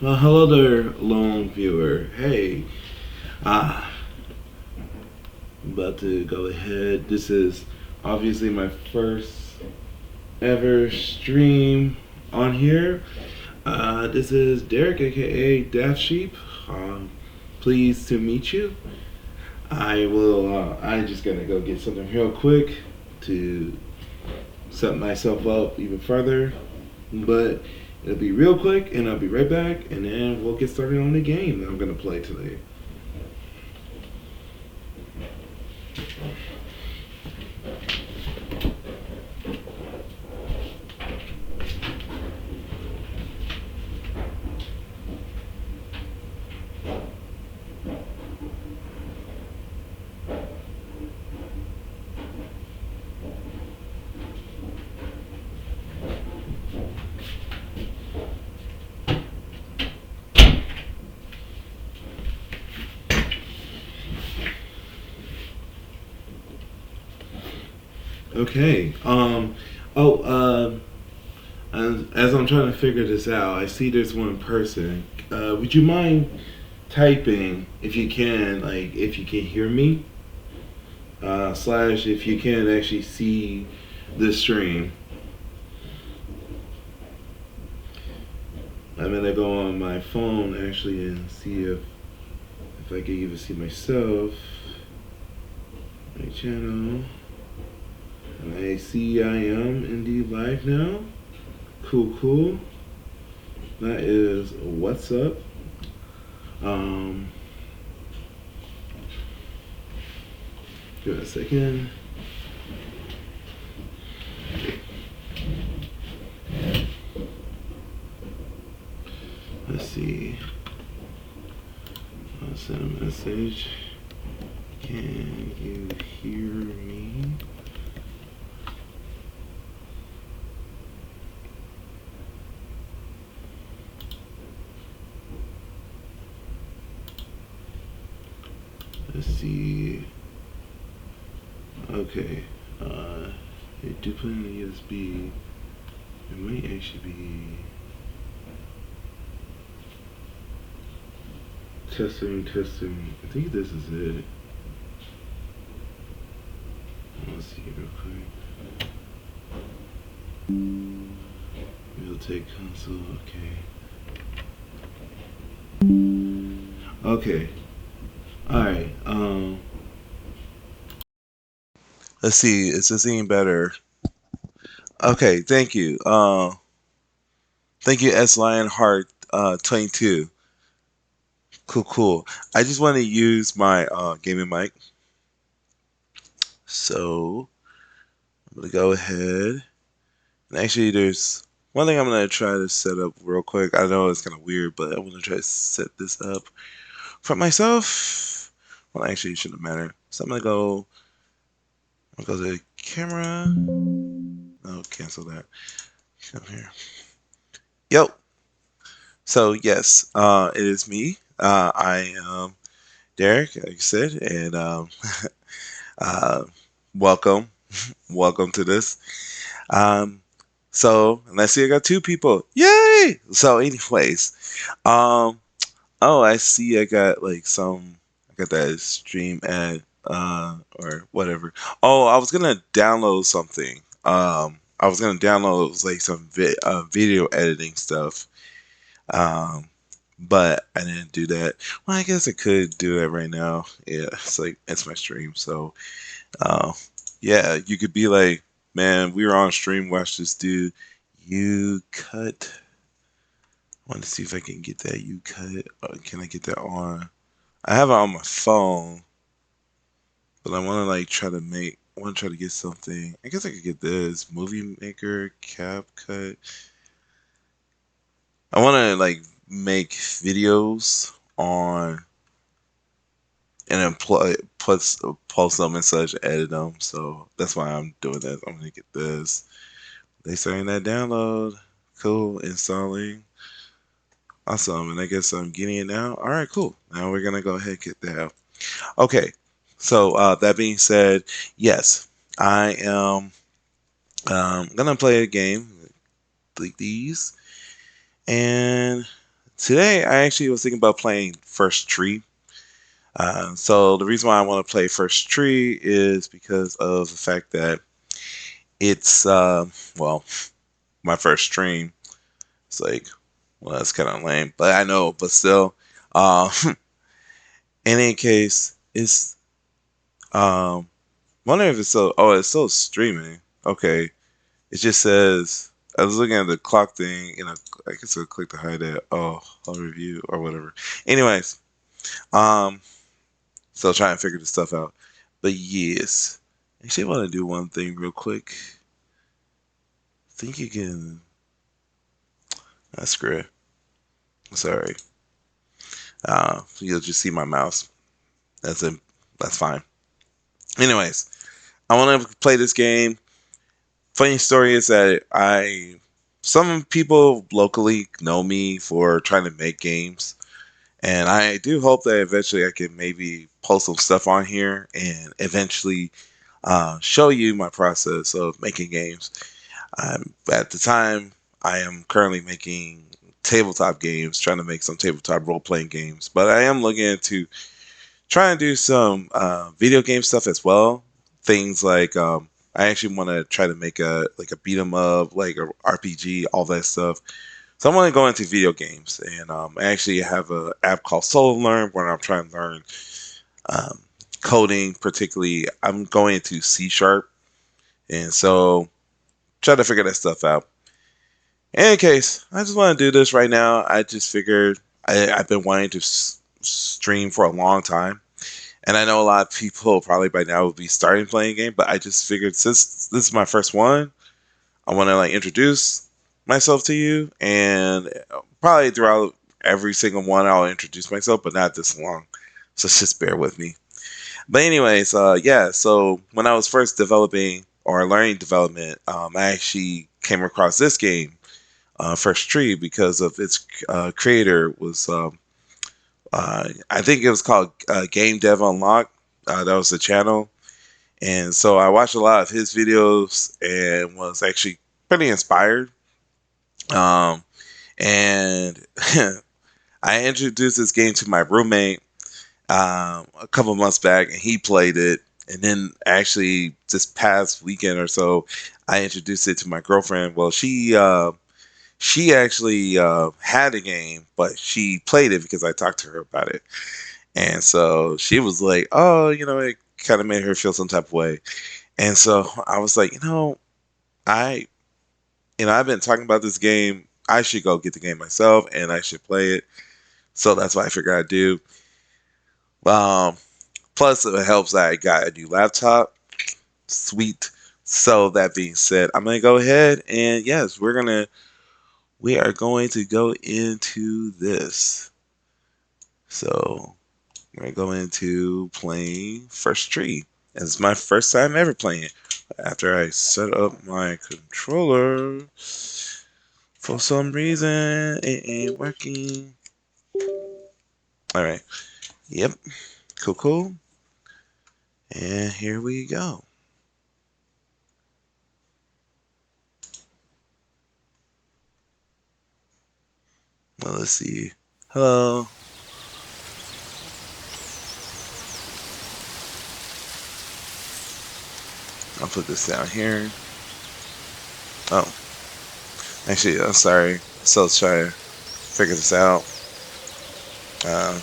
Well, hello there, lone viewer. Hey, ah, I'm about to go ahead. This is obviously my first ever stream on here. This is Derek, aka Daft Sheep. Pleased to meet you. I will. I just gonna go get something real quick to set myself up even further. But It'll be real quick, and I'll be right back, and then we'll get started on the game that I'm gonna play today. Okay. Oh. As I'm trying to figure this out, I see there's one person. Would you mind typing if you can, like if you can hear me, slash if you can actually see the stream. I'm gonna go on my phone actually and see if I can even see myself, my channel. And I see I am indeed live now. Cool, cool. That is what's up. Um, Give it a second. Let's see. I'll send a message. Can you hear me? Let's see. Okay. I do put in the USB. It might actually be testing. I think this is it. Let's see real quick. We'll take console. Okay. Okay. All right. Let's see. Is this any better? Okay. Thank you. Thank you, S Lionheart 22. Cool. I just want to use my gaming mic. So I'm gonna go ahead. And actually, there's one thing I'm gonna try to set up real quick. I know it's kind of weird, but I'm gonna try to set this up for myself. Well, actually, it shouldn't matter. So I'm gonna go to the camera. No, cancel that. Come here. Yo. So yes, it is me. I am Derek, like I said, and uh, welcome, welcome to this. Um, so let's see, I got two people. Yay! So, anyways, um, oh, I see. I got I got that stream ad, or whatever. Oh, I was gonna download something. I was gonna download like some video editing stuff. Um, but I didn't do that. Well, I guess I could do it right now. Yeah, it's my stream, so uh, yeah, you could be like, man, we were on stream, watch this dude. You cut. I want to see if I can get that. You cut. Can I get that on? I have it on my phone, but I want to like try to make. I want to try to get something. I guess I could get this Movie Maker, CapCut. I want to like make videos on and then post them and such, edit them. So that's why I'm doing that. I'm gonna get this. They starting that download. Cool, installing. Awesome, and I guess I'm getting it now. All right, cool. Now we're gonna go ahead and get that out. Okay, so that being said, yes, I am gonna play a game like these, and today I actually was thinking about playing First Tree. So the reason why I want to play First Tree is because of the fact that it's well, my first stream. It's like, well, that's kind of lame, but I know, but still. In any case, it's wondering if it's still. Oh, it's still streaming. Okay, it just says I was looking at the clock thing, and I guess I clicked to hide that. Oh, I'll review or whatever. Anyways, um, still trying to figure this stuff out. But yes, actually, I want to do one thing real quick. I think you can. Screw it. Sorry. You'll just see my mouse. That's it. That's fine. Anyways, I want to play this game. Funny story is that some people locally know me for trying to make games, and I do hope that eventually I can maybe post some stuff on here and eventually show you my process of making games. At the time, I am currently making tabletop games, trying to make some tabletop role playing games, but I am looking into trying to do some video game stuff as well. Things like I actually want to try to make a beat 'em up, like a RPG, all that stuff. So I want to go into video games, and I actually have an app called Solo Learn where I'm trying to learn um, coding. Particularly, I'm going into C sharp, and so try to figure that stuff out. In any case, I just want to do this right now. I just figured I've been wanting to stream for a long time. And I know a lot of people probably by now will be starting playing a game, but I just figured since this is my first one, I want to like introduce myself to you, and probably throughout every single one, I'll introduce myself, but not this long. So just bear with me. But anyways, yeah. So when I was first developing or learning development, I actually came across this game, First Tree, because of its creator was I think it was called Game Dev Unlocked. That was the channel, and so I watched a lot of his videos and was actually pretty inspired. Um, and I introduced this game to my roommate a couple months back, and he played it. And then actually, this past weekend or so, I introduced it to my girlfriend. Well, she actually had the game, but she played it because I talked to her about it. And so she was like, "Oh, it kind of made her feel some type of way." And so I was like, I, I've been talking about this game. I should go get the game myself, and I should play it. So that's what I figured I'd do. Um, Plus, it helps that I got a new laptop. Sweet. So that being said, I'm gonna go ahead and yes, we are going to go into this. So we're going to go into playing First Tree. It's my first time ever playing it. After I set up my controller, for some reason it ain't working. All right. Yep. Cool, cool. And here we go. Well, let's see. Hello. I'll put this down here. Oh, actually, I'm sorry. So let's try to figure this out. Uh,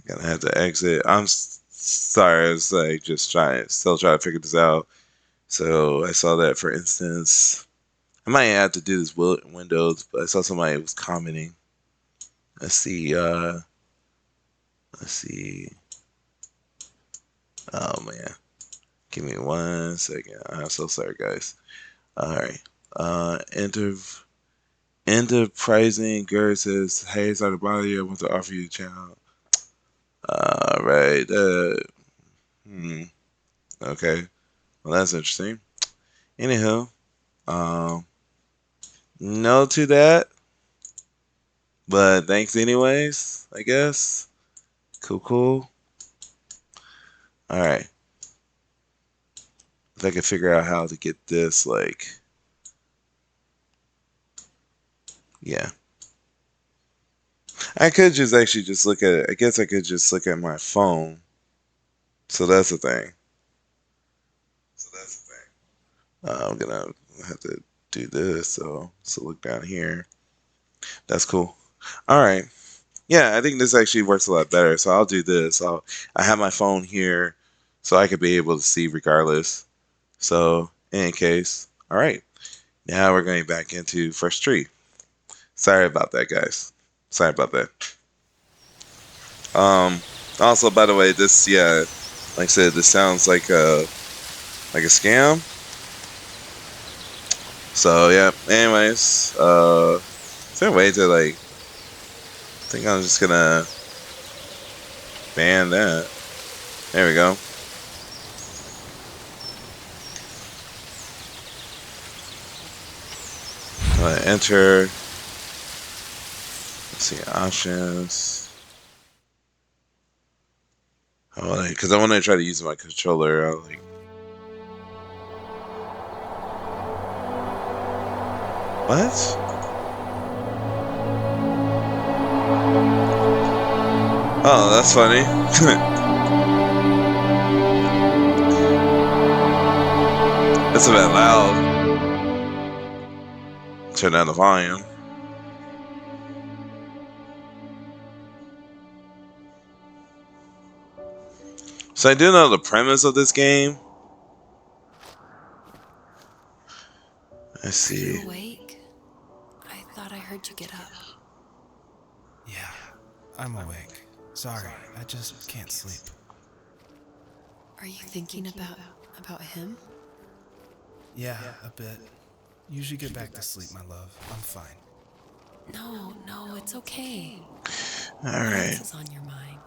Gonna have to exit. I'm sorry. I was like just still trying to figure this out. So I saw that, for instance, I might have to do this Windows, but I saw somebody was commenting. Let's see. Let's see. Oh man, give me 1 second. I'm so sorry, guys. All right. Enterprising Gary says, "Hey, sorry to bother you. I want to offer you a channel." All right. Hmm. Okay. Well, that's interesting. Anyhow, um, no to that, but thanks anyways. I guess. Cool, cool. All right. If I can figure out how to get this, like, yeah, I could just actually just look at it. I guess I could just look at my phone. So that's the thing. I'm gonna have to do this. So look down here. That's cool. All right. Yeah, I think this actually works a lot better. So I'll do this. I have my phone here, so I could be able to see regardless. So in any case, all right. Now we're going back into first tree. Sorry about that, guys. Sorry about that. Um. Also, by the way, this like I said, this sounds like a scam. So yeah. Anyways, is there a way to like? I think I'm just gonna ban that. There we go. Enter. Let's see options. Because I want to try to use my controller. What? Oh, that's funny. It's a bit loud. Turn down the volume. So I do know the premise of this game. Let's Are see. you awake? I thought I heard you get up. Yeah, I'm awake. Sorry, I just can't sleep. Are you thinking about him? Yeah, a bit. You should get back to sleep, my love. I'm fine. No, it's okay. All What right. else is on your mind?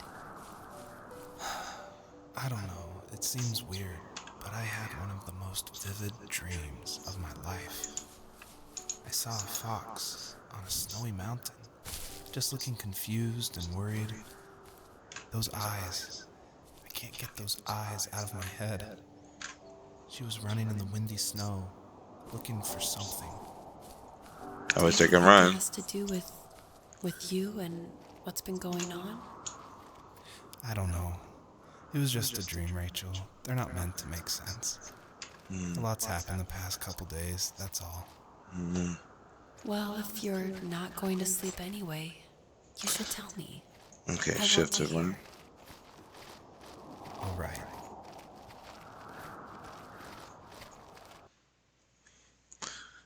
I don't know, it seems weird, but I had one of the most vivid dreams of my life. I saw a fox on a snowy mountain, just looking confused and worried. Those eyes, I can't get those eyes out of my head. She was running in the windy snow, looking for something. I Do wish you I could think it run. has to do with you and what's been going on? I don't know. It was just a dream, Rachel. They're not meant to make sense. A Mm, lot's happened the past couple days, that's all. mm. Well, if you're not going to sleep anyway, you should tell me. Okay, I want shift to to hear. run. Alright.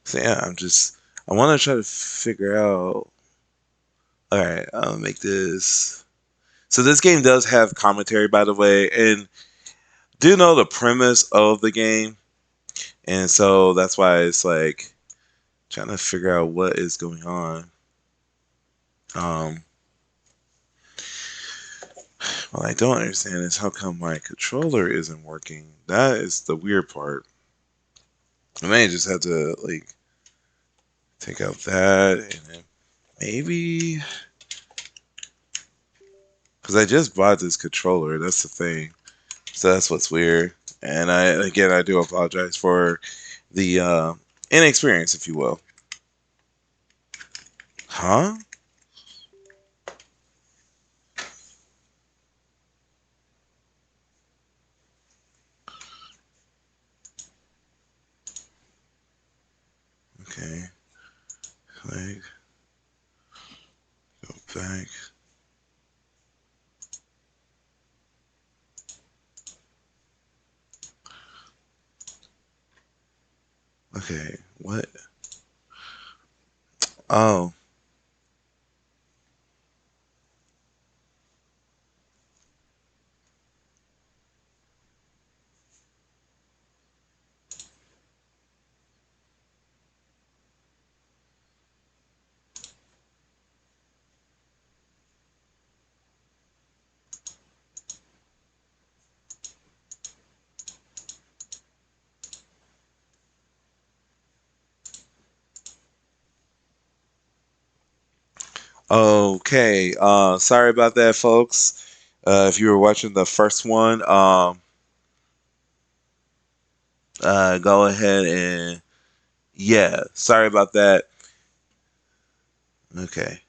So yeah, I want to try to figure out. All right, I'll make this. So this game does have commentary, by the way, and do know the premise of the game, and so that's why it's like trying to figure out what is going on. Um, what I don't understand is how come my controller isn't working. That is the weird part. I may just have to like take out that and then maybe because I just bought this controller. That's the thing. So that's what's weird. And I do apologize for the inexperience, if you will. Huh? Okay. Like, go back. Okay. What? Oh. Okay. Sorry about that, folks. If you were watching the first one, go ahead and yeah. Sorry about that. Okay.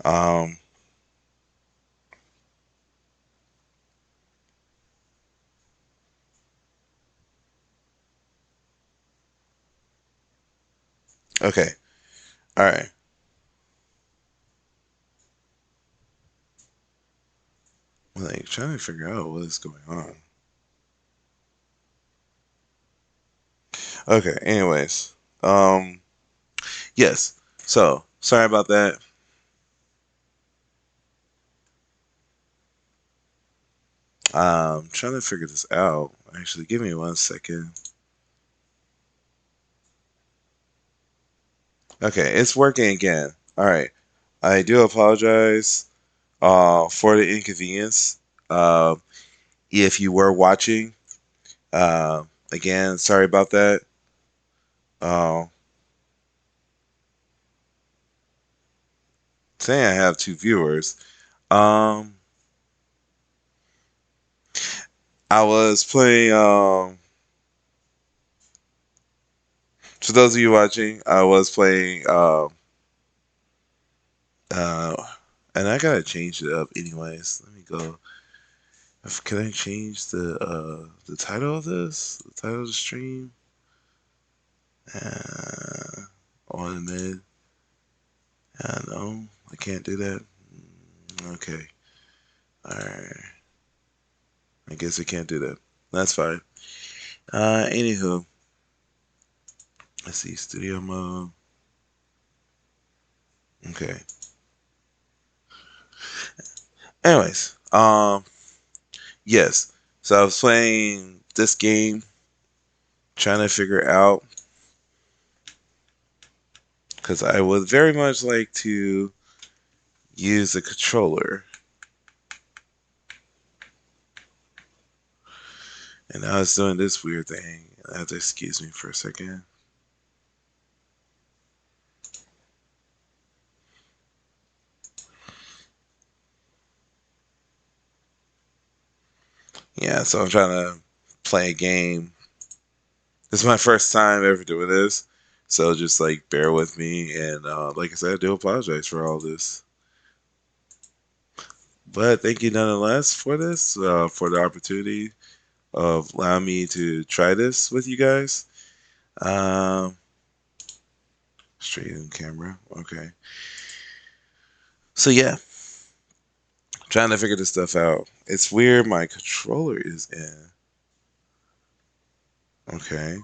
Um. Okay. All right. Like trying to figure out what is going on. Okay, anyways. Yes. So, sorry about that. Trying to figure this out. Actually, give me 1 second. Okay, it's working again. All right. I do apologize for the inconvenience. Uh, if you were watching, again, sorry about that. Uh, saying I have 2 viewers. Um, I was playing. For those of you watching, I was playing. Uh, and I gotta change it up, anyways. Let me go. Can I change the title of this? The title of the stream? On mid. No, I can't do that. Okay. Alright. I guess I can't do that. That's fine. Anywho. Let's see. Studio mode. Okay. Anyways. Yes. So I was playing this game. Trying to figure out. Because I would very much like to use a controller. And I was doing this weird thing. I have to excuse me for a second. Yeah, so I'm trying to play a game. This is my first time ever doing this. So just like bear with me. And like I said, I do apologize for all this. But thank you nonetheless for this, for the opportunity of allowing me to try this with you guys. Um, Straight in camera. Okay. So yeah, trying to figure this stuff out. It's weird my controller is in. Okay.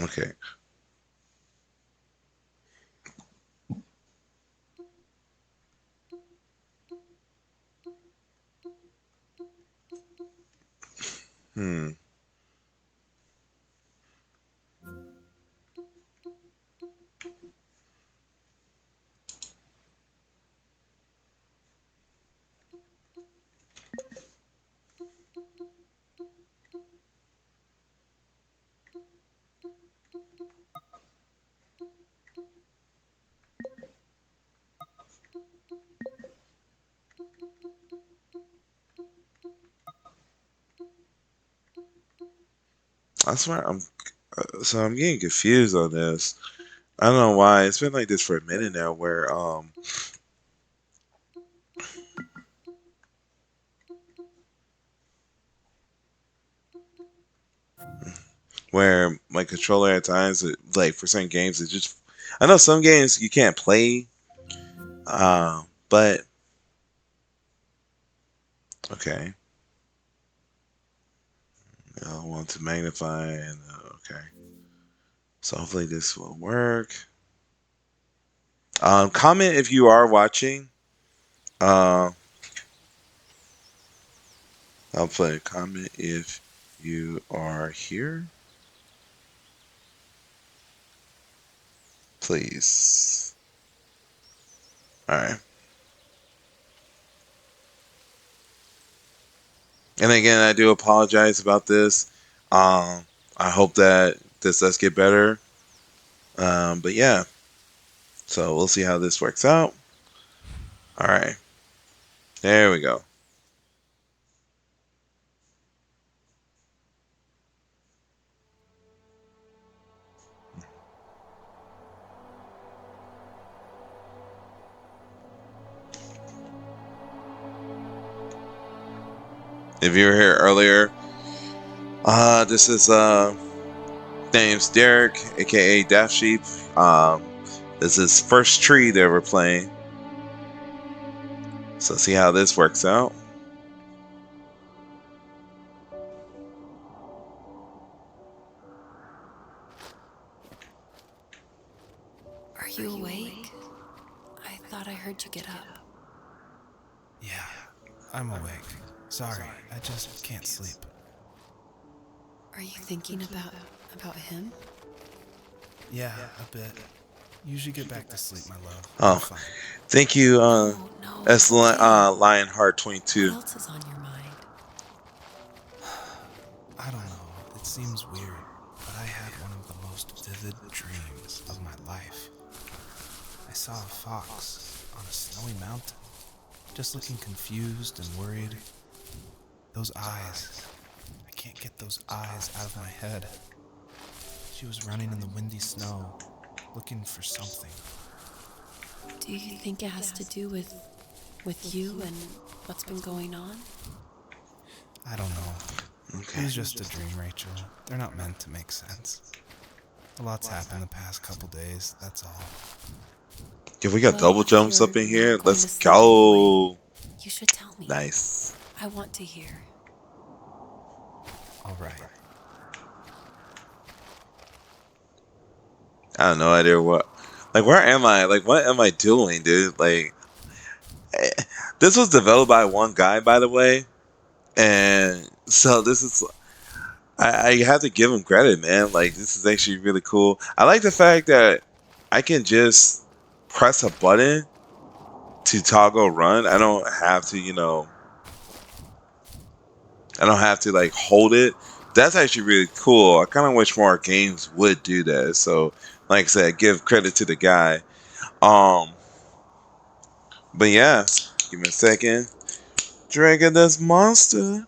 Okay. Hmm. I swear I'm getting confused on this. I don't know why. It's been like this for a minute now where my controller at times like for certain games it just I know some games you can't play but okay. I want to magnify and okay. So hopefully this will work. Comment if you are watching. Uh, I'll play a comment if you are here. Please. Alright. And again, I do apologize about this. I hope that this does get better. But yeah. So we'll see how this works out. Alright. There we go. If you were here earlier, this is Name's Derek, aka Death Sheep. Um, this is first tree that we're playing. So see how this works out. Are you awake? I thought I heard you get up. Yeah, I'm awake. Sorry, I just can't sleep. Are you thinking about him? Yeah, a bit. Usually get back to sleep, my love. Oh, I'm fine. thank you, No, that's it's okay. Lionheart What 22. else is on your mind? I don't know. It seems weird, but I had one of the most vivid dreams of my life. I saw a fox on a snowy mountain, just looking confused and worried. Those eyes. I can't get those eyes out of my head. She was running in the windy snow, looking for something. Do you think it has to do with you and what's been going on? I don't know. It was just a dream, Rachel. They're not meant to make sense. A lot's happened the past couple days, that's all. If we got Well, double if jumps you're up in not here, going let's to sleep go. anyway, you should tell me. Nice. I want to hear. All right. I have no idea what. Like, where am I? Like, what am I doing, dude? Like, eh, this was developed by one guy, by the way. And so this is. I have to give him credit, man. Like, this is actually really cool. I like the fact that I can just press a button to toggle run. I don't have to, I don't have to, like, hold it. That's actually really cool. I kind of wish more games would do that. So, like I said, give credit to the guy. Um, but yeah, give me a second. Drinking this monster.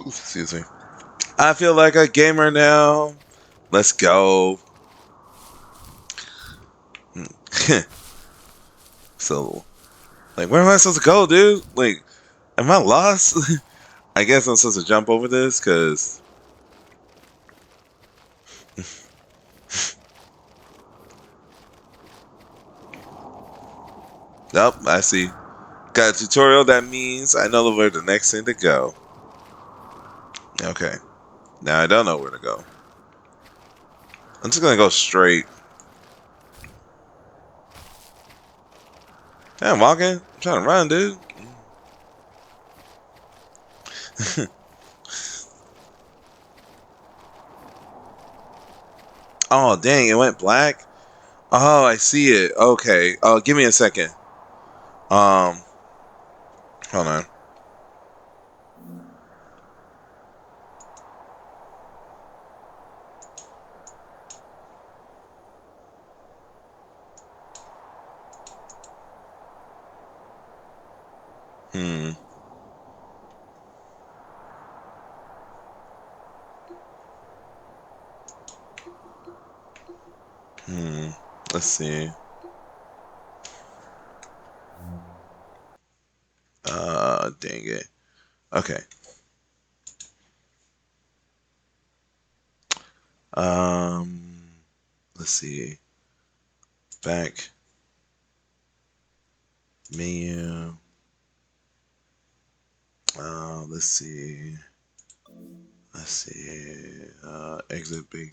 Excuse me. I feel like a gamer now. Let's go. So, like, where am I supposed to go, dude? Like, am I lost? I guess I'm supposed to jump over this, because... Nope, I see. Got a tutorial, that means I know where the next thing to go. Okay. Now I don't know where to go. I'm just gonna go straight. Yeah, I'm walking. I'm trying to run, dude. Oh, dang, it went black? Oh, I see it. Okay. Oh, give me a second. Hold on. Hmm. Let's see. Dang it. Okay. Let's see. Back. Menu. Let's see. Let's see. Exit big.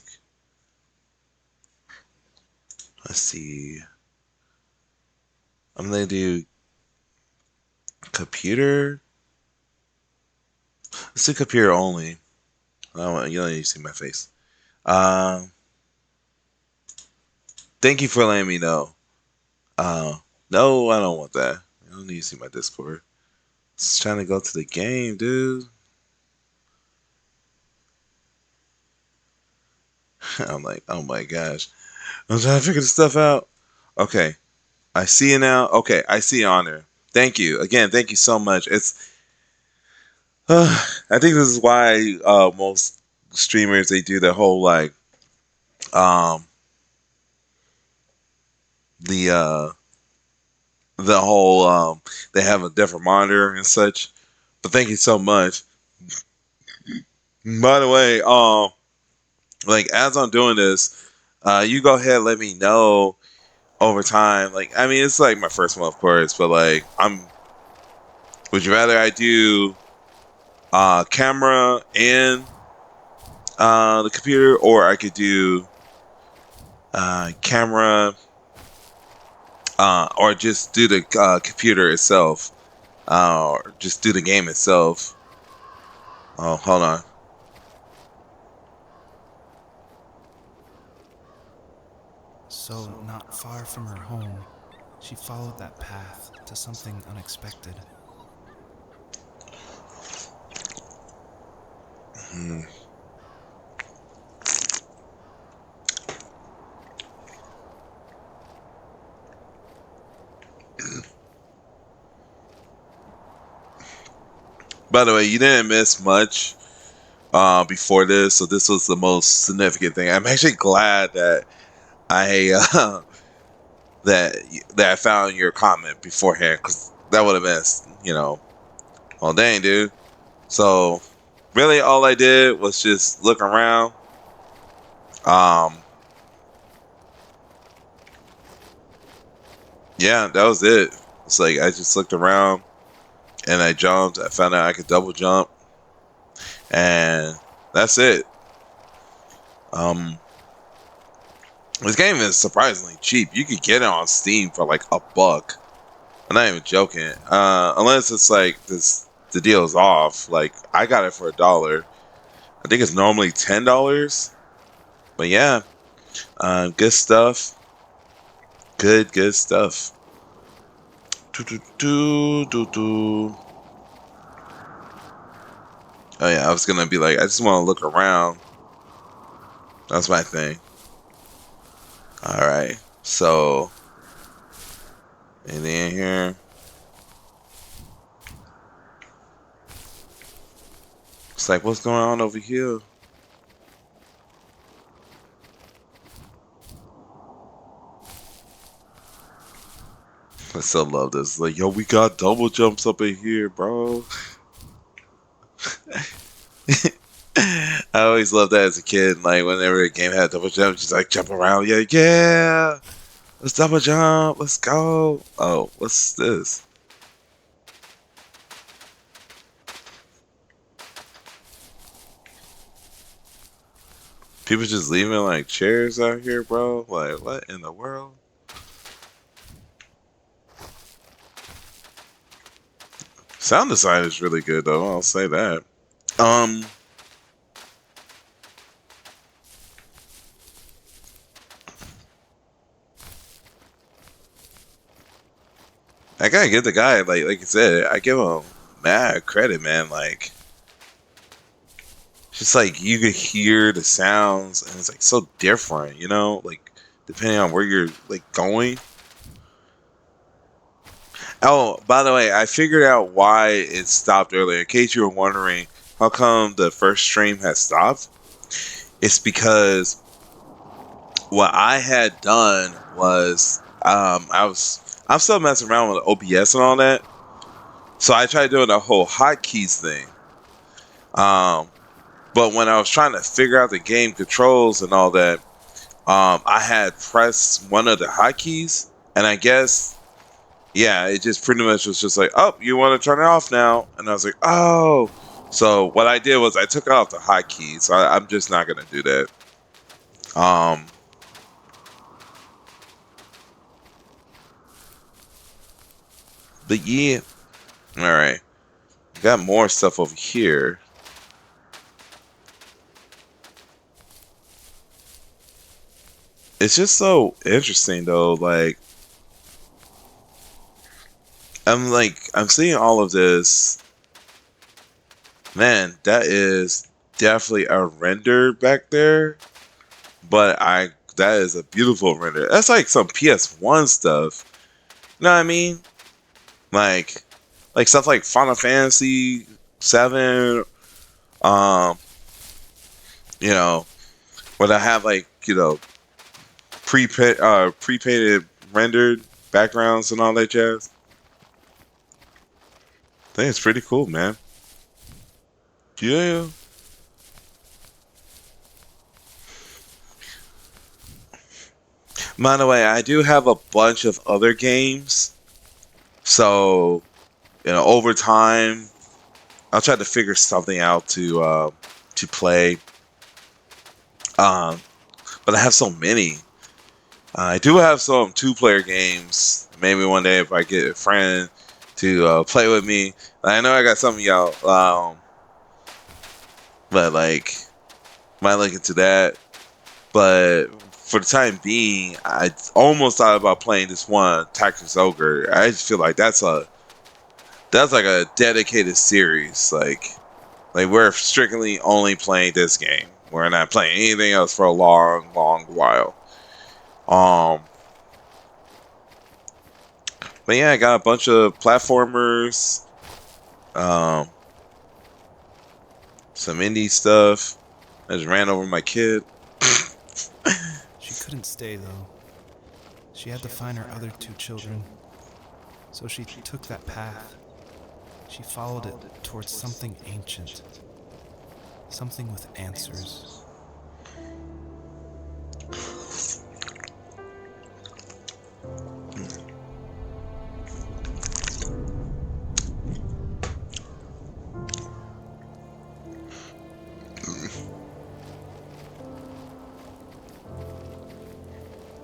Let's see. I'm gonna do computer. Let's do computer only. I don't want, you don't need to see my face. Um, Thank you for letting me know. No, I don't want that. I don't need to see my Discord. Just trying to go to the game, dude. I'm like, oh my gosh. I'm trying to figure this stuff out. Okay. I see it now. Okay, I see Honor. Thank you. Again, thank you so much. I think this is why most streamers, they do the whole, like, um the the whole they have a different monitor and such, But thank you so much. By the way, like as I'm doing this, you go ahead and let me know over time. Like, I mean, it's like my first month, of course, but like, would you rather I do camera and the computer, or I could do camera or just do the computer itself, or just do the game itself. Oh, hold on. So, not far from her home, she followed that path to something unexpected. Hmm. By the way, you didn't miss much before this, so this was the most significant thing. I'm actually glad that I that that I found your comment beforehand, because that would have missed, well, dang, dude. So really, all I did was just look around. Um, yeah, that was it. It's like I just looked around and I jumped. I found out I could double jump, and that's it. Um, this game is surprisingly cheap. You could get it on Steam for like $1. I'm not even joking. Unless it's like the deal is off. Like I got it for $1. I think it's normally $10. But yeah, good stuff. Good stuff. Do, do, do, do, do. Oh yeah, I was gonna be like, I just want to look around. That's my thing. All right, so anything in here? It's like, what's going on over here? I still love this. Like, yo, we got double jumps up in here, bro. I always loved that as a kid. Like, whenever a game had double jump, just like jump around. Yeah, let's double jump. Let's go. Oh, what's this? People just leaving like chairs out here, bro. Like, what in the world? Sound design is really good, though. I'll say that. Um, I gotta give the guy, like you said, I give him mad credit, man. Like, just like you could hear the sounds, and it's like so different, like depending on where you're like going. Oh, by the way, I figured out why it stopped earlier. In case you were wondering, how come the first stream has stopped? It's because what I had done was I'm still messing around with OBS and all that. So I tried doing the whole hotkeys thing. But when I was trying to figure out the game controls and all that, I had pressed one of the hotkeys, and I guess, yeah, it just pretty much was just like, oh, you want to turn it off now? And I was like, oh. So what I did was I took off the hotkeys. So I'm just not gonna do that. But yeah, all right. Got more stuff over here. It's just so interesting though. Like, I'm seeing all of this. Man, that is definitely a render back there. But that is a beautiful render. That's like some PS1 stuff. You know what I mean? Like stuff like Final Fantasy 7. Um, where they have like, pre-painted rendered backgrounds and all that jazz. I think it's pretty cool, man. Yeah. By the way, I do have a bunch of other games. So, over time, I'll try to figure something out to play. Um, but I have so many. I do have some two-player games. Maybe one day if I get a friend to play with me. I know I got some of y'all, but like might look into that. But for the time being, I almost thought about playing this one, Tactics Ogre. I just feel like that's like a dedicated series. Like we're strictly only playing this game. We're not playing anything else for a long, long while. Um, but yeah, I got a bunch of platformers, um, some indie stuff. I just ran over my kid. She couldn't stay, though. She had to find her other two children. So she took that path. She followed it towards something ancient. Something with answers.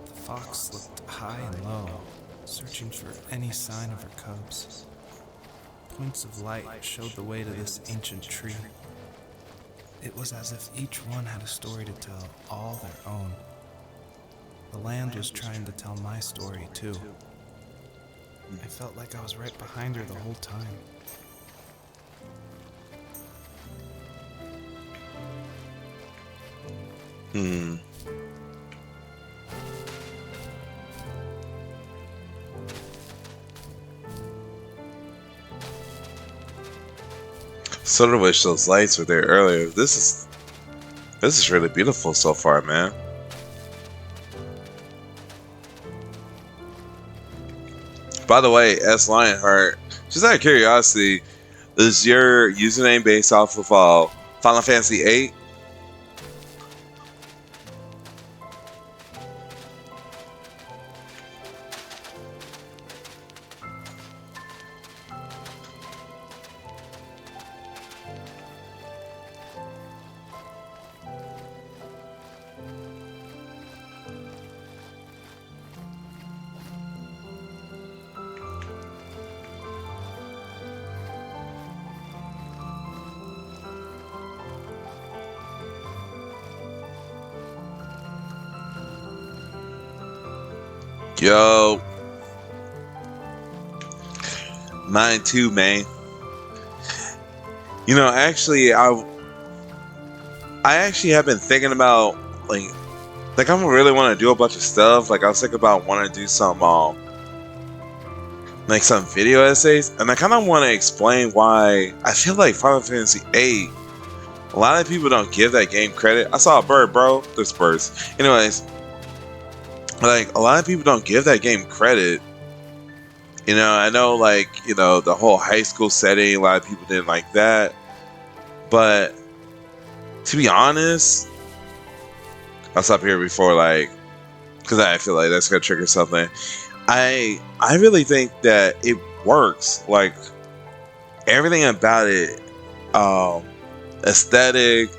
The fox looked high and low, searching for any sign of her cubs. Points of light showed the way to this ancient tree. It was as if each one had a story to tell, all their own. The land was trying to tell my story, too. I felt like I was right behind her the whole time. Hmm. Sort of wish those lights were there earlier. This is really beautiful so far, man. By the way, S Lionheart, just out of curiosity, is your username based off of Final Fantasy VIII? Yo, mine too, man. Actually, I actually have been thinking about like I really want to do a bunch of stuff. Like I was thinking about wanting to do some like some video essays, and I kind of want to explain why I feel like Final Fantasy VIII. A lot of people don't give that game credit. I saw a bird, bro. There's birds. Anyways, like a lot of people don't give that game credit. I know the whole high school setting, a lot of people didn't like that. But to be honest, I'll stop here before because I feel like that's gonna trigger something. I really think that it works. Like everything about it, aesthetic,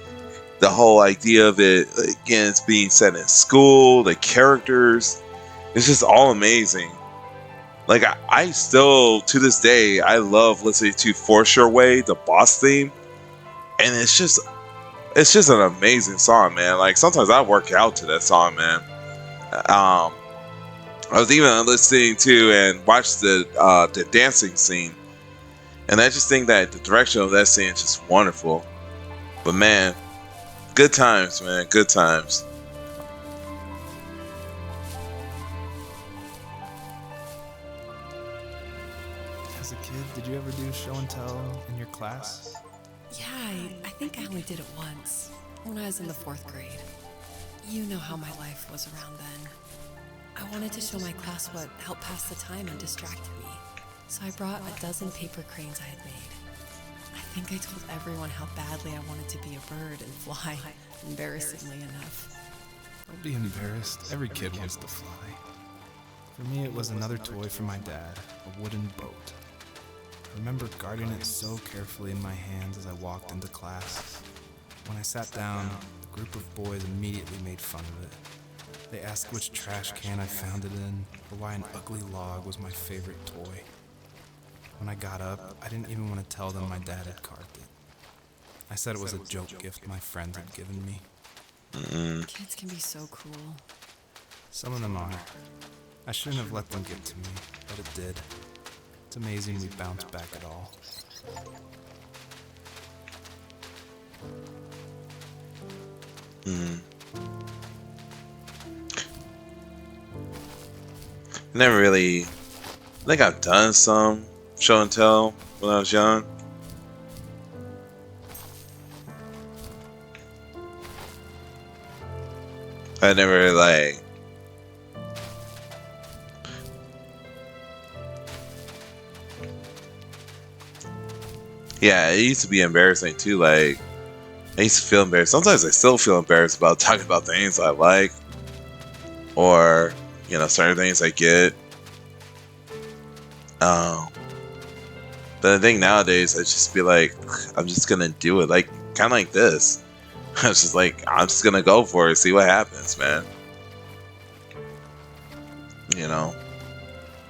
the whole idea of it, again, it's being set in school, the characters, it's just all amazing. Like I still to this day I love listening to For Your Way, the boss theme, and it's just an amazing song, man. Like sometimes I work out to that song, man. I was even listening to and watched the dancing scene, and I just think that the direction of that scene is just wonderful. But man, good times, man, good times. As a kid, did you ever do show and tell in your class? Yeah, I think I only did it once, when I was in the 4th grade. You know how my life was around then. I wanted to show my class what helped pass the time and distracted me. So I brought a dozen paper cranes I had made. I think I told everyone how badly I wanted to be a bird and fly, embarrassingly enough. Don't be embarrassed. Every kid wants to fly. For me, it was another toy from my dad, a wooden boat. I remember guarding it so carefully in my hands as I walked into class. When I sat down, the group of boys immediately made fun of it. They asked which trash can I found it in, or why an ugly log was my favorite toy. When I got up, I didn't even want to tell them my dad had carved it. I said it was a joke gift my friends had given me. Kids can be so cruel. Some of them are. I shouldn't have let them get to me, but it did. It's amazing we bounced back at all. Never really. I think I've done some show and tell when I was young. I never like. Yeah, it used to be embarrassing too. Like, I used to feel embarrassed. Sometimes I still feel embarrassed about talking about things I like, or certain things I get. But I think nowadays I just be like, I'm just gonna do it. Like, kind of like this. I was just like, I'm just gonna go for it, see what happens, man.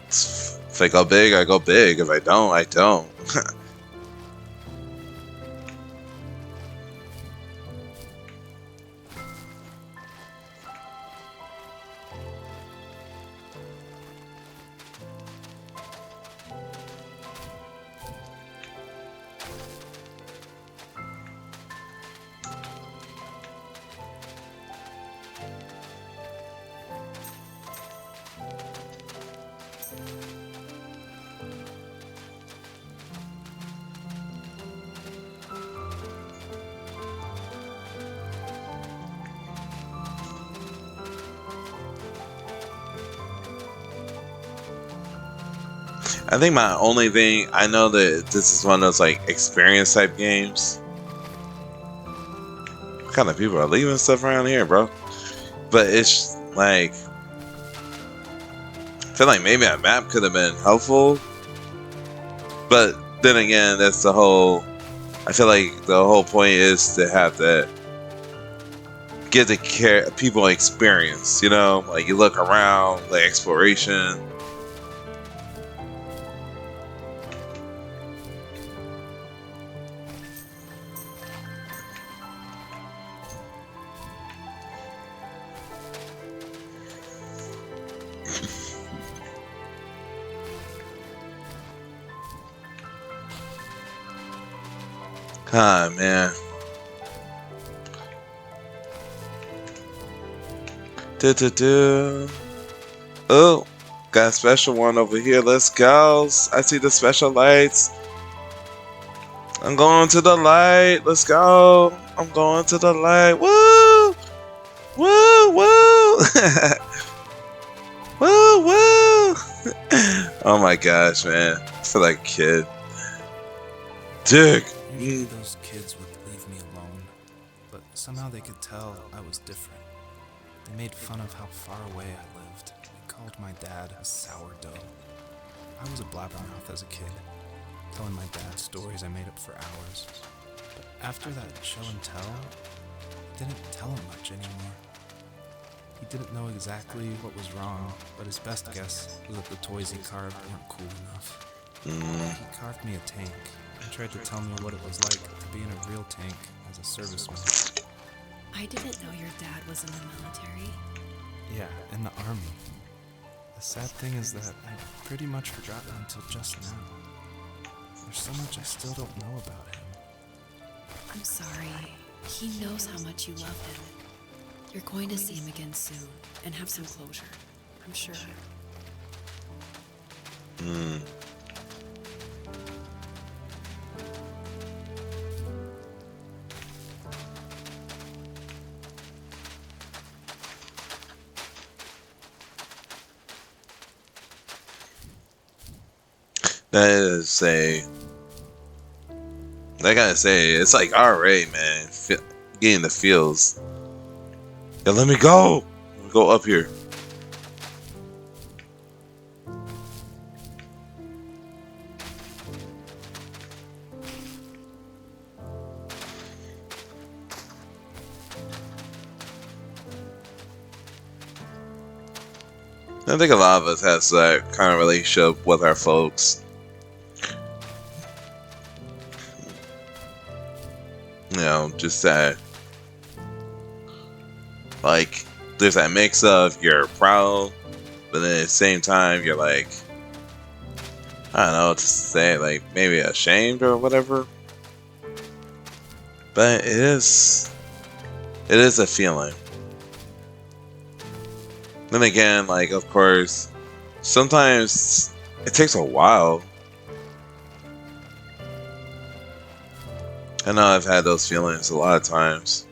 If I go big, I go big. If I don't, I don't. I think my only thing, I know that this is one of those like experience type games. What kind of people are leaving stuff around here, bro? But it's like, I feel like maybe a map could have been helpful. But then again, that's the whole, I feel like the whole point is to have that, give the people experience, like you look around, like exploration. Ah, man. Oh, got a special one over here. Let's go. I see the special lights. I'm going to the light. Let's go. I'm going to the light. Woo! Woo! Woo! Woo! Woo! Oh my gosh, man. I feel like a kid. Dick. Usually those kids would leave me alone, but somehow they could tell I was different. They made fun of how far away I lived. They called my dad a sourdough. I was a blabbermouth as a kid, telling my dad stories I made up for hours. But after that show and tell, I didn't tell him much anymore. He didn't know exactly what was wrong, but his best guess was that the toys he carved weren't cool enough. He carved me a tank and tried to tell me what it was like to be in a real tank as a serviceman. I didn't know your dad was in the military. Yeah, in the army. The sad thing is that I pretty much forgot until just now. There's so much I still don't know about him. I'm sorry. He knows how much you love him. You're going to see him again soon and have some closure, I'm sure. That is a I gotta say, it's like alright, man. Getting the feels. Yeah, let me go. Let me go up here. I think a lot of us has that kind of relationship with our folks. You know, just that, like, there's that mix of you're proud, but then at the same time you're like, I don't know what to say, like maybe ashamed or whatever. But it is a feeling. Then again, like, of course, sometimes it takes a while. I know I've had those feelings a lot of times.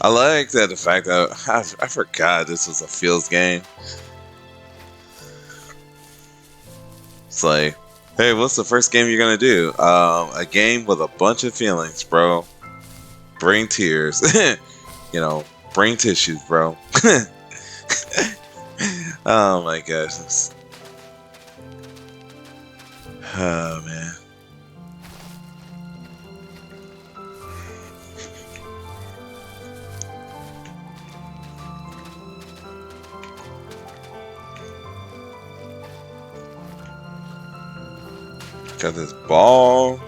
I like that the fact that I forgot this was a Fields game. It's like, hey, what's the first game you're gonna do? A game with a bunch of feelings, bro. Bring tears. You know, bring tissues, bro. Oh my gosh. Oh man. Got this ball.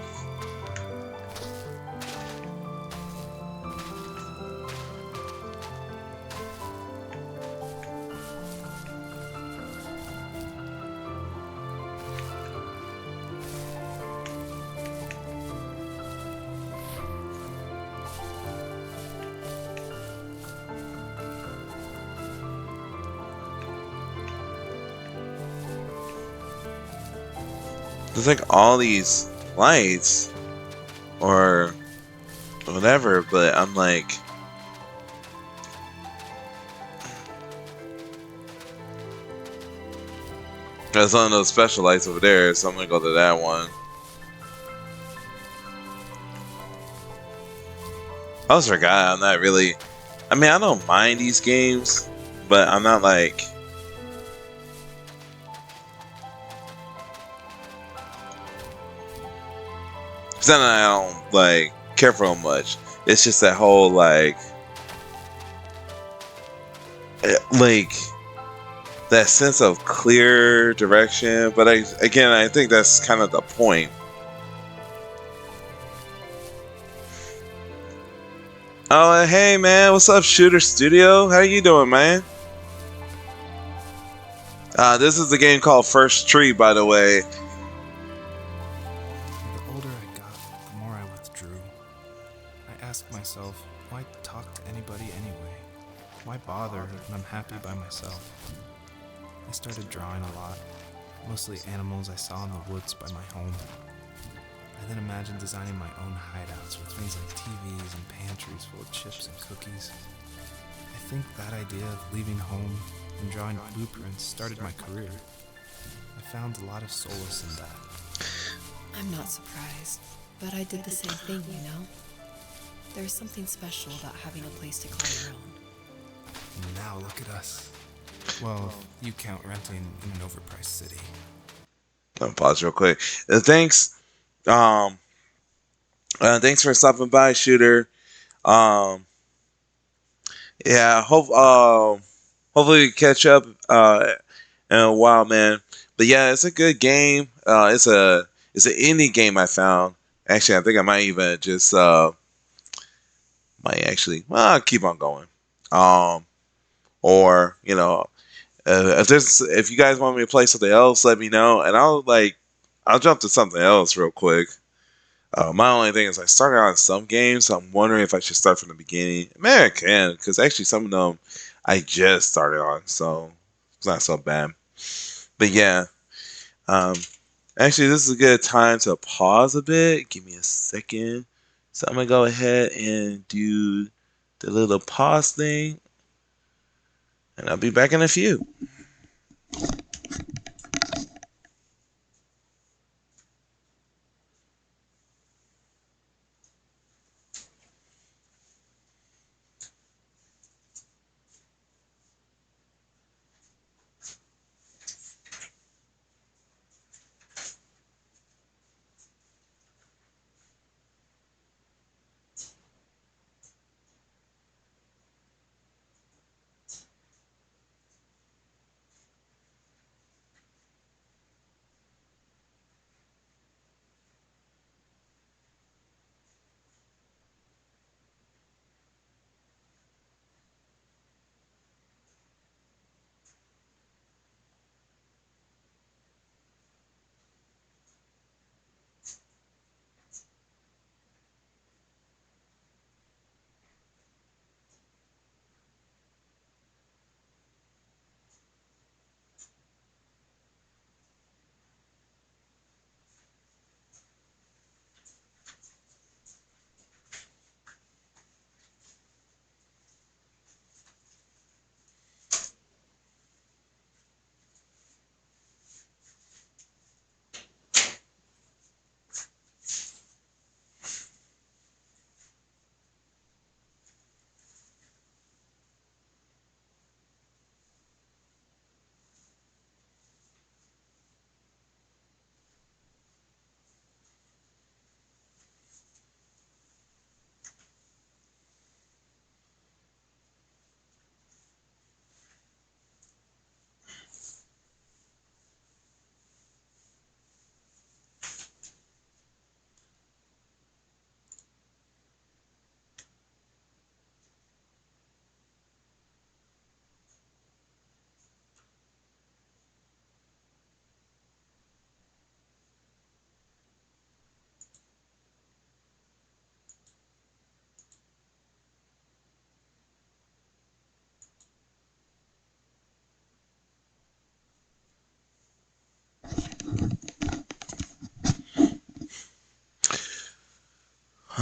There's like all these lights or whatever, but I'm like, there's one of those special lights over there, so I'm gonna go to that one. I always forgot, I'm not really, I mean, I don't mind these games, but I'm not like, cause then I don't like care for them much. It's just that whole like that sense of clear direction. But I think that's kind of the point. Oh, hey man, what's up, Shooter Studio? How you doing, man? This is a game called First Tree, by the way. The older I got, the more I withdrew. I asked myself, why talk to anybody anyway? Why bother when I'm happy by myself? I started drawing a lot, mostly animals I saw in the woods by my home. I then imagined designing my own hideouts with things like TVs and pantries full of chips and cookies. I think that idea of leaving home and drawing blueprints started my career. I found a lot of solace in that. I'm not surprised, but I did the same thing, you know? There's something special about having a place to call your own. And now look at us. Well, you count renting in an overpriced city. I'll pause real quick. Thanks for stopping by, Shooter. Yeah, hopefully we catch up in a while, man. But yeah, it's a good game. It's an indie game I found. Actually, I think I might even just I'll keep on going. Or you know, if you guys want me to play something else, let me know, and I'll jump to something else real quick. My only thing is I started on some games, so I'm wondering if I should start from the beginning. Maybe I can, because actually some of them I just started on, so it's not so bad. But yeah, actually this is a good time to pause a bit. Give me a second. So I'm gonna go ahead and do the little pause thing, and I'll be back in a few.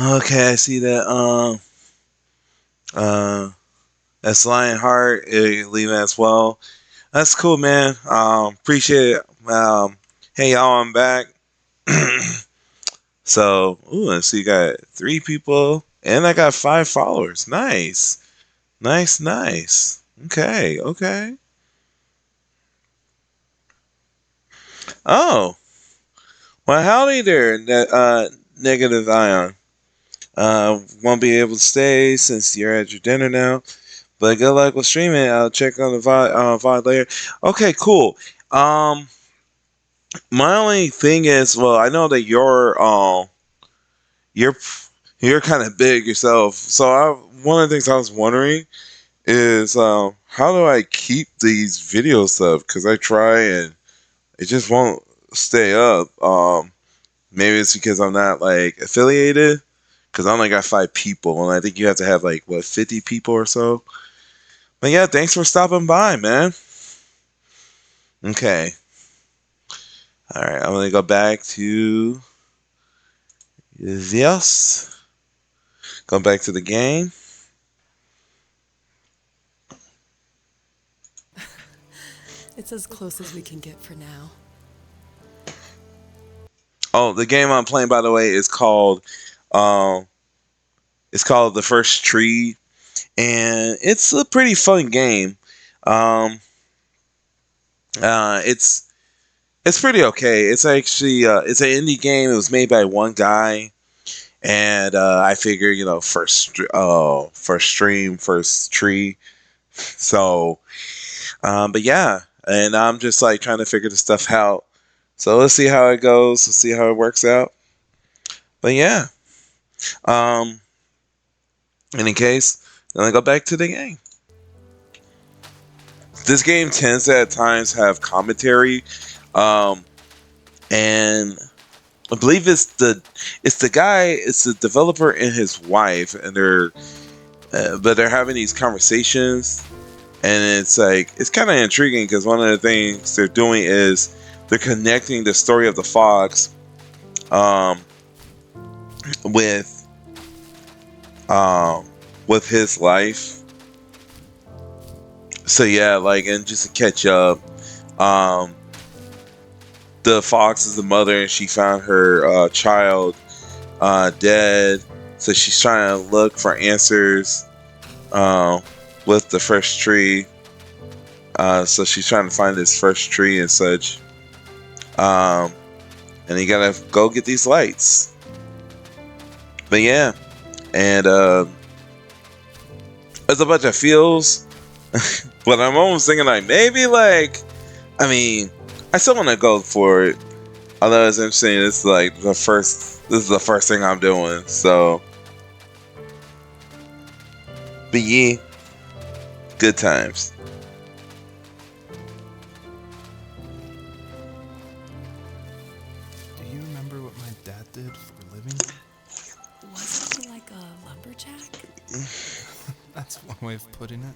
Okay, I see that. That's Lionheart, leaving as well. That's cool, man. Appreciate it. Hey, y'all, I'm back. So, ooh, so you got 3 people, and I got 5 followers. Nice, nice, nice. Okay, okay. Oh, well, howdy there, Negative Ion. Won't be able to stay since you're at your dinner now. But good luck with streaming. I'll check on the VOD later. Okay, cool. My only thing is, well, I know that you're you're kind of big yourself. So one of the things I was wondering is, how do I keep these videos up? Because I try and it just won't stay up. Maybe it's because I'm not like affiliated. Because I only got 5 people, and I think you have to have like what 50 people or so. But yeah, thanks for stopping by, man. Okay. All right, I'm gonna go back to this. Go back to the game. It's as close as we can get for now. Oh, the game I'm playing, by the way, is called The First Tree, and it's a pretty fun game. Um, it's pretty okay. It's actually it's an indie game. It was made by one guy, and I figure first stream, first tree. So, but yeah, and I'm just like trying to figure the stuff out. So let's see how it goes. Let's see how it works out. But yeah, um, in any case, then I go back to the game. This game tends to at times have commentary, um, and I believe it's the developer and his wife, and they're having these conversations, and it's like it's kind of intriguing because one of the things they're doing is they're connecting the story of the fox, um, with with his life. So yeah, like, and just to catch up, um, the fox is the mother, and she found her child dead. So she's trying to look for answers with the first tree. So she's trying to find this first tree and such. And you gotta go get these lights. But yeah, and there's a bunch of feels. But I'm almost thinking like maybe like, I mean, I still want to go for it. Although it's interesting, it's like this is the first thing I'm doing. So, but yeah, good times. Do you remember what my dad did for a living? Wasn't he like a lumberjack? That's one way of putting it.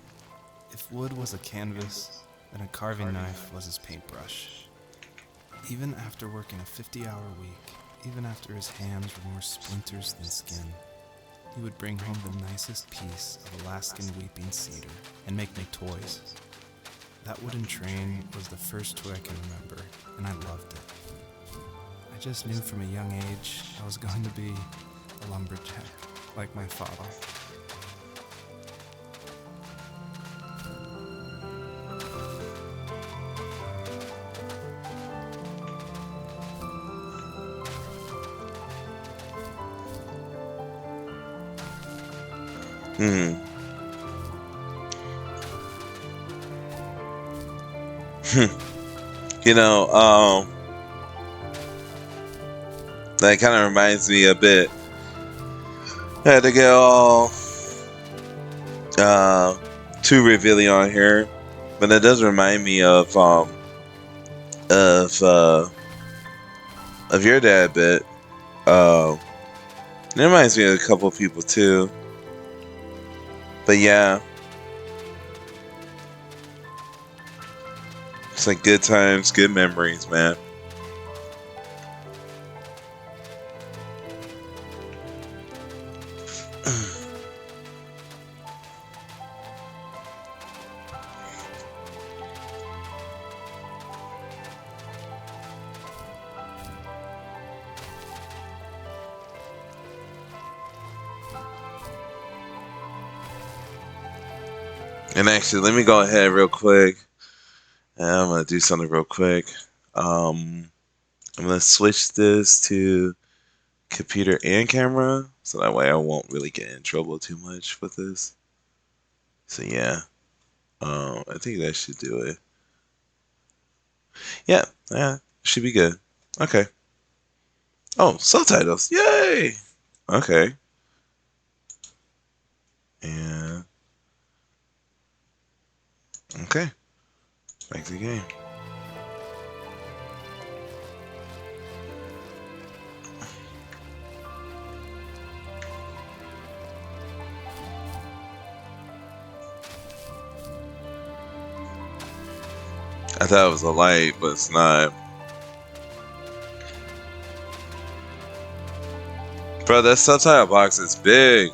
If wood was a canvas, then a carving knife was his paintbrush. Even after working a 50-hour week, even after his hands were more splinters than skin, he would bring home the nicest piece of Alaskan weeping cedar and make me toys. That wooden train was the first toy I can remember, and I loved it. I just knew from a young age I was going to be a lumberjack, like my father. You know, that kind of reminds me a bit. I had to get all too revealing on here, but that does remind me of your dad a bit. It reminds me of a couple of people too. But yeah, it's like good times, good memories, man. And actually, let me go ahead real quick. I'm gonna do something real quick. I'm gonna switch this to computer and camera, so that way I won't really get in trouble too much with this. So yeah, I think that should do it. Yeah, should be good. Okay. Oh, subtitles! Yay! Okay. And okay, back to the game. I thought it was a light, but it's not. Bro, that subtitle box is big.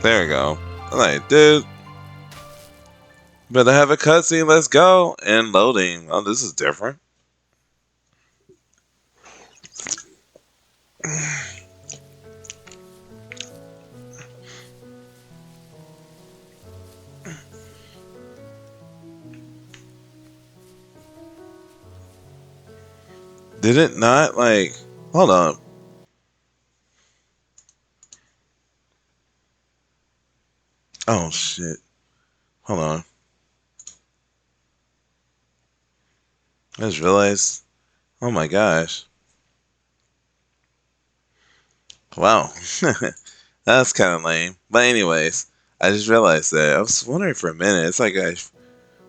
There we go. I'm like, dude, better have a cutscene. Let's go. And loading. Oh, this is different. Did it not, like, hold on. Oh, shit. Hold on. I just realized. Oh my gosh. Wow. That's kind of lame. But anyways, I just realized that. I was wondering for a minute. It's like I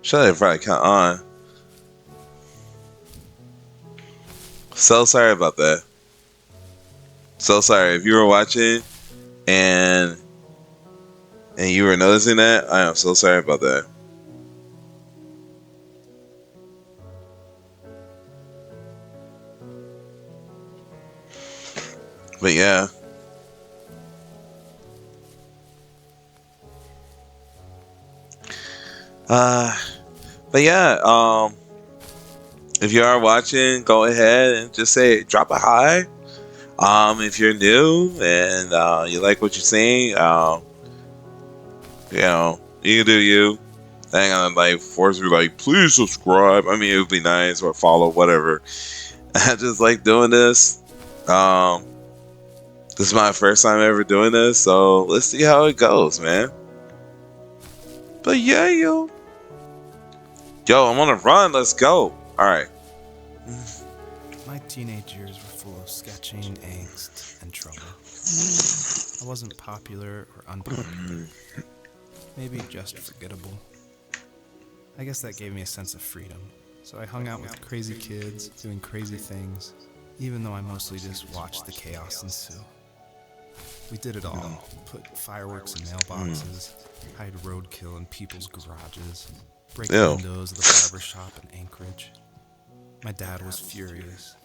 should have probably cut on. So sorry about that. So sorry. If you were watching and you were noticing that, I am so sorry about that. But yeah. But yeah, if you are watching, go ahead and just drop a hi. If you're new and you like what you're seeing, you know, you can do you. I ain't gonna like force you like, please subscribe. I mean, it would be nice, or follow, whatever. I just like doing this. This is my first time ever doing this, so let's see how it goes, man. But yeah, yo, I'm on a run. Let's go. All right. My teenage years were full of sketching, angst, and trouble. I wasn't popular or unpopular. Maybe just forgettable. I guess that gave me a sense of freedom. So I hung out with crazy kids, doing crazy things, even though I mostly just watched the chaos ensue. We did it all. Put fireworks in mailboxes, hide roadkill in people's garages, break windows of the barber shop in Anchorage. My dad was furious,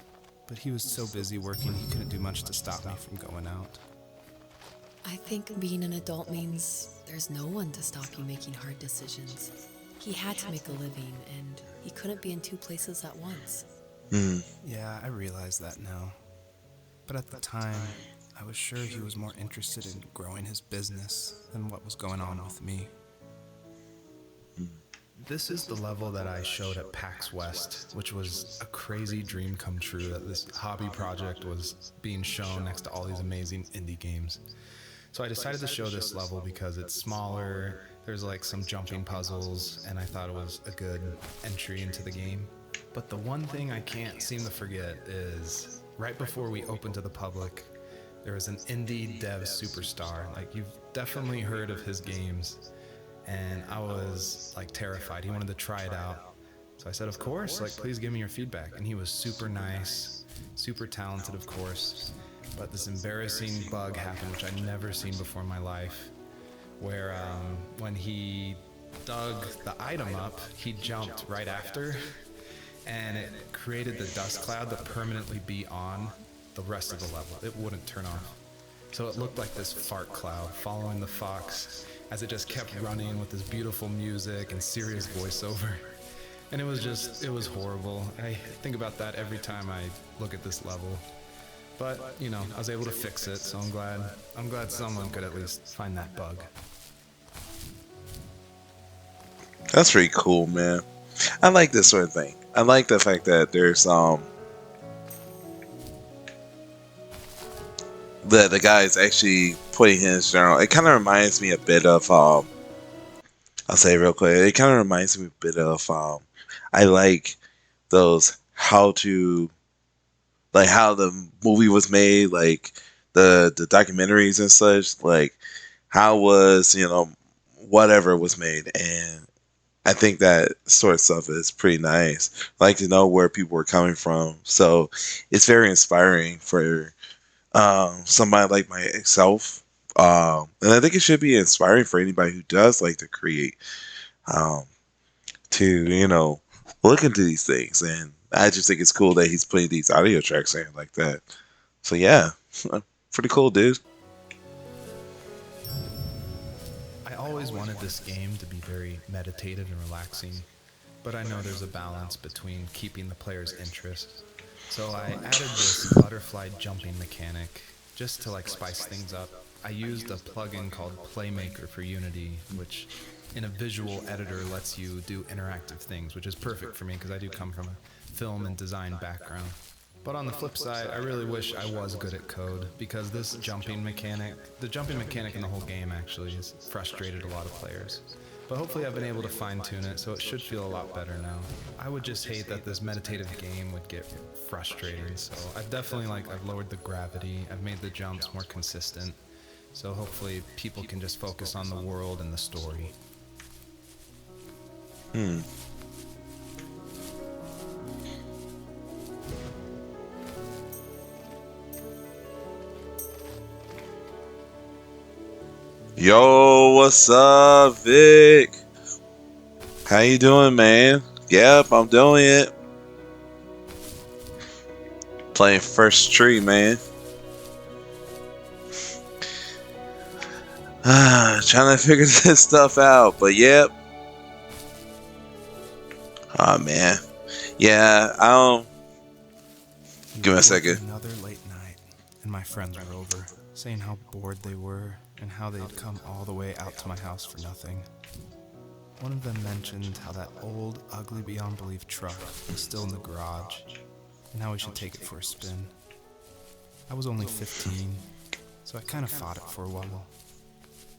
but he was so busy working he couldn't do much to stop me from going out. I think being an adult means there's no one to stop you making hard decisions. He had to make a living, and he couldn't be in two places at once. Yeah, I realize that now. But at the time, I was sure he was more interested in growing his business than what was going on with me. This is the level that I showed at PAX West, which was a crazy dream come true that this hobby project was being shown next to all these amazing indie games. So I decided to show this level because it's smaller, there's like some jumping puzzles, and I thought it was a good entry into the game. But the one thing I can't seem to forget is right before we opened to the public, there was an indie dev superstar. Like, you've definitely heard of his games. And I was like terrified. He wanted to try it out. So I said, of course, like, please give me your feedback. And he was super nice, super talented, of course. But this embarrassing bug happened, which I'd never seen before in my life, where when he dug the item up, he jumped right after. and it created the dust cloud to permanently be on the rest of the level. It wouldn't turn off. So it looked like this fart cloud following the fox as it just kept running with this beautiful music and serious voiceover. And it was horrible. I think about that every time I look at this level. But, you know, I was able to fix it, so I'm glad someone could at least find that bug. That's pretty cool, man. I like this sort of thing. I like the fact that there's the guy's actually putting in his journal. It kind of reminds me a bit of I'll say it real quick. It kind of reminds me a bit of I like those how the movie was made, like the documentaries and such, like how was, you know, whatever was made. And I think that sort of stuff is pretty nice. I like to know where people were coming from. So it's very inspiring for somebody like myself. And I think it should be inspiring for anybody who does like to create, to, you know, look into these things. And I just think it's cool that he's putting these audio tracks in like that. So yeah, pretty cool, dude. I always wanted this game to be very meditative and relaxing, but I know there's a balance between keeping the player's interest. So I added this butterfly jumping mechanic just to like spice things up. I used a plugin called Playmaker for Unity, which in a visual editor lets you do interactive things, which is perfect for me because I do come from a film and design background. But on the flip side, I really wish I was good at code, because this jumping mechanic, the jumping mechanic in the whole game actually has frustrated a lot of players. But hopefully I've been able to fine-tune it, so it should feel a lot better now. I would just hate that this meditative game would get frustrating, so I've definitely I've lowered the gravity, I've made the jumps more consistent, so hopefully people can just focus on the world and the story. Yo, what's up, Vic? How you doing, man? Yep, I'm doing it. Playing First Tree, man. Trying to figure this stuff out, but yep. Oh man, yeah. Give me a second. Another late night, and my friends were over, saying how bored they were and how they'd come all the way out to my house for nothing. One of them mentioned how that old, ugly beyond belief truck was still in the garage, and how we should take it for a spin. I was only 15, so I kind of fought it for a while.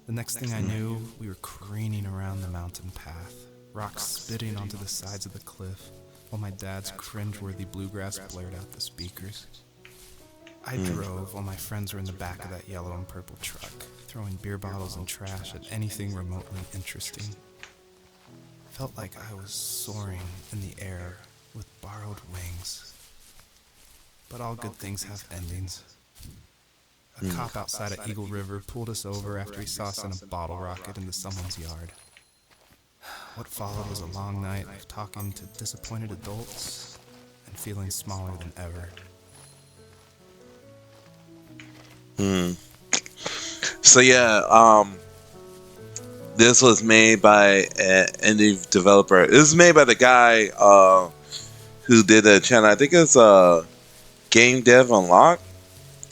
The next thing I knew, we were careening around the mountain path, rocks spitting onto the sides of the cliff, while my dad's cringeworthy bluegrass blared out the speakers. I drove while my friends were in the back of that yellow and purple truck, throwing beer bottles and trash at anything remotely interesting. Felt like I was soaring in the air with borrowed wings. But all good things have endings. A cop outside of Eagle River pulled us over after he saw us in a bottle rocket into someone's yard. What followed was a long night of talking to disappointed adults and feeling smaller than ever. So yeah, this was made by an indie developer. This is made by the guy who did a channel. I think it's Game Dev Unlocked.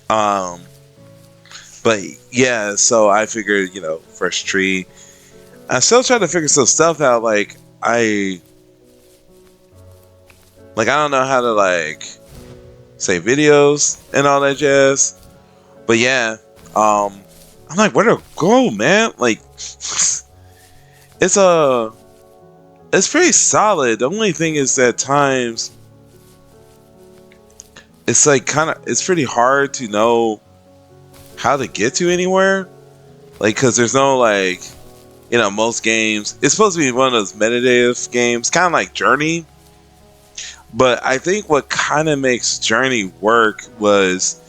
But yeah, so I figured, you know, First Tree. I'm still trying to figure some stuff out. I don't know how to say videos and all that jazz. But yeah, I'm like, where to go, man? It's pretty solid. The only thing is that times it's it's pretty hard to know how to get to anywhere. Cause there's no most games, it's supposed to be one of those meditative games, kind of like Journey. But I think what kind of makes Journey work was,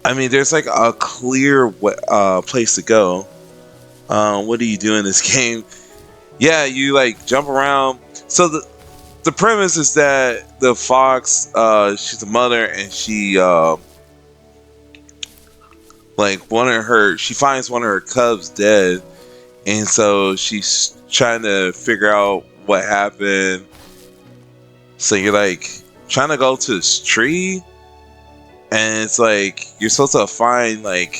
there's a clear place to go. What do you do in this game? Yeah, you jump around. So the premise is that the fox, she's a mother, and she she finds one of her cubs dead, and so she's trying to figure out what happened. So you're like trying to go to this tree, and it's like you're supposed to find like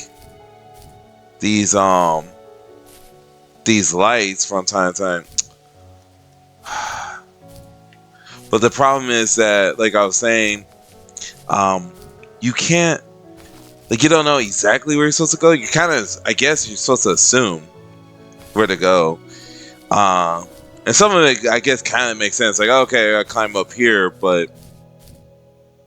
these lights from time to time. But the problem is that, like I was saying, you can't, like, you don't know exactly where you're supposed to go. You kind of, I guess you're supposed to assume where to go. And some of it, I guess, kind of makes sense. Like, okay, I climb up here, but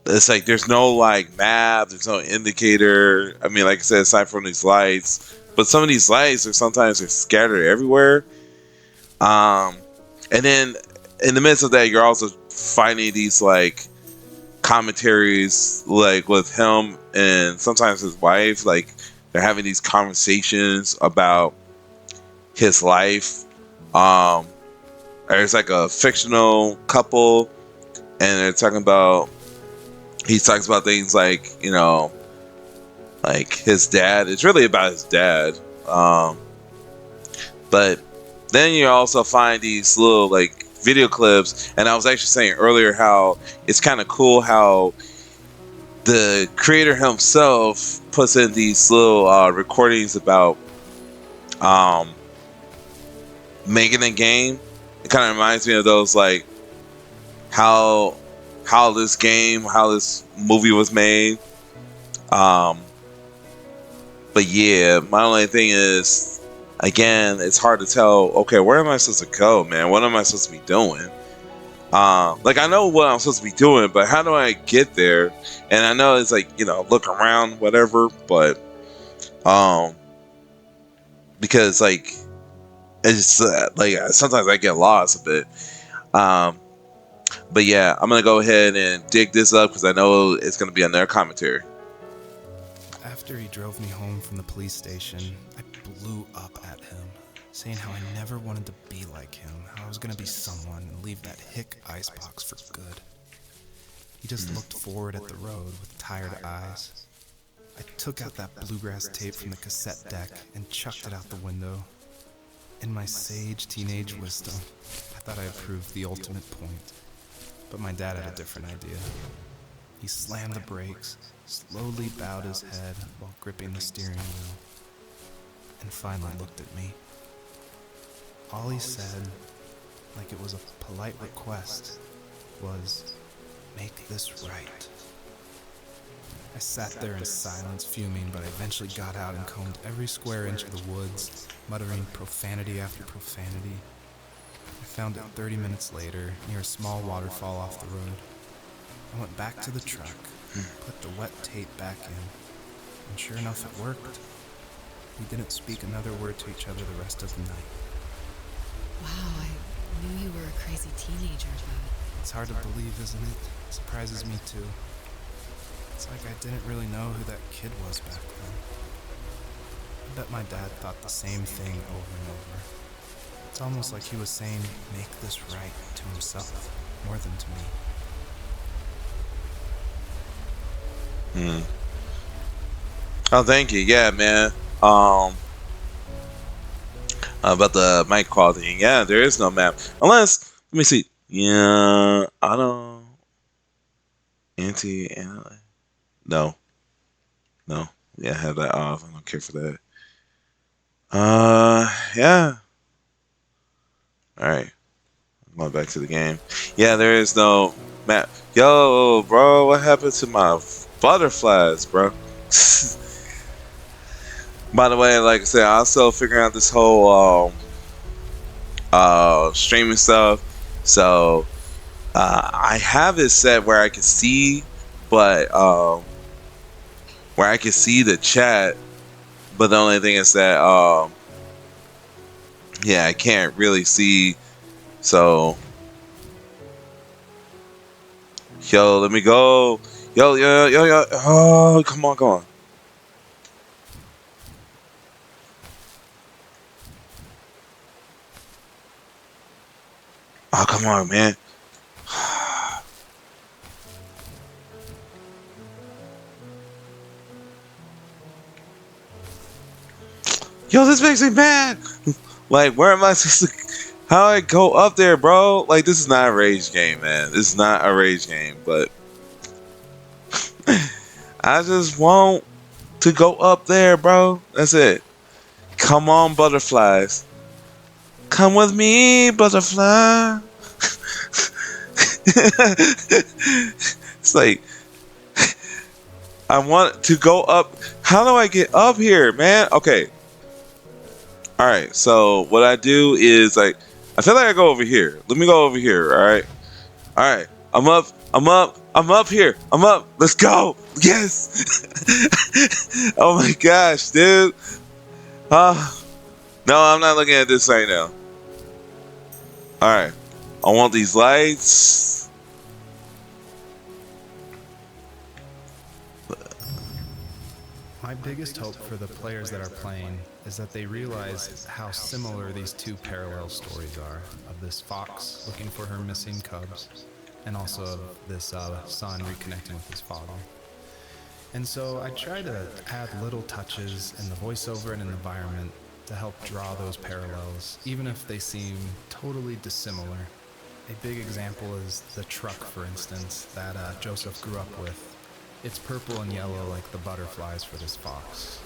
it's like there's no like map, there's no indicator. I mean, like I said, aside from these lights, but some of these lights are sometimes they're scattered everywhere. And then in the midst of that, you're also finding these like commentaries, like with him and sometimes his wife. Like they're having these conversations about his life. There's like a fictional couple, and they're talking about. He talks about things like, you know, like his dad. It's really about his dad. But then you also find these little like video clips, and I was actually saying earlier how it's kind of cool how the creator himself puts in these little recordings about making a game. It kind of reminds me of those, like how this movie was made. But yeah, my only thing is, again, it's hard to tell, okay, where am I supposed to go, man? What am I supposed to be doing? Like, I know what I'm supposed to be doing, but how do I get there? And I know it's like, you know, look around, whatever, but because like it's like sometimes I get lost a bit. But yeah, I'm gonna go ahead and dig this up because I know it's gonna be another commentary. After he drove me home from the police station, I blew up at him, saying how I never wanted to be like him, how I was gonna be someone and leave that hick icebox for good. He just looked forward at the road with tired eyes. I took out that bluegrass tape from the cassette deck and chucked it out the window. In my sage teenage wisdom, I thought I had proved the ultimate point. But my dad had a different idea. He slammed the brakes, slowly bowed his head while gripping the steering wheel, and finally looked at me. All he said, like it was a polite request, was, "Make this right." I sat there in silence, fuming, but I eventually got out and combed every square inch of the woods, muttering profanity after profanity. I found it 30 minutes later, near a small waterfall off the road. I went back to the truck, put the wet tape back in, and sure enough it worked. We didn't speak another word to each other the rest of the night. Wow, I knew you were a crazy teenager, but... It's hard to believe, isn't it? It surprises me too. It's like I didn't really know who that kid was back then. I bet my dad thought the same thing over and over. It's almost like he was saying, "Make this right," to himself, more than to me. Oh, thank you. Yeah, man. About the mic quality. Yeah, there is no map. Unless, let me see. Yeah, auto. Anti-analyze. No. Yeah, I have that off. I don't care for that. Yeah. Alright. I'm going back to the game. Yeah, there is no map. Yo, bro, what happened to my butterflies, bro? By the way, like I said, I'm still figuring out this whole streaming stuff. So I have it set where I can see, but where I can see the chat, but the only thing is that yeah, I can't really see. So yo, let me go. Yo. Oh, come on. Oh, come on, man. Yo, this makes me mad. Like, where am I supposed to? How I go up there, bro? Like, this is not a rage game, man. This is not a rage game, but I just want to go up there, bro. That's it. Come on, butterflies. Come with me, butterfly. It's like, I want to go up. How do I get up here, man? Okay. Alright, so what I do is, like, I feel like I go over here. Let me go over here, alright? Alright, I'm up here. I'm up. Let's go. Yes. Oh my gosh, dude. No, I'm not looking at this right now. Alright. I want these lights. My biggest hope for the players that are playing is that they realize how similar these two parallel stories are, of this fox looking for her missing cubs, and also of this son reconnecting with his father. And so I try to add little touches in the voiceover and in the environment to help draw those parallels, even if they seem totally dissimilar. A big example is the truck, for instance, that Joseph grew up with. It's purple and yellow like the butterflies for this fox.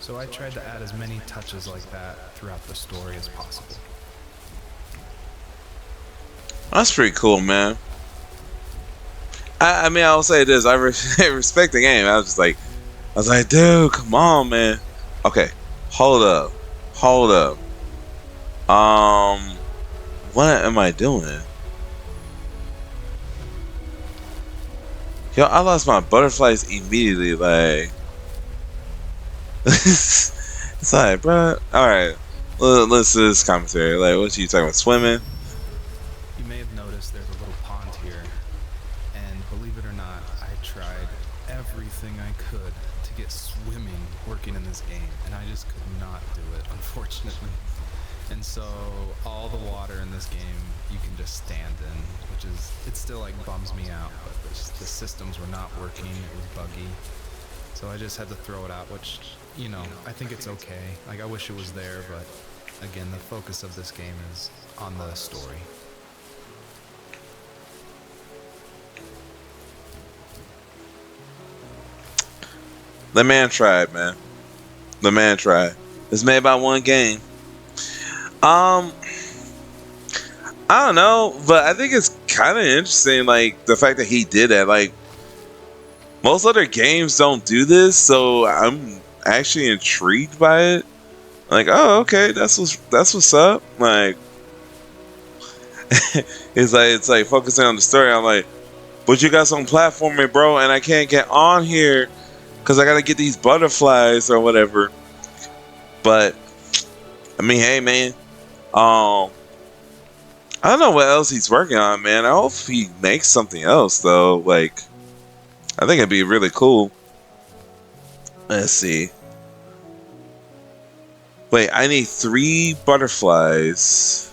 So I tried to add as many touches like that throughout the story as possible. That's pretty cool, man. I mean, I'll say this. I respect the game. I was like, dude, come on, man. Okay, hold up. What am I doing? Yo, I lost my butterflies immediately. Like, it's like, bro. All right, let's do this commentary. Like, what you talking about? Swimming? You may have noticed there's a little pond here, and believe it or not, I tried everything I could to get swimming working in this game, and I just could not do it, unfortunately. And so all the water in this game you can just stand in, which is, it still like bums me out, but the systems were not working, it was buggy. So I just had to throw it out, which, you know, I think it's okay. Like, I wish it was there, but again, the focus of this game is on the story. The man tried, man. The man tried. It's made by one game. I don't know, but I think it's kind of interesting, like, the fact that he did that. Like, most other games don't do this, so I'm actually intrigued by it. Like, oh, okay, that's what's up. Like, it's like focusing on the story. I'm like, but you got some platforming, bro, and I can't get on here because I gotta get these butterflies or whatever. But I mean, hey, man. I don't know what else he's working on, man. I hope he makes something else, though. Like, I think it'd be really cool. Let's see. Wait, I need 3 butterflies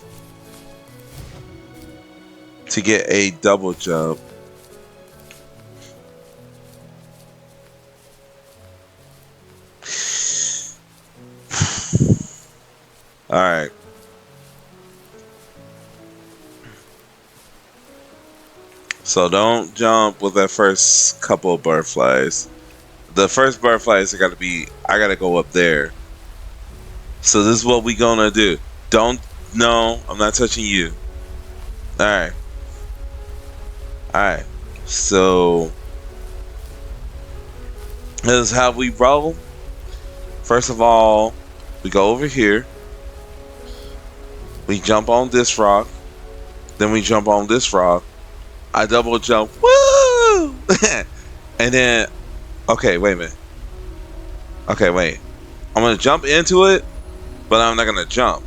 to get a double jump. Alright. So don't jump with that first couple of butterflies. The first butterflies are I gotta go up there. So this is what we gonna do. No, I'm not touching you. Alright. Alright. So this is how we roll. First of all, we go over here. We jump on this rock. Then we jump on this rock. I double jump. Woo! And then, okay, wait a minute. Okay, wait. I'm gonna jump into it, but I'm not gonna jump.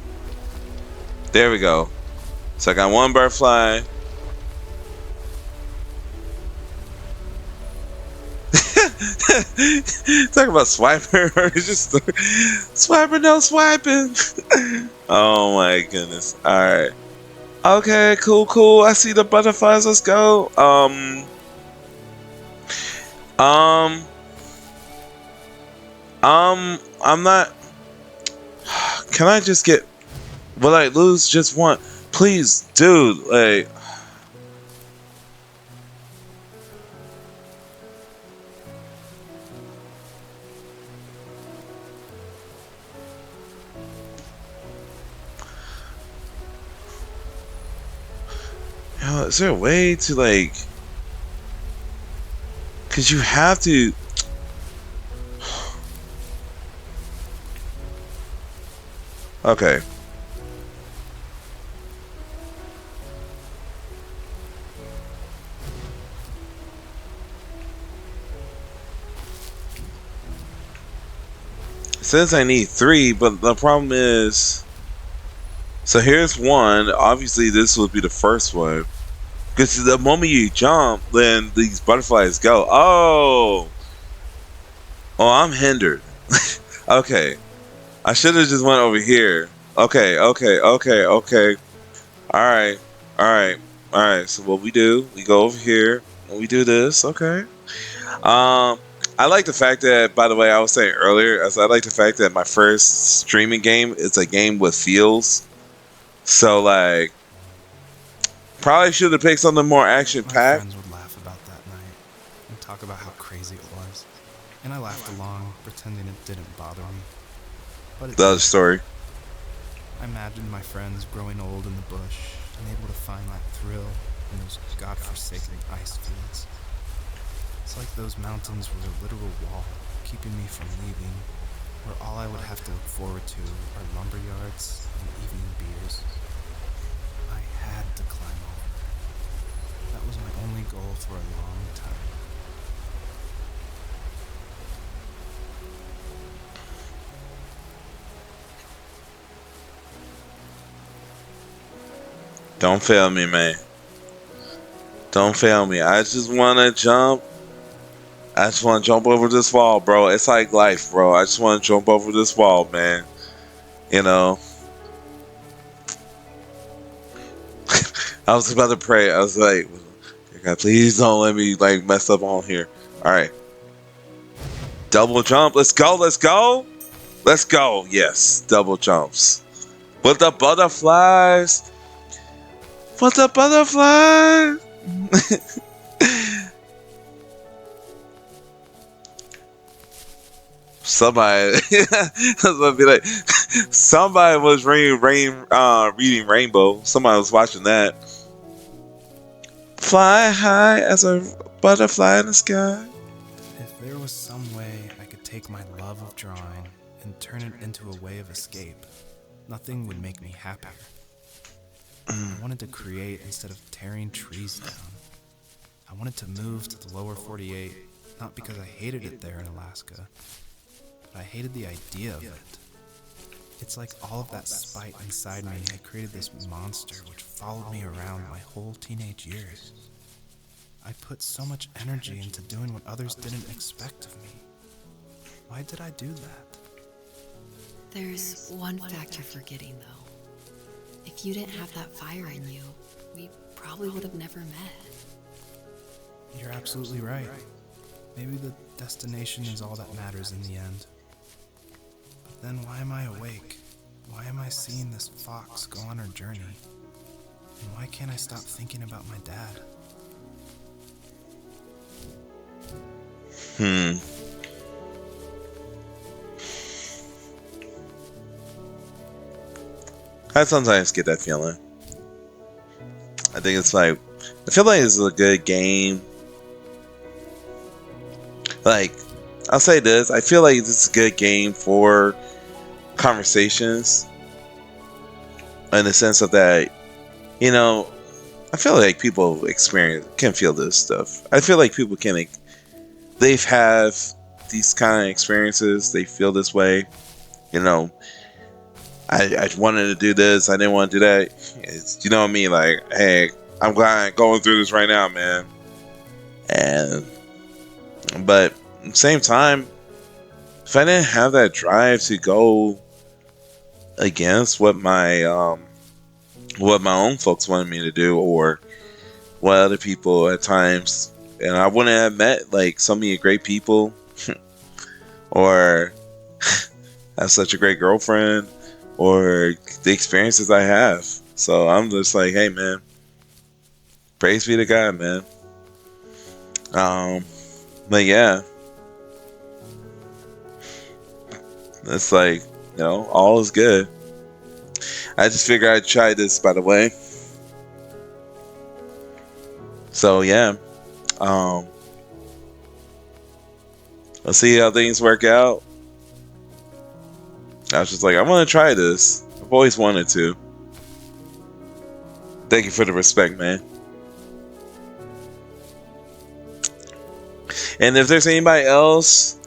There we go. So I got 1 butterfly. Talk about swiping. It's just swiping, no swiping. Oh my goodness. Alright. Okay, cool. I see the butterflies. Let's go. I'm not. can I just get? Will I lose just one? Please, dude. Like, you know, is there a way to like? Cause you have to. Okay. It says I need 3, but the problem is. So here's one. Obviously, this would be the first one. Because the moment you jump, then these butterflies go. Oh! Oh, I'm hindered. Okay. I should have just went over here. Okay. Alright. So what we do, we go over here and we do this. Okay. I like the fact that, by the way, I was saying earlier, I like the fact that my first streaming game is a game with feels. So, like, probably should have picked something more action My packed. friends would laugh about that night and talk about how crazy it was. And I laughed along, pretending it didn't bother me. But it The other did. story. I imagined my friends growing old in the bush, unable to find that thrill in those godforsaken ice fields. It's like those mountains were a literal wall, keeping me from leaving, where all I would have to look forward to are lumber yards and evening beers. I had to climb over. That was my only goal for a long time. Don't fail me, man. Don't fail me. I just want to jump. I just want to jump over this wall, bro. It's like life, bro. I just want to jump over this wall, man. You know. I was about to pray. I was like, God, please don't let me like mess up on here. All right. Double jump. Let's go. Let's go. Let's go. Yes. Double jumps. With the butterflies. With the butterflies. Somebody, I was gonna be like, somebody was reading Rainbow. Somebody was watching that. Fly high as a butterfly in the sky. If there was some way I could take my love of drawing and turn it into a way of escape, nothing would make me happier. I wanted to create instead of tearing trees down. I wanted to move to the lower 48, not because I hated it there in Alaska, but I hated the idea of it. It's like all of that spite inside me had created this monster which followed me around my whole teenage years. I put so much energy into doing what others didn't expect of me. Why did I do that? There's one fact you're forgetting, though. If you didn't have that fire in you, we probably would have never met. You're absolutely right. Maybe the destination is all that matters in the end. But then why am I awake? Why am I seeing this fox go on her journey? And why can't I stop thinking about my dad? I sometimes get that feeling. I think it's like, I feel like it's a good game. Like, I'll say this, I feel like this is a good game for conversations. In the sense of that, you know, I feel like people can feel this stuff. I feel like people they've had these kind of experiences, they feel this way. You know, I wanted to do this, I didn't want to do that. You know what I mean? Like, hey, I'm glad I'm going through this right now, man. But at the same time, if I didn't have that drive to go against what my own folks wanted me to do, or what other people at times, and I wouldn't have met like so many great people, or have such a great girlfriend, or the experiences I have. So I'm just like, hey man, praise be to God, man. But yeah, it's like, you know, all is good. I just figured I'd try this, by the way. So yeah, let's see how things work out. I was just like, I want to try this. I've always wanted to. Thank you for the respect, man. And if there's anybody else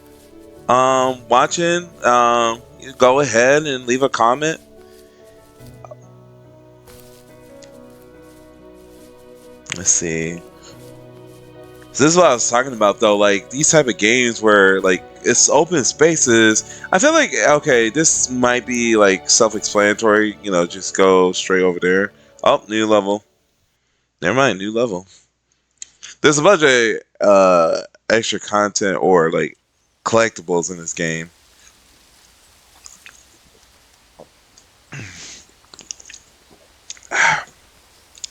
watching, go ahead and leave a comment. Let's see. So this is what I was talking about, though. Like, these type of games where, like, it's open spaces. I feel like, okay, this might be, like, self-explanatory. You know, just go straight over there. Oh, new level. Never mind, new level. There's a bunch of extra content or, like, collectibles in this game.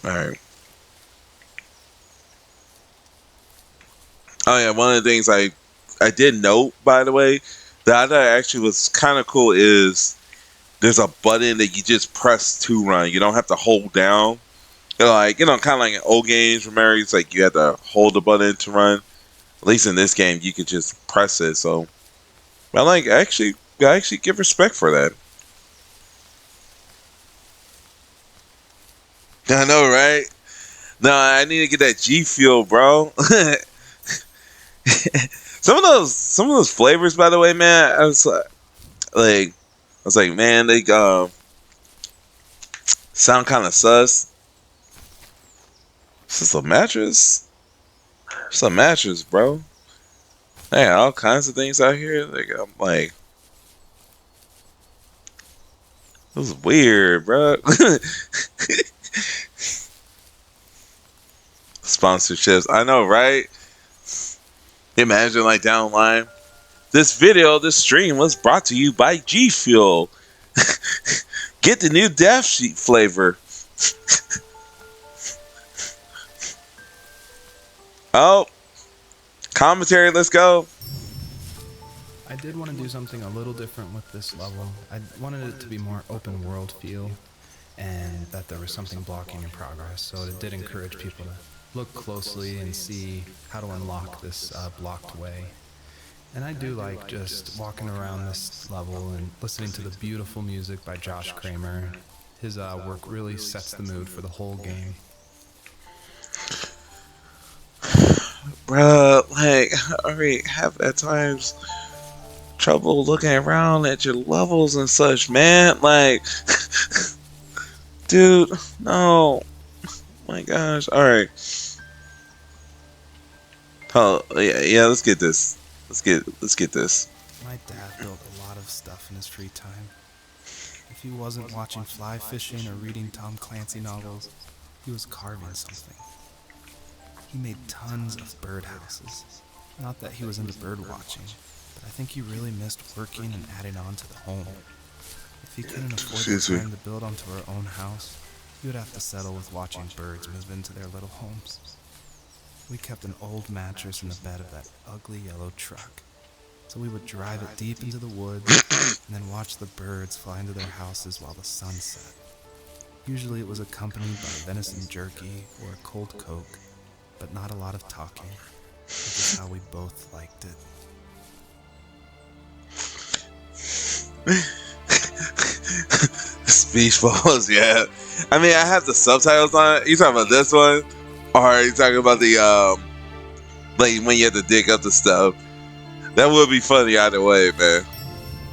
Alright. Oh yeah, one of the things I did note, by the way, that I thought actually was kind of cool is there's a button that you just press to run. You don't have to hold down. Like, you know, kind of like in old games, remember, it's like you had to hold the button to run. At least in this game, you could just press it. So, I like I actually give respect for that. I know, right? No, I need to get that G Fuel, bro. some of those flavors, by the way, man. I was like, man, they sound kind of sus. Is this a mattress? It's a mattress, bro. They got all kinds of things out here. I'm like, this is weird, bro. Sponsorships, I know, right? Imagine, like, down the line, this stream was brought to you by G Fuel. Get the new Death Sheet flavor. Oh, commentary, let's go. I did want to do something a little different with this level. I wanted it to be more open world feel, and that there was something blocking your progress, so it did encourage people to look closely and see how to unlock this blocked way. And I do like just walking around this level and listening to the beautiful music by Josh Kramer. His work really sets the mood for the whole game. Bruh, like, I already have at times trouble looking around at your levels and such, man. Like, dude, no. My gosh. Alright. Oh, yeah, let's get this. Let's get this. My dad built a lot of stuff in his free time. If he wasn't watching fly fishing or reading Tom Clancy novels, he was carving something. He made tons of birdhouses. Not that he was into bird watching, but I think he really missed working and adding on to the home. If he couldn't afford the time to build onto our own house, he would have to settle with watching birds move into their little homes. We kept an old mattress in the bed of that ugly yellow truck, so we would drive it deep into the woods and then watch the birds fly into their houses while the sun set. Usually it was accompanied by venison jerky or a cold Coke, but not a lot of talking, which is how we both liked it. Speech bubbles, yeah. I mean, I have the subtitles on it. You talking about this one? Or are you talking about the, like, when you have to dig up the stuff? That would be funny either way, man.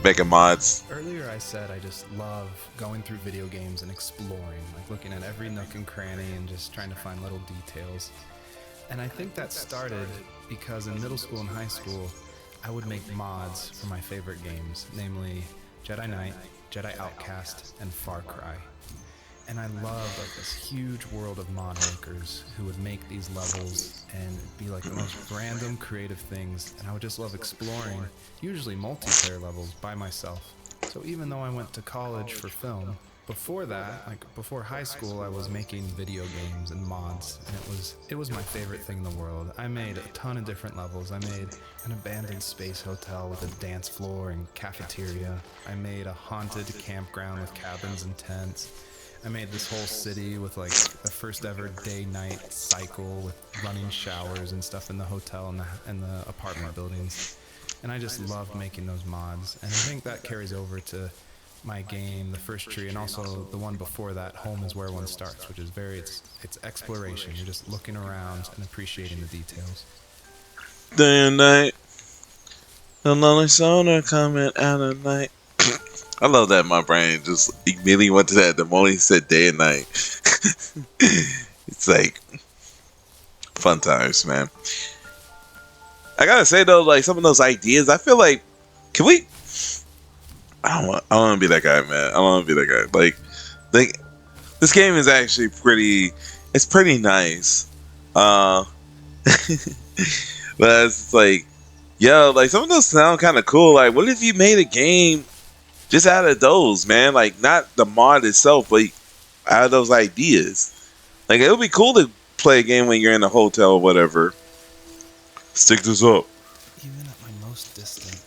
Making mods. Earlier I said I just love going through video games and exploring, like looking at every nook and cranny and just trying to find little details. And I think that started because in middle school and high school, I would make mods for my favorite games, namely Jedi Knight, Jedi Outcast, and Far Cry. And I love like this huge world of mod makers who would make these levels and be like the most random creative things. And I would just love exploring, usually multiplayer levels by myself. So even though I went to college for film, before that, like before high school, I was making video games and mods, and it was my favorite thing in the world. I made a ton of different levels. I made an abandoned space hotel with a dance floor and cafeteria. I made a haunted campground with cabins and tents. I made this whole city with like the first ever day-night cycle with running showers and stuff in the hotel and the apartment buildings. And I just loved making those mods. And I think that carries over to my game, The First Tree, and also the one before that, Home is Where One Starts, which is it's exploration. You're just looking around and appreciating the details. Day and night, the lonely sonar coming out at night. I love that my brain just immediately went to that the moment he said day and night. It's like fun times, man. I gotta say though, like some of those ideas, I feel like, can we? I don't want to be that guy, man. I don't want to be that guy. Like this game is actually pretty. It's pretty nice. But it's like, yo, like some of those sound kind of cool. Like, what if you made a game just out of those, man? Like, not the mod itself, but out of those ideas. Like, it would be cool to play a game when you're in a hotel or whatever. Stick this up. Even at my most distant,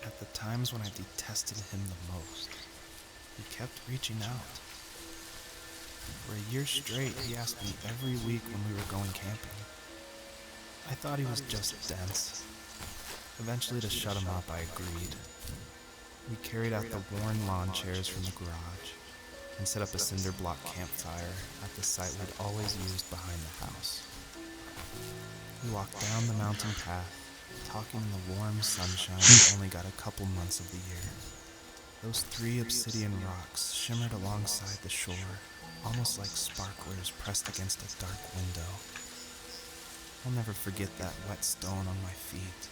at the times when I detested him the most, he kept reaching out. For a year straight, he asked me every week when we were going camping. I thought he was just dense. Eventually, to shut him up, I agreed. We carried out the worn lawn chairs from the garage and set up a cinder block campfire at the site we'd always used behind the house. We walked down the mountain path, talking in the warm sunshine that only got a couple months of the year. Those 3 obsidian rocks shimmered alongside the shore, almost like sparklers pressed against a dark window. I'll never forget that wet stone on my feet,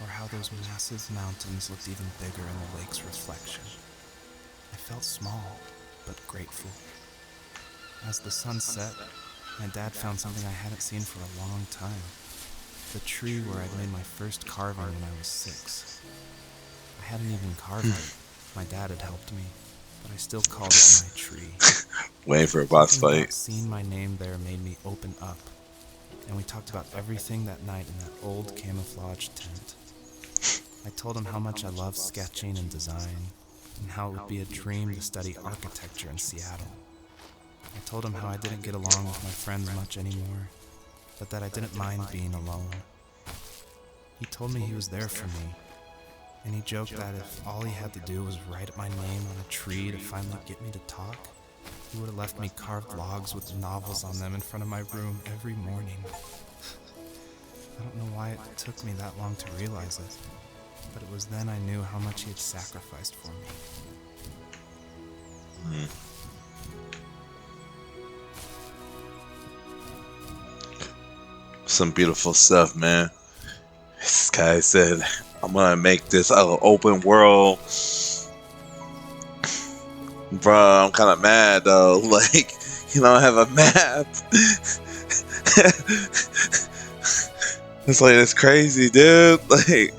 or how those massive mountains looked even bigger in the lake's reflection. I felt small, but grateful. As the sun set, my dad found something I hadn't seen for a long time. The tree where I'd made my first carving when I was 6. I hadn't even carved it. My dad had helped me, but I still called it my tree. Waiting for a boss Something fight. about seeing my name there made me open up, and we talked about everything that night in that old camouflage tent. I told him how much I loved sketching and design, and how it would be a dream to study architecture in Seattle. I told him how I didn't get along with my friends much anymore, but that I didn't mind being alone. He told me he was there for me, and he joked that if all he had to do was write my name on a tree to finally get me to talk, he would have left me carved logs with novels on them in front of my room every morning. I don't know why it took me that long to realize it, but it was then I knew how much he had sacrificed for me. Some beautiful stuff, man. This guy said, I'm gonna make this open world. Bro, I'm kind of mad though. Like, you don't have a map. It's like, it's crazy, dude. Like,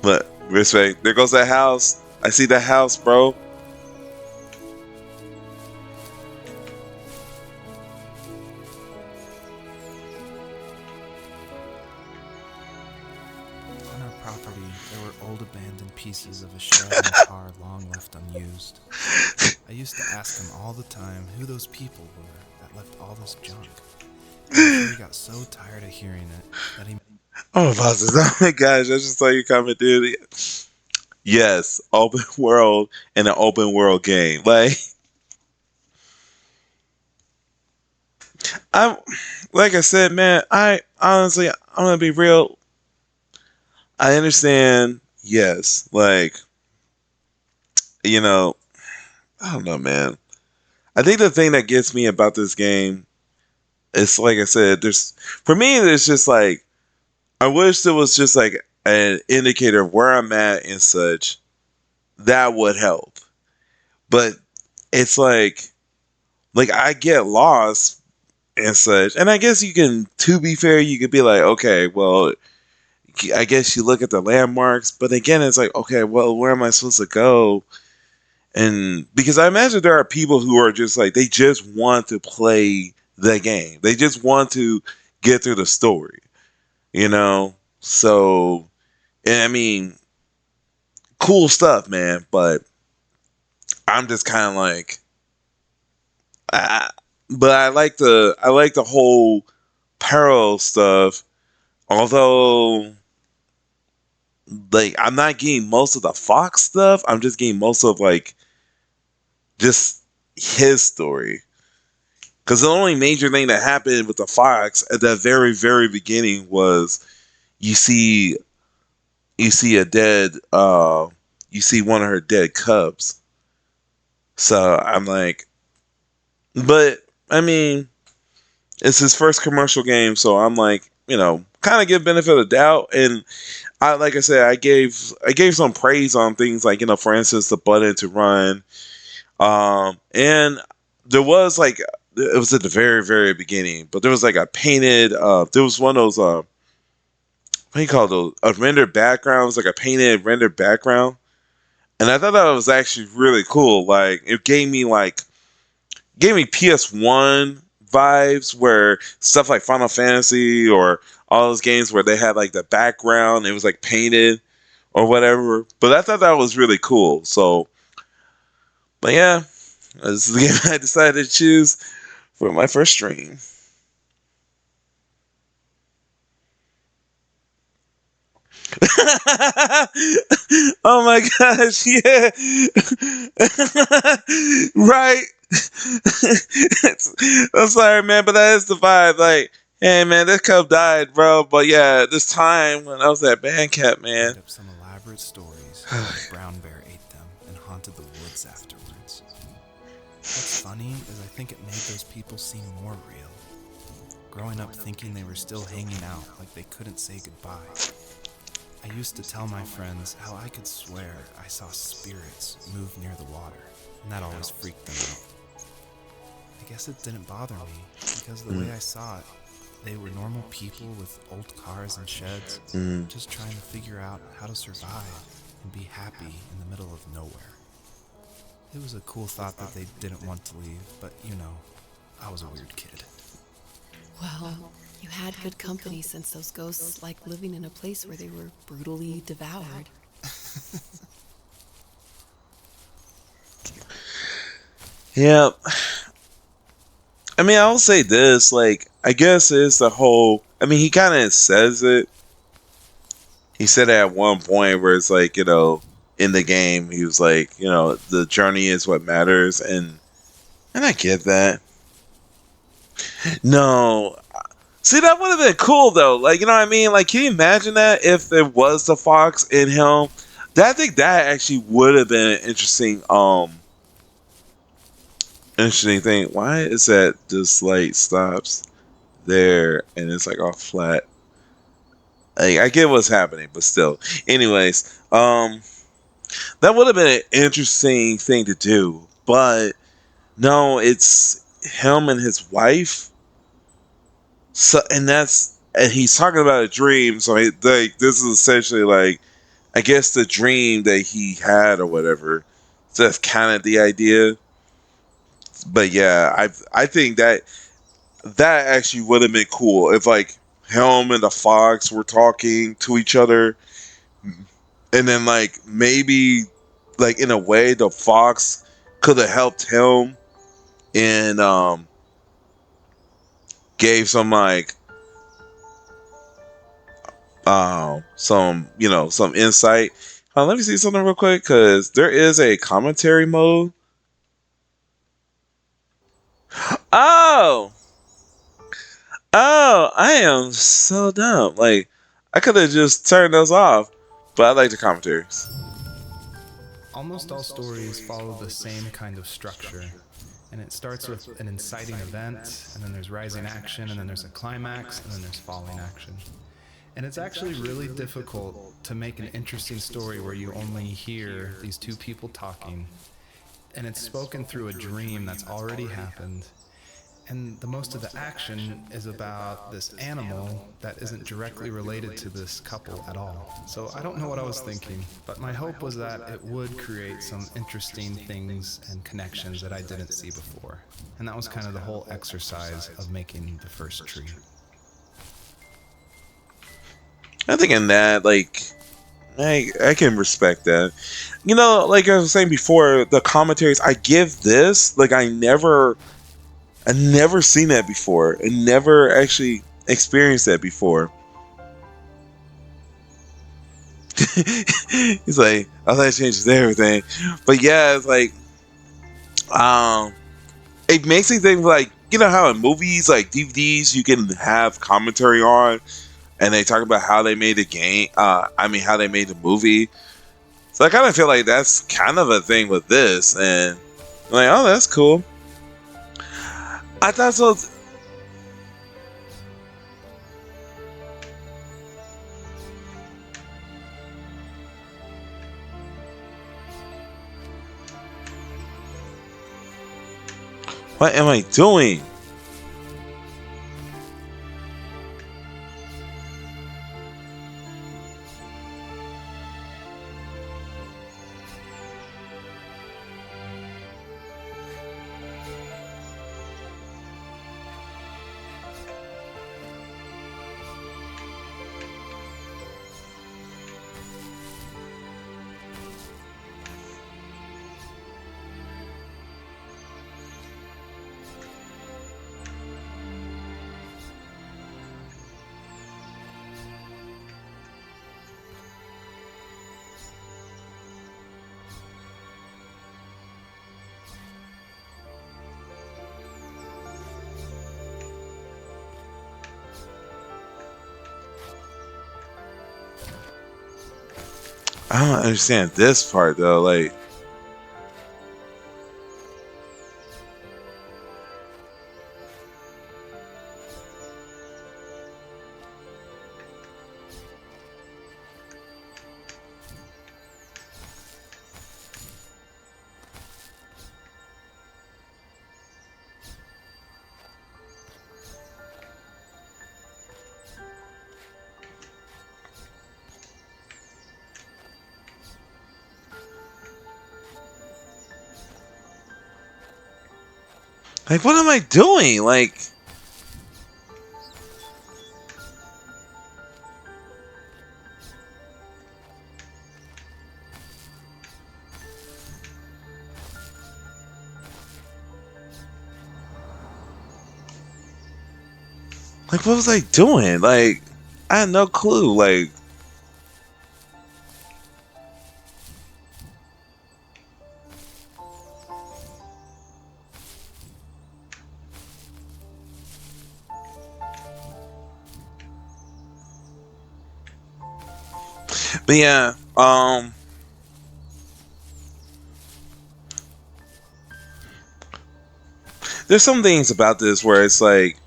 but respect. There goes that house. I see that house, bro. On our property, there were old abandoned pieces of a shed and a car long left unused. I used to ask him all the time who those people were that left all this junk. He got so tired of hearing it that he... Oh, bosses. Oh my gosh, I just saw your comment, dude. Yes, open world and an open world game. Like I said, man, I honestly, I'm gonna be real. I understand, yes, like, you know, I don't know, man. I think the thing that gets me about this game is, like I said, for me, there's just like, I wish there was just like an indicator of where I'm at and such. That would help. But it's like I get lost and such. And I guess you can, to be fair, you could be like, okay, well, I guess you look at the landmarks, but again, it's like, okay, well, where am I supposed to go? And because I imagine there are people who are just like, they just want to play the game. They just want to get through the story, you know? So, and I mean, cool stuff, man. But I'm just kind of like, but I like the whole parallel stuff. Although, like, I'm not getting most of the Fox stuff. I'm just getting most of like just his story. Because the only major thing that happened with the Fox at the very, very beginning was you see a dead you see one of her dead cubs. So I'm like, but I mean, it's his first commercial game, so I'm like, you know, kind of give benefit of the doubt. And like I said, I gave some praise on things like, you know, for instance, the button to run. And there was like, it was at the very, very beginning, but there was like a painted, there was one of those, what do you call those? A rendered background. It was like a painted rendered background. And I thought that was actually really cool. Like, it gave me PS1 vibes where stuff like Final Fantasy or all those games where they had like the background, it was like painted or whatever. But I thought that was really cool. So, but yeah, this is the game I decided to choose for my first stream. Oh my gosh, yeah. Right. I'm sorry, man, but that is the vibe. Like, hey, man, this cub died, bro. But yeah, this time when I was at Bandcamp, man. Made up some elaborate stories how the brown bear ate them and haunted the woods afterwards. What's funny is I think it made those people seem more real. Growing up thinking they were still hanging out, like they couldn't say goodbye. I used to tell my friends how I could swear I saw spirits move near the water, and that always freaked them out. I guess it didn't bother me, because the way I saw it, they were normal people with old cars and sheds, just trying to figure out how to survive and be happy in the middle of nowhere. It was a cool thought that they didn't want to leave, but you know, I was a weird kid. Well, you had good company since those ghosts liked living in a place where they were brutally devoured. Yeah. I mean, I'll say this, like, I guess it's the whole, I mean, he kind of says it. He said it at one point where it's like, you know, in the game, he was like, you know, the journey is what matters, and I get that. No. See, that would have been cool, though. Like, you know what I mean? Like, can you imagine that if there was the Fox in him? I think that actually would have been an interesting thing. Why is that this light stops there and it's like all flat? Like, I get what's happening, but still. Anyways, that would have been an interesting thing to do. But no, it's him and his wife. So, and he's talking about a dream. So, this is essentially like, I guess the dream that he had or whatever. So that's kind of the idea. But yeah, I think that actually would have been cool if like him and the Fox were talking to each other, and then like maybe like in a way the Fox could have helped him and gave some like some, you know, some insight. Let me see something real quick, because there is a commentary mode. Oh, I am so dumb. Like, I could have just turned those off, but I like the commentaries. Almost all stories follow the same kind of structure, and it starts with an inciting event, and then there's rising action, and then there's a climax, and then there's falling action. And it's actually really difficult to make an interesting story where you only hear these two people talking, and it's spoken through a dream that's already happened, and the most of the action is about this animal that isn't directly related to this couple at all. So I don't know what I was thinking, but my hope was that it would create some interesting things and connections that I didn't see before. And that was kind of the whole exercise of making the first tree. I think in that, like, I can respect that. You know, like I was saying before, the commentaries I give this, like, I never seen that before. I never actually experienced that before. He's like, oh, that changes everything. But yeah, it's like, it makes me think, like, you know how in movies, like DVDs, you can have commentary on, and they talk about how they made the game. How they made the movie. So I kind of feel like that's kind of a thing with this, and I'm like, oh, that's cool. I thought so. What am I doing? I don't understand this part though. Like, what am I doing? Like, what was I doing? Like, I had no clue. Like, but yeah, there's some things about this where it's like,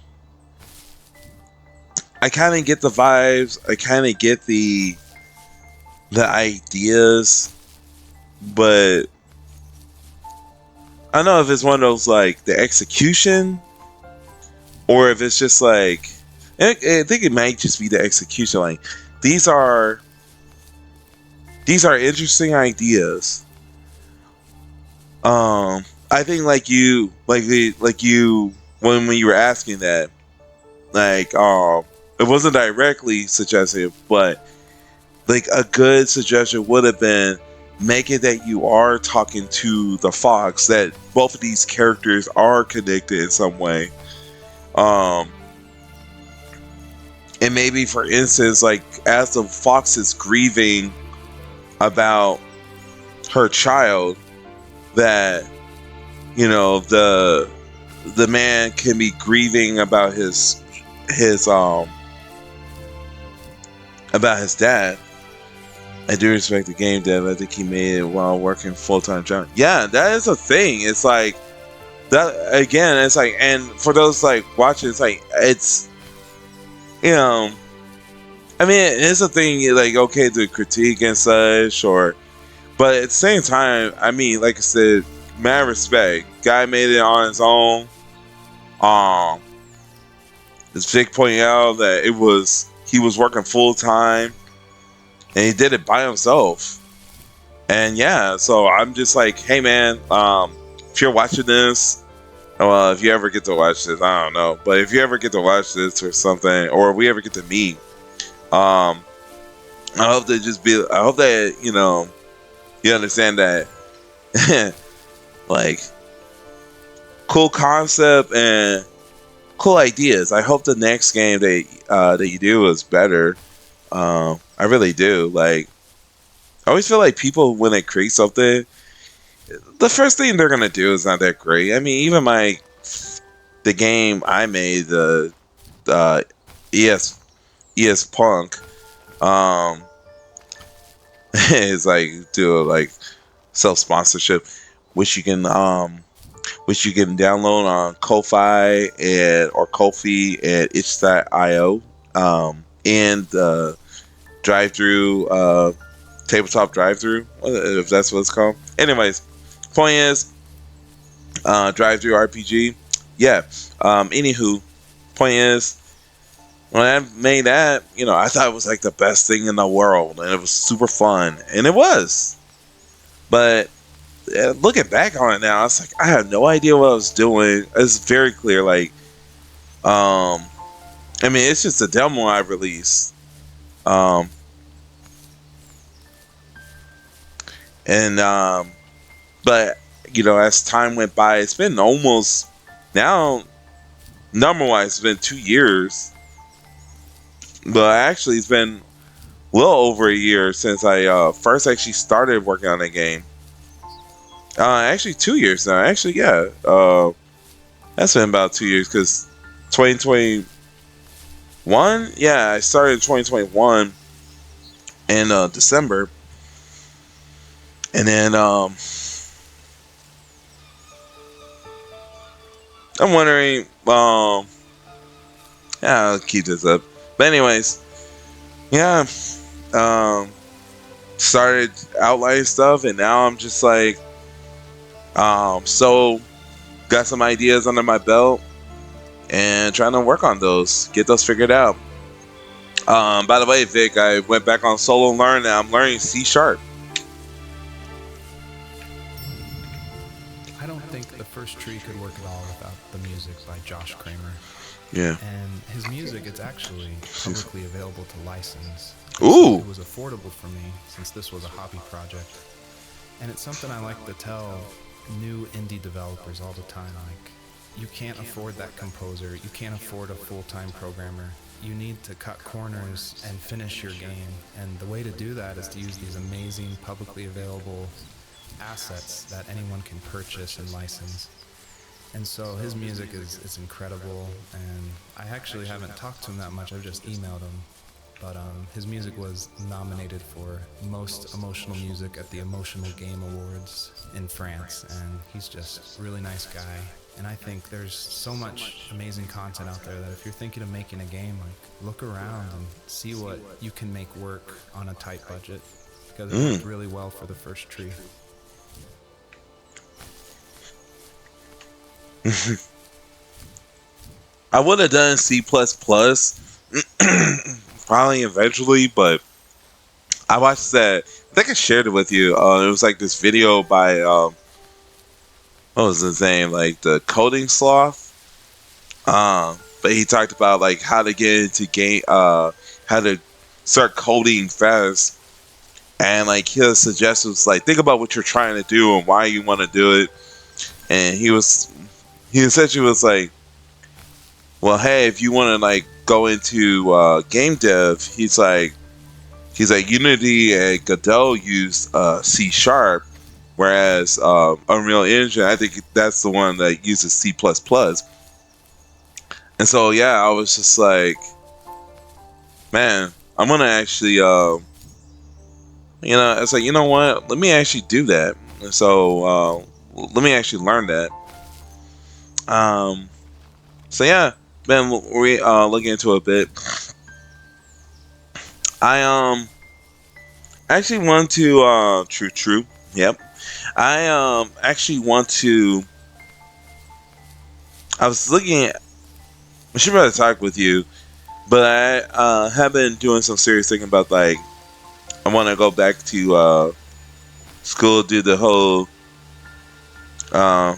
I kind of get the vibes, I kind of get the ideas, but I don't know if it's one of those, like, the execution, or if it's just like, I think it might just be the execution. Like, these are interesting ideas. I think when you were asking that, like, it wasn't directly suggestive, but like a good suggestion would have been, make it that you are talking to the fox, that both of these characters are connected in some way. And maybe, for instance, like, as the fox is grieving about her child, that, you know, the man can be grieving about his dad. I do respect the game dev. I think he made it while working full-time job. Yeah, that is a thing. It's like that again. It's like, and for those like watching, it's like, it's, you know, I mean, it's a thing. Like, okay, to critique and such, but at the same time, I mean, like I said, mad respect. Guy made it on his own. Um, as Vic pointed out that he was working full time and he did it by himself. And yeah, so I'm just like, hey man, if you're watching this, well, if you ever get to watch this, I don't know, but if you ever get to watch this or something, or we ever get to meet, I hope I hope that you understand that, like, cool concept and cool ideas. I hope the next game that you do is better. I really do. Like, I always feel like people, when they create something, the first thing they're gonna do is not that great. I mean, even the game I made, the ES Punk, is like do like self sponsorship, which you can download on Ko-Fi or Ko-fi and itch.io, and drive-through, tabletop drive-through, if that's what it's called. Anyways, point is, drive-through RPG. Yeah. Anywho, point is, when I made that, I thought it was like the best thing in the world, and it was super fun, and it was. But looking back on it now, it's like I had no idea what I was doing. It's very clear, like, I mean, it's just a demo I released, but as time went by, it's been almost now, number-wise, it's been 2 years, but actually, it's been well over a year since I first actually started working on the game. Actually 2 years now. Actually, yeah. That's been about 2 years because 2021. Yeah, I started in 2021 in December, and then I'm wondering. Yeah, I'll keep this up. But anyways, yeah. Started outlining stuff, and now I'm just like. So got some ideas under my belt and trying to work on those, get those figured out. By the way, Vic, I went back on solo learn, and I'm learning C#. I don't think The First Tree could work at all without the music by Josh Kramer. Yeah. And his music, it's actually publicly available to license. Ooh. It was affordable for me since this was a hobby project. And it's something I like to tell new indie developers all the time. Like, you can't afford that composer. You can't afford a full-time programmer. You need to cut corners and finish your game. And the way to do that is to use these amazing publicly available assets that anyone can purchase and license. And so his music is incredible, and I actually haven't talked to him that much. I've just emailed him. But his music was nominated for Most Emotional Music at the Emotional Game Awards in France, and he's just a really nice guy. And I think there's so much amazing content out there that if you're thinking of making a game, like, look around and see what you can make work on a tight budget, because it worked really well for The First Tree. I would have done C++, probably eventually, but I watched that. I think I shared it with you. It was like this video by what was his name? Like the Coding Sloth. But he talked about like how to get into game, how to start coding fast, and like his suggestions was like, think about what you're trying to do and why you want to do it. And he essentially was like, well, hey, if you want to like go into game dev, he's like Unity and Godot use C#, whereas Unreal Engine, I think that's the one that uses C++. And so yeah, I was just like, man, I'm gonna actually it's like, you know what, let me actually do that. And so let me actually learn that. So yeah, man, we looking into it a bit. I actually want to true. Yep. I actually want to I was looking at. I should rather talk with you, but I have been doing some serious thinking about like I want to go back to school, do the whole. I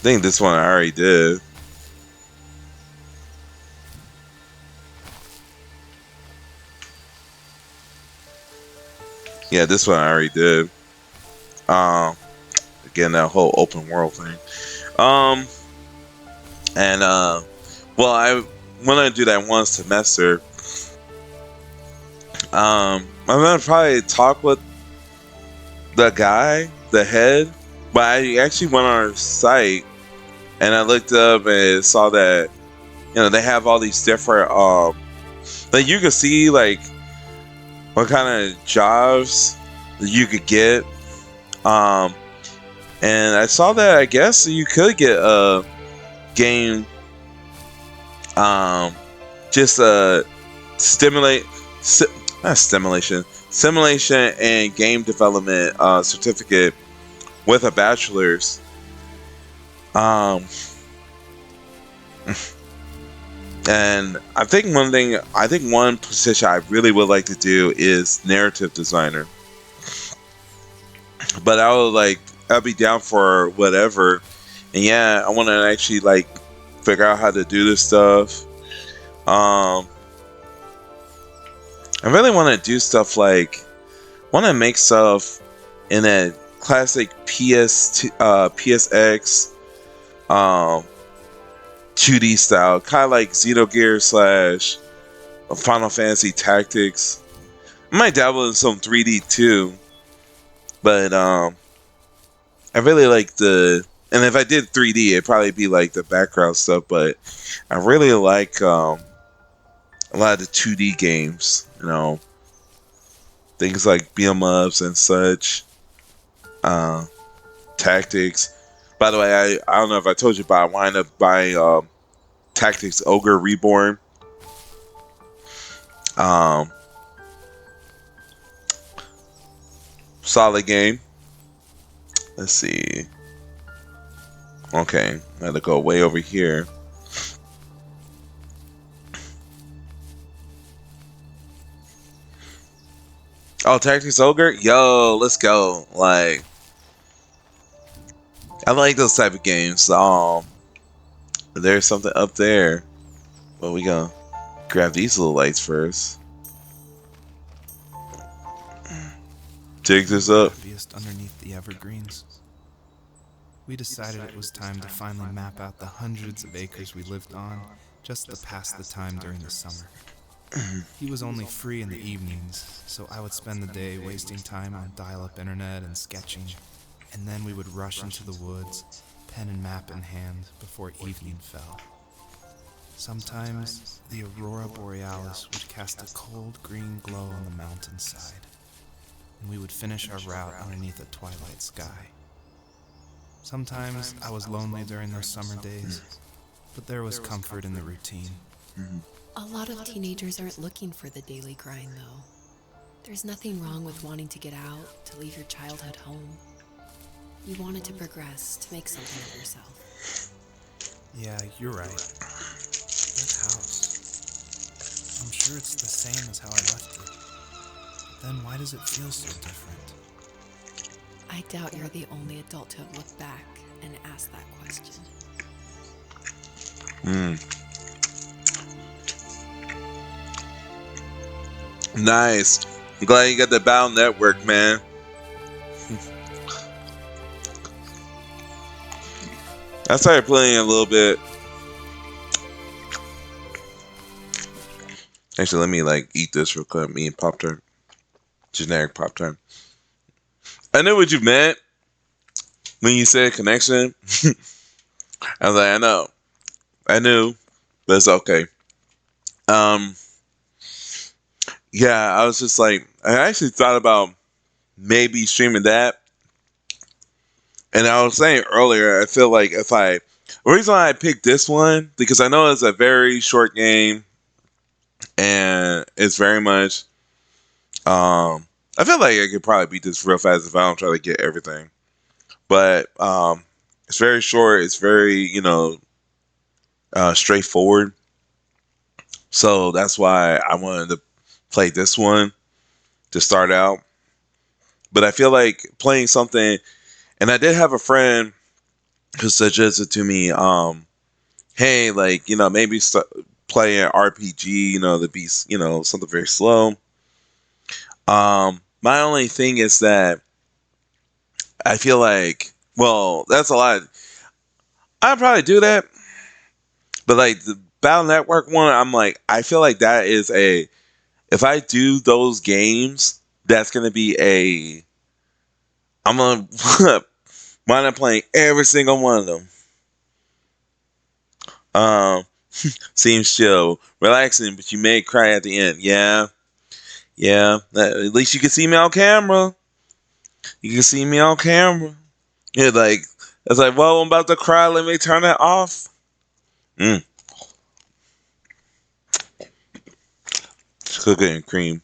think this one I already did. Yeah, this one I already did. Again, that whole open world thing. And well, I want to do that one semester. I'm gonna probably talk with the guy, the head, but I actually went on our site and I looked up and saw that they have all these different like you can see like what kind of jobs that you could get. And I saw that I guess you could get a game just simulation and game development certificate with a bachelor's. And I think one position I really would like to do is narrative designer. But I'll be down for whatever. And yeah, I want to actually like figure out how to do this stuff. I really want to do stuff like want to make stuff in a classic PSX 2D style, kind of like Xenogears / Final Fantasy Tactics. I might dabble in some 3D too, but I really like and if I did 3D, it'd probably be like the background stuff. But I really like a lot of the 2D games, things like beat 'em ups and such, tactics. By the way, I don't know if I told you, but I wind up buying Tactics Ogre Reborn. Solid game. Let's see. Okay, I had to go way over here. Oh, Tactics Ogre? Yo, let's go. Like, I like those type of games. There's something up there. But we gonna grab these little lights first. Dig this up. Underneath the evergreens. We decided it was time to finally map out the hundreds of acres we lived on just to pass the time during the summer. He was only free in the evenings, so I would spend the day wasting time on dial-up internet and sketching, and then we would rush into the woods, pen and map in hand, before evening fell. Sometimes, the aurora borealis would cast a cold green glow on the mountainside, and we would finish our route underneath a twilight sky. Sometimes I was lonely during those summer days, but there was comfort in the routine. A lot of teenagers aren't looking for the daily grind, though. There's nothing wrong with wanting to get out, to leave your childhood home. You wanted to progress, to make something of yourself. Yeah, you're right. That house. I'm sure it's the same as how I left it. But then why does it feel so different? I doubt you're the only adult to have looked back and asked that question. Nice. I'm glad you got the Battle Network, man. I started playing a little bit. Actually, let me eat this real quick. Me and Pop-Tart. Generic Pop-Tart. I knew what you meant when you said connection. I was like, I know. I knew. But it's okay. Yeah, I was just like, I actually thought about maybe streaming that. And I was saying earlier, I feel like the reason why I picked this one, because I know it's a very short game, and it's very much, I feel like I could probably beat this real fast if I don't try to get everything. But It's very short. It's very, straightforward. So that's why I wanted to play this one to start out. But I feel like playing something, and I did have a friend who suggested to me, hey, like, maybe play an RPG, the beast, something very slow. My only thing is that I feel like, well, that's a lot. I'd probably do that, but like the Battle Network one, I'm like, I feel like that is if I do those games, that's gonna be I'm gonna wind up playing every single one of them. Seems chill, relaxing, but you may cry at the end. Yeah. At least you can see me on camera. You can see me on camera. Yeah, like it's like, well, I'm about to cry. Let me turn it off. Cookie and cream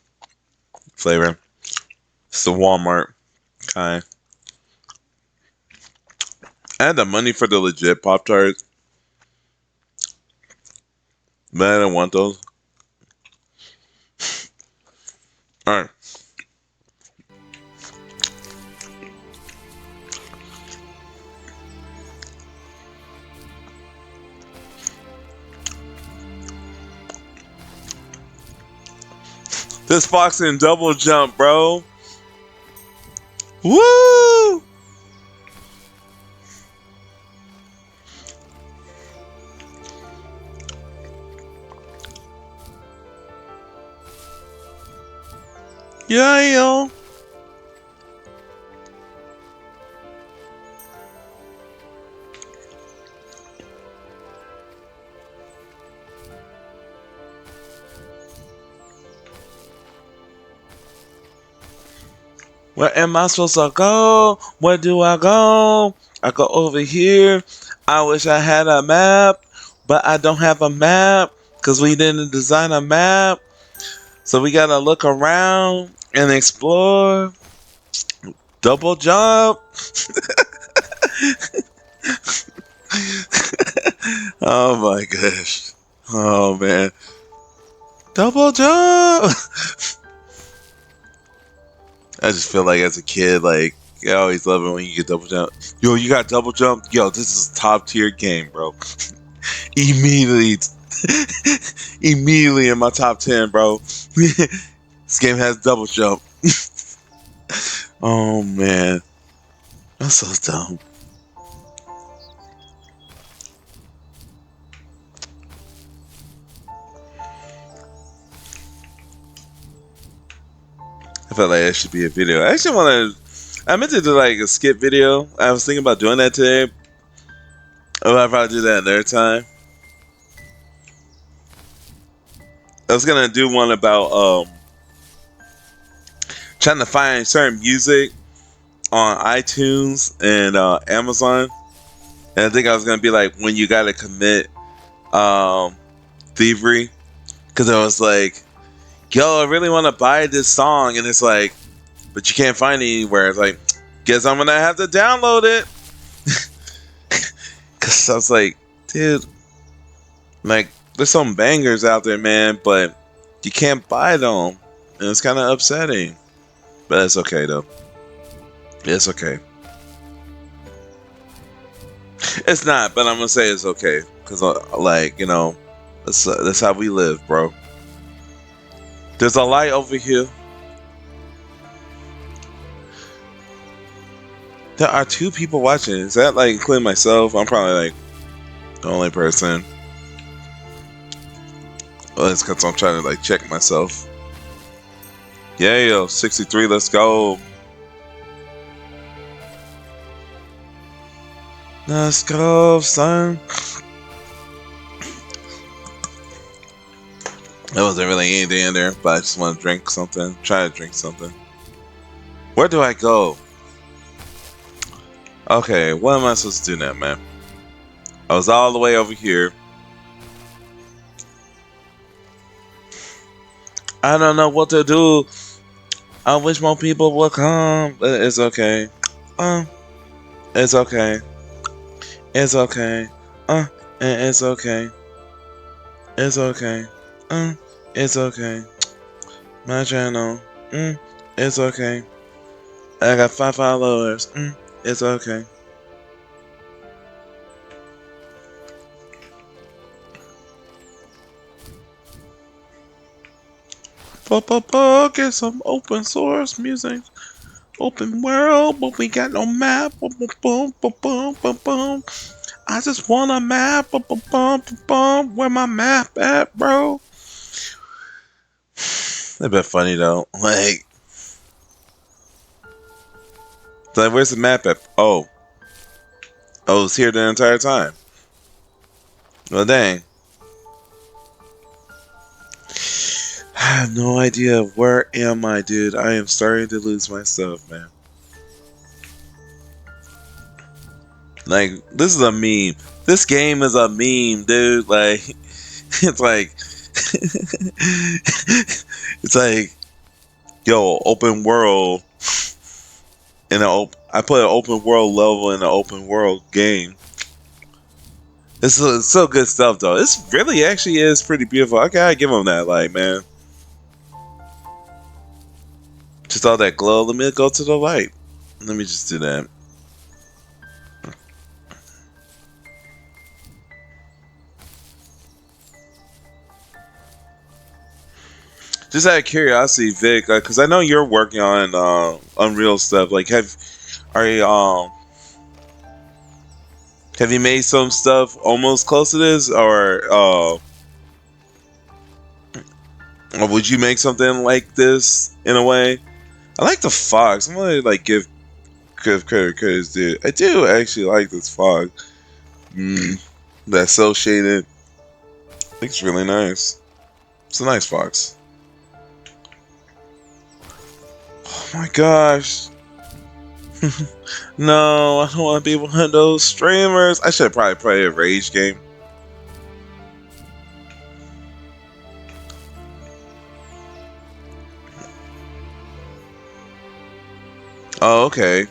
flavor. It's the Walmart kind. I had the money for the legit Pop Tarts, but I didn't want those. All right. This boxing double jump, bro. Woo! Yeah, yo. Where am I supposed to go? Where do I go? I go over here. I wish I had a map, but I don't have a map because we didn't design a map. So we gotta look around and explore. Double jump. Oh my gosh. Oh man. Double jump. I just feel like as a kid, like, I always love it when you get double jump. Yo, you got double jump? Yo, this is a top tier game, bro. Immediately in my top 10, bro. This game has double jump. Oh man. That's so dumb. I felt like that should be a video. I meant to do like a skip video. I was thinking about doing that today. I'll probably do that another time. I was gonna do one about trying to find certain music on iTunes and Amazon. And I think I was gonna be like, when you gotta commit thievery, because I was like, yo, I really want to buy this song, and it's like, but you can't find it anywhere. It's like, guess I'm gonna have to download it. Cause I was like, dude, like, there's some bangers out there, man, but you can't buy them, and it's kind of upsetting. But it's okay though. It's okay. It's not, but I'm gonna say it's okay, cause like, that's how we live, bro. There's a light over here. There are 2 people watching. Is that like including myself? I'm probably like the only person. Well, it's because I'm trying to like check myself. Yeah, yo, 63. Let's go. Let's go, son. There wasn't really anything in there, but I just want to drink something. Try to drink something. Where do I go? Okay, what am I supposed to do now, man? I was all the way over here. I don't know what to do. I wish more people would come, but it's okay. It's okay. It's okay. And it's okay. It's okay. It's okay. My channel. It's okay. I got 5 followers. It's okay. Get some open source music. Open world, but we got no map. Boom, boom, boom, boom, boom, boom, boom. I just want a map. Boom, boom, boom, boom, boom. Where my map at, bro? That'd been funny though. Like, where's the map at? Oh, it's here the entire time. Well, dang. I have no idea. Where am I, dude? I am starting to lose myself, man. Like, this is a meme. This game is a meme, dude. Like, it's like, it's like, yo, open world. I put an open world level in an open world game. It's so good stuff, though. It's really actually is pretty beautiful. I gotta give them that, like, man. Just all that glow. Let me go to the light. Let me just do that. Just out of curiosity, Vic, because I know you're working on Unreal stuff. Like, have you made some stuff almost close to this, or would you make something like this in a way? I like the fox. I'm gonna like give credit credits, dude. I do actually like this fox. That cell shaded. I think it's really nice. It's a nice fox. Oh my gosh. No, I don't want to be one of those streamers. I should probably play a Rage game. Oh, okay.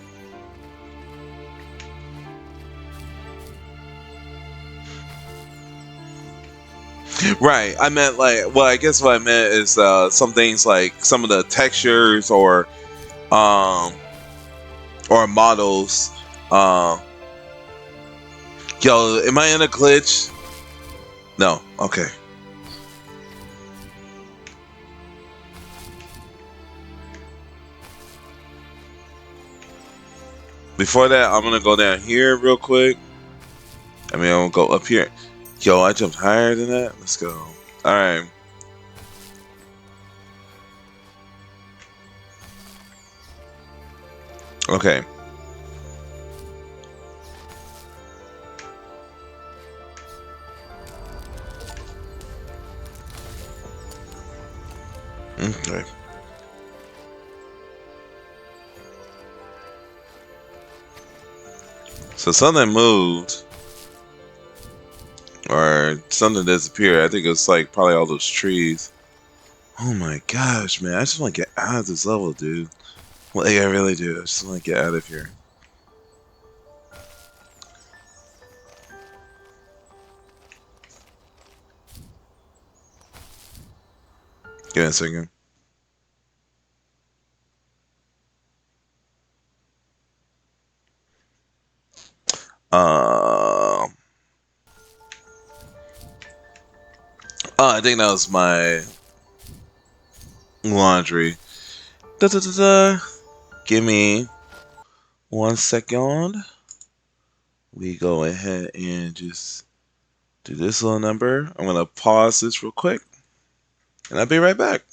Right. I meant like, well, I guess what I meant is some things like some of the textures um or models. Yo, am I in a glitch? No. Okay. Before that, I'm gonna go down here real quick. I mean, I'll go up here. Yo, I jumped higher than that. Let's go. All right. Okay. Okay. So something moved. Or something disappeared. I think it's like probably all those trees. Oh my gosh, man. I just want to get out of this level, dude. Like, I really do. I just want to get out of here. Give me a second. Oh, I think that was my laundry. Da, da, da, da. Give me 1 second. We go ahead and just do this little number. I'm gonna pause this real quick, and I'll be right back.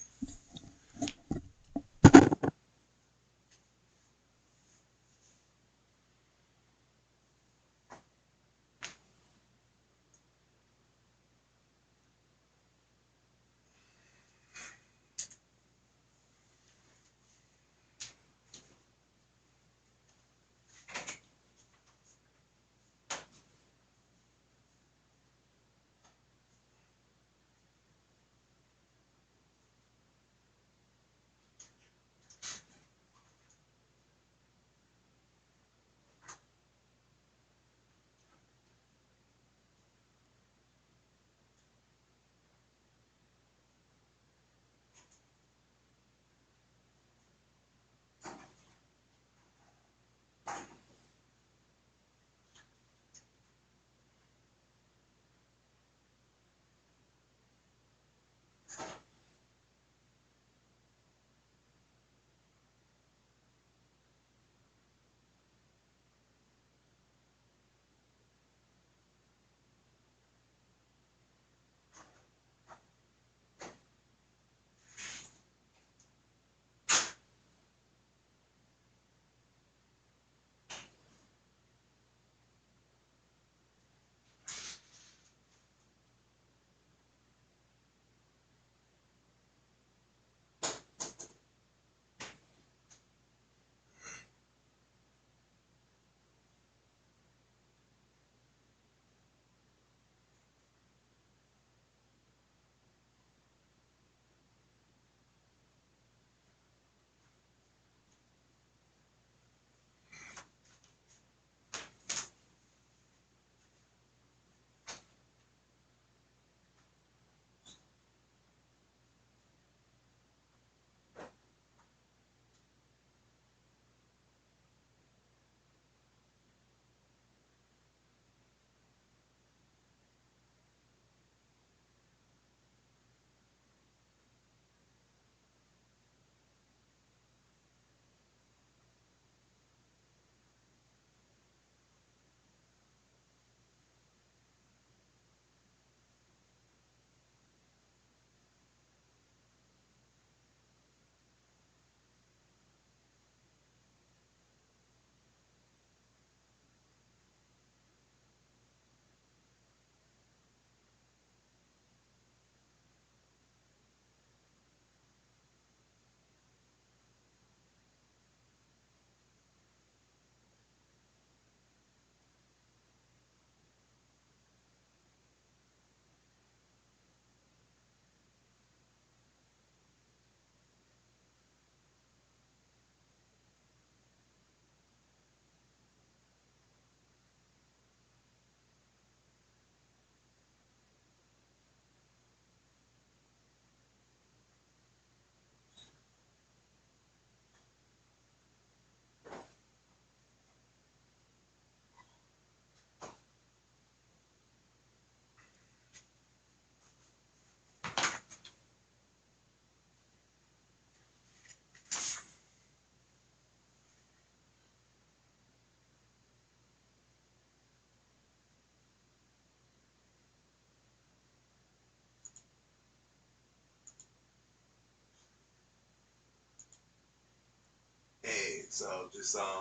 So just trying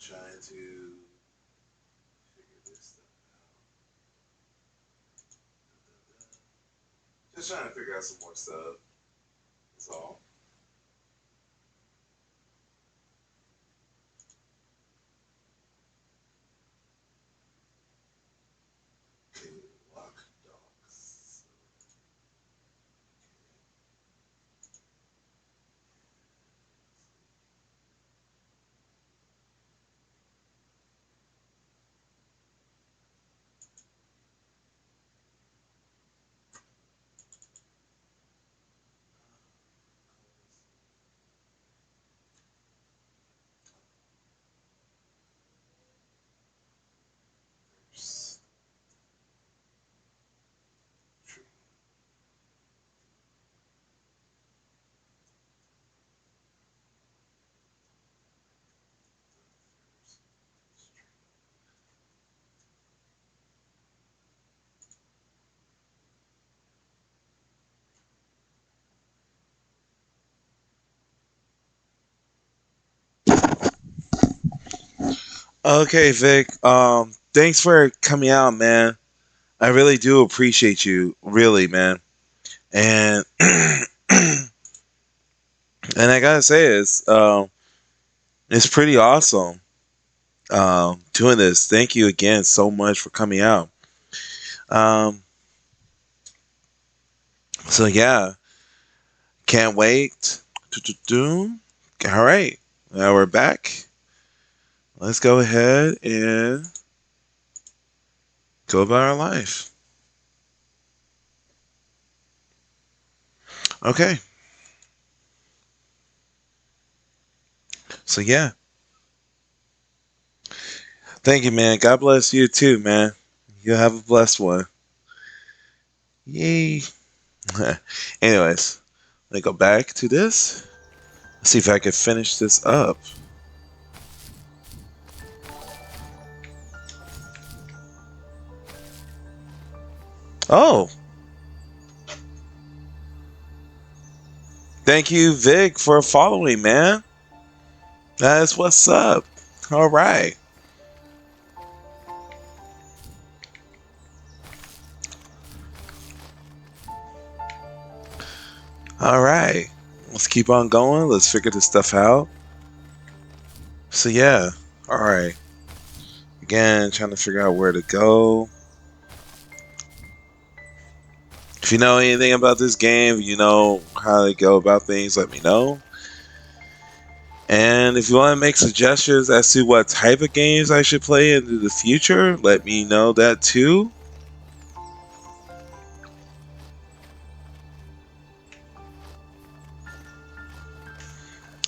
to figure this stuff out. Just trying to figure out some more stuff. That's all. Okay, lock dogs. Okay, Vic. Thanks for coming out, man. I really do appreciate you, really, man. And and I gotta say, it's pretty awesome doing this. Thank you again so much for coming out. Um, so yeah, can't wait. Do. All right, now we're back. Let's go ahead and go about our life. Okay. So yeah, thank you, man. God bless you too, man. You have a blessed one. Yay. Anyways, let me go back to this. Let's see if I can finish this up. Oh, thank you, Vic, for following, man. That's what's up. All right. All right. Let's keep on going. Let's figure this stuff out. So, yeah. All right. Again, trying to figure out where to go. If you know anything about this game, you know how to go about things, let me know. And if you want to make suggestions as to what type of games I should play into the future, let me know that too.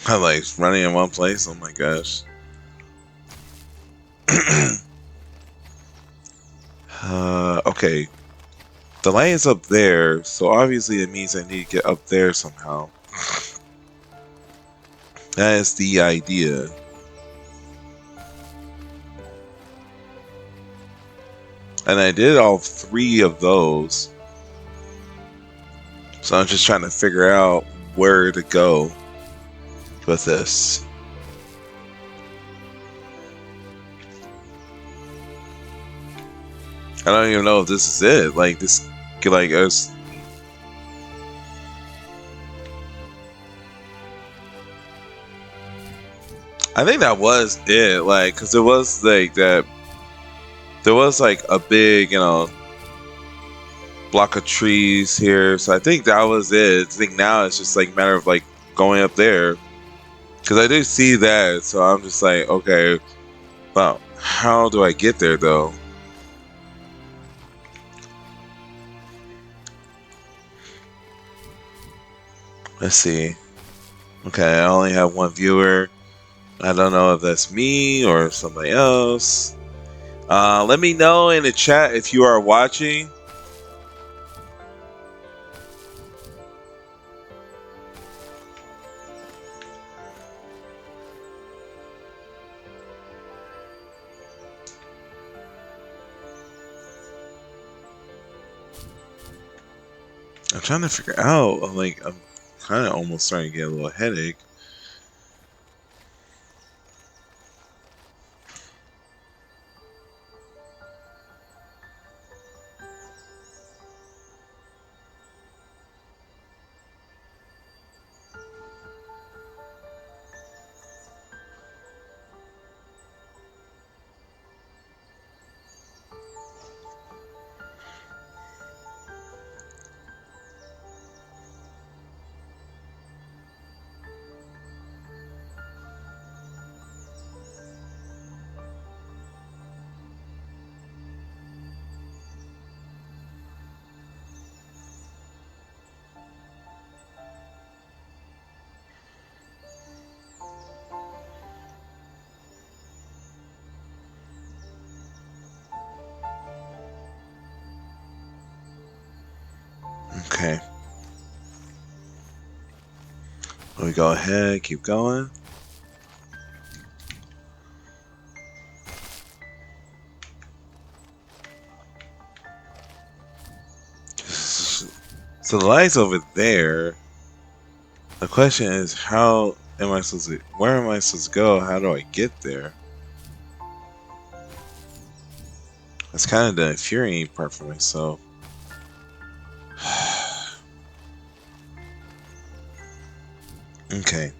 I like running in one place. Oh my gosh. Okay. The lane's up there, so obviously it means I need to get up there somehow. That is the idea. And I did all 3 of those. So I'm just trying to figure out where to go with this. I don't even know if this is it. Like this, like us. I think that was it. Like, cause it was like that. There was like a big, block of trees here. So I think that was it. I think now it's just like a matter of like going up there. Cause I do see that. So I'm just like, okay, well, how do I get there though? Let's see. Okay, I only have 1 viewer. I don't know if that's me or somebody else. Let me know in the chat if you are watching. I'm trying to figure out. I'm kind of almost starting to get a little headache. Okay. We go ahead, keep going. So the light's over there. The question is, how am I supposed to? Where am I supposed to go? How do I get there? That's kind of the infuriating part for myself. Okay.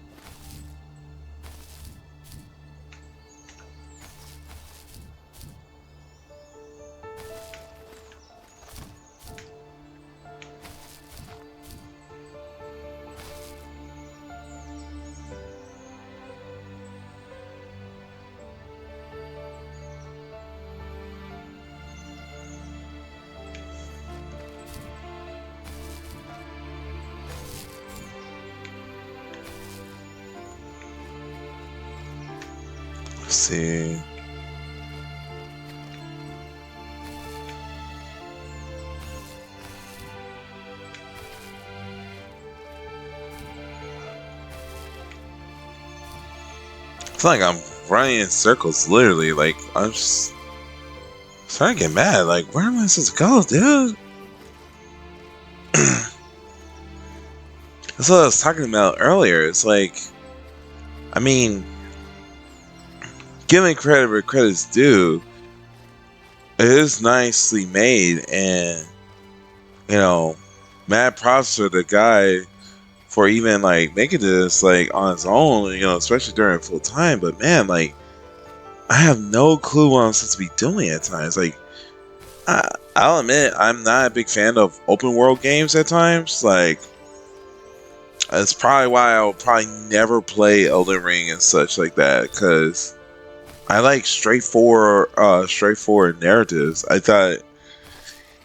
Let's see. It's like I'm running in circles, literally. Like, I'm just starting to get mad. Like, where am I supposed to go, dude? That's what I was talking about earlier. It's like, I mean, giving credit where credit's due, it is nicely made, and, you know, mad props for the guy for even, like, making this, like, on his own, you know, especially during full time. But, man, like, I have no clue what I'm supposed to be doing at times. Like, I'll admit, I'm not a big fan of open world games at times. Like, that's probably why I'll probably never play Elden Ring and such like that, because I like straightforward narratives. I thought,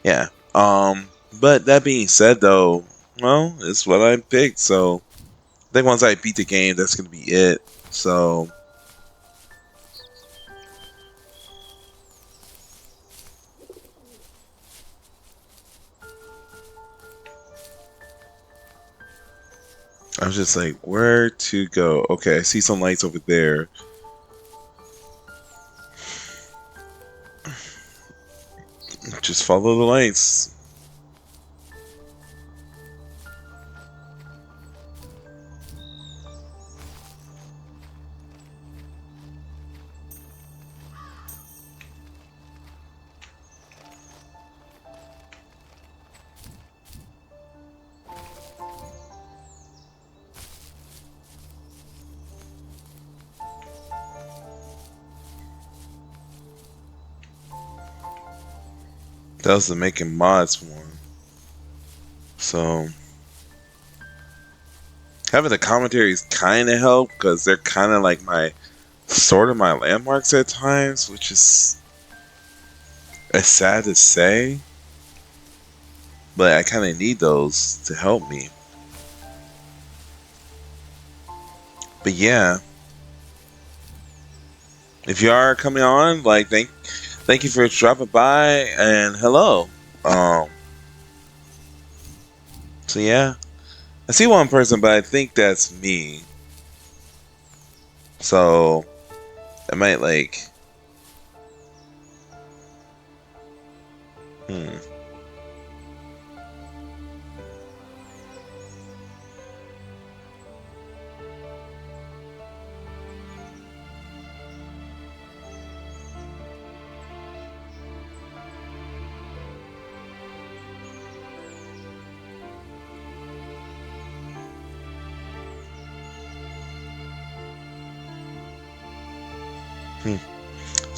yeah. But that being said, though, well, it's what I picked. So I think once I beat the game, that's gonna be it. So I'm just like, where to go? Okay, I see some lights over there. Just follow the lights. That was the making mods one. So having the commentaries kind of help, because they're kind of like my sort of my landmarks at times, which is sad to say, but I kind of need those to help me. But yeah, if you are coming on, like, thank you for dropping by, and hello. So yeah, I see one person, but I think that's me. So I might like.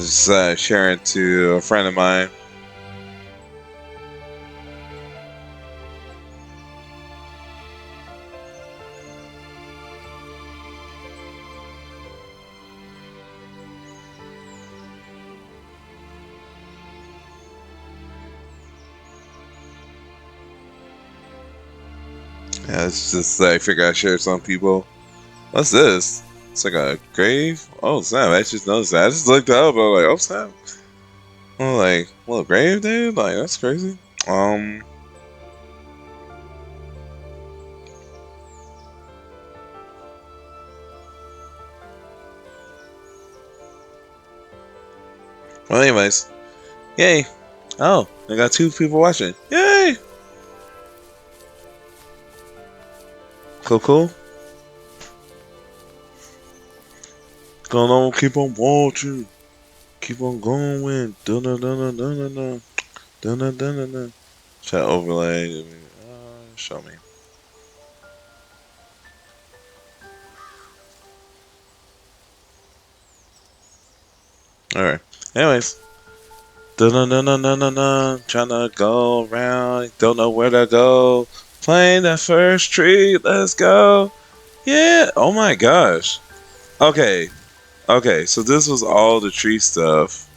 Just sharing to a friend of mine. Yeah, it's just like I figure I share some people. What's this? It's like a grave. Oh snap! I just noticed that. I just looked up. I was like, oh snap! I'm like, well, a grave, dude. Like that's crazy. Well, anyways, yay! Oh, I got 2 people watching. Yay! Cool, cool. Going on, keep on watching. Keep on going. Dun dun dun dun dun dun dun dun dun dun. Chat overlay. Show me. Alright. Anyways. Dun dun dun dun dun dun dun. Trying to go around. Don't know where to go. Playing that first tree. Let's go. Yeah. Oh my gosh. Okay. Okay. So this was all the tree stuff.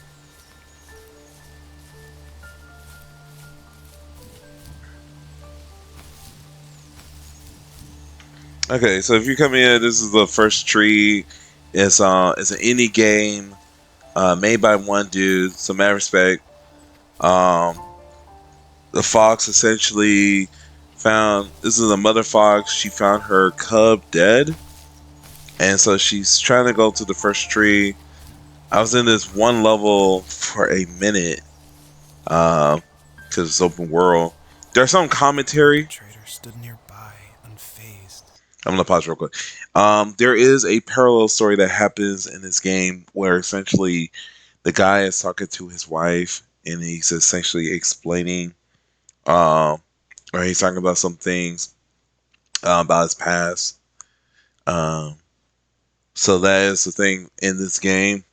Okay. So if you come in, this is the first tree. It's an indie game. Made by one dude, so mad respect. The fox essentially found, this is a mother fox. She found her cub dead, and so she's trying to go to the first tree. I was in this one level for a minute, because it's open world. There's some commentary. The trader stood nearby, unfazed. I'm gonna pause real quick. There is a parallel story that happens in this game where essentially the guy is talking to his wife and he's essentially explaining, or he's talking about some things about his past. So that is the thing in this game.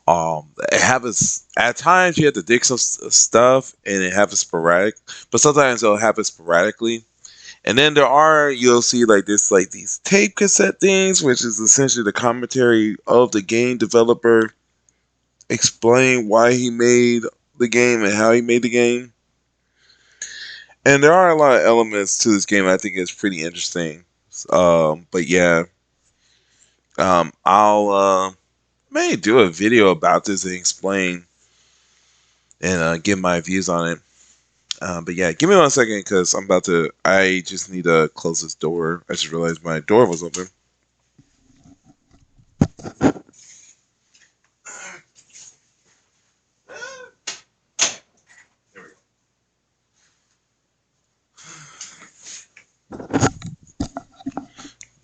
It happens at times. You have to dig some stuff, and it happens sporadic. But sometimes it'll happen sporadically. And then you'll see like this, like these tape cassette things, which is essentially the commentary of the game developer, explain why he made the game and how he made the game. And there are a lot of elements to this game I think is pretty interesting. But yeah, I'll may do a video about this and explain and give my views on it. But yeah, give me 1 second because I just need to close this door. I just realized my door was open.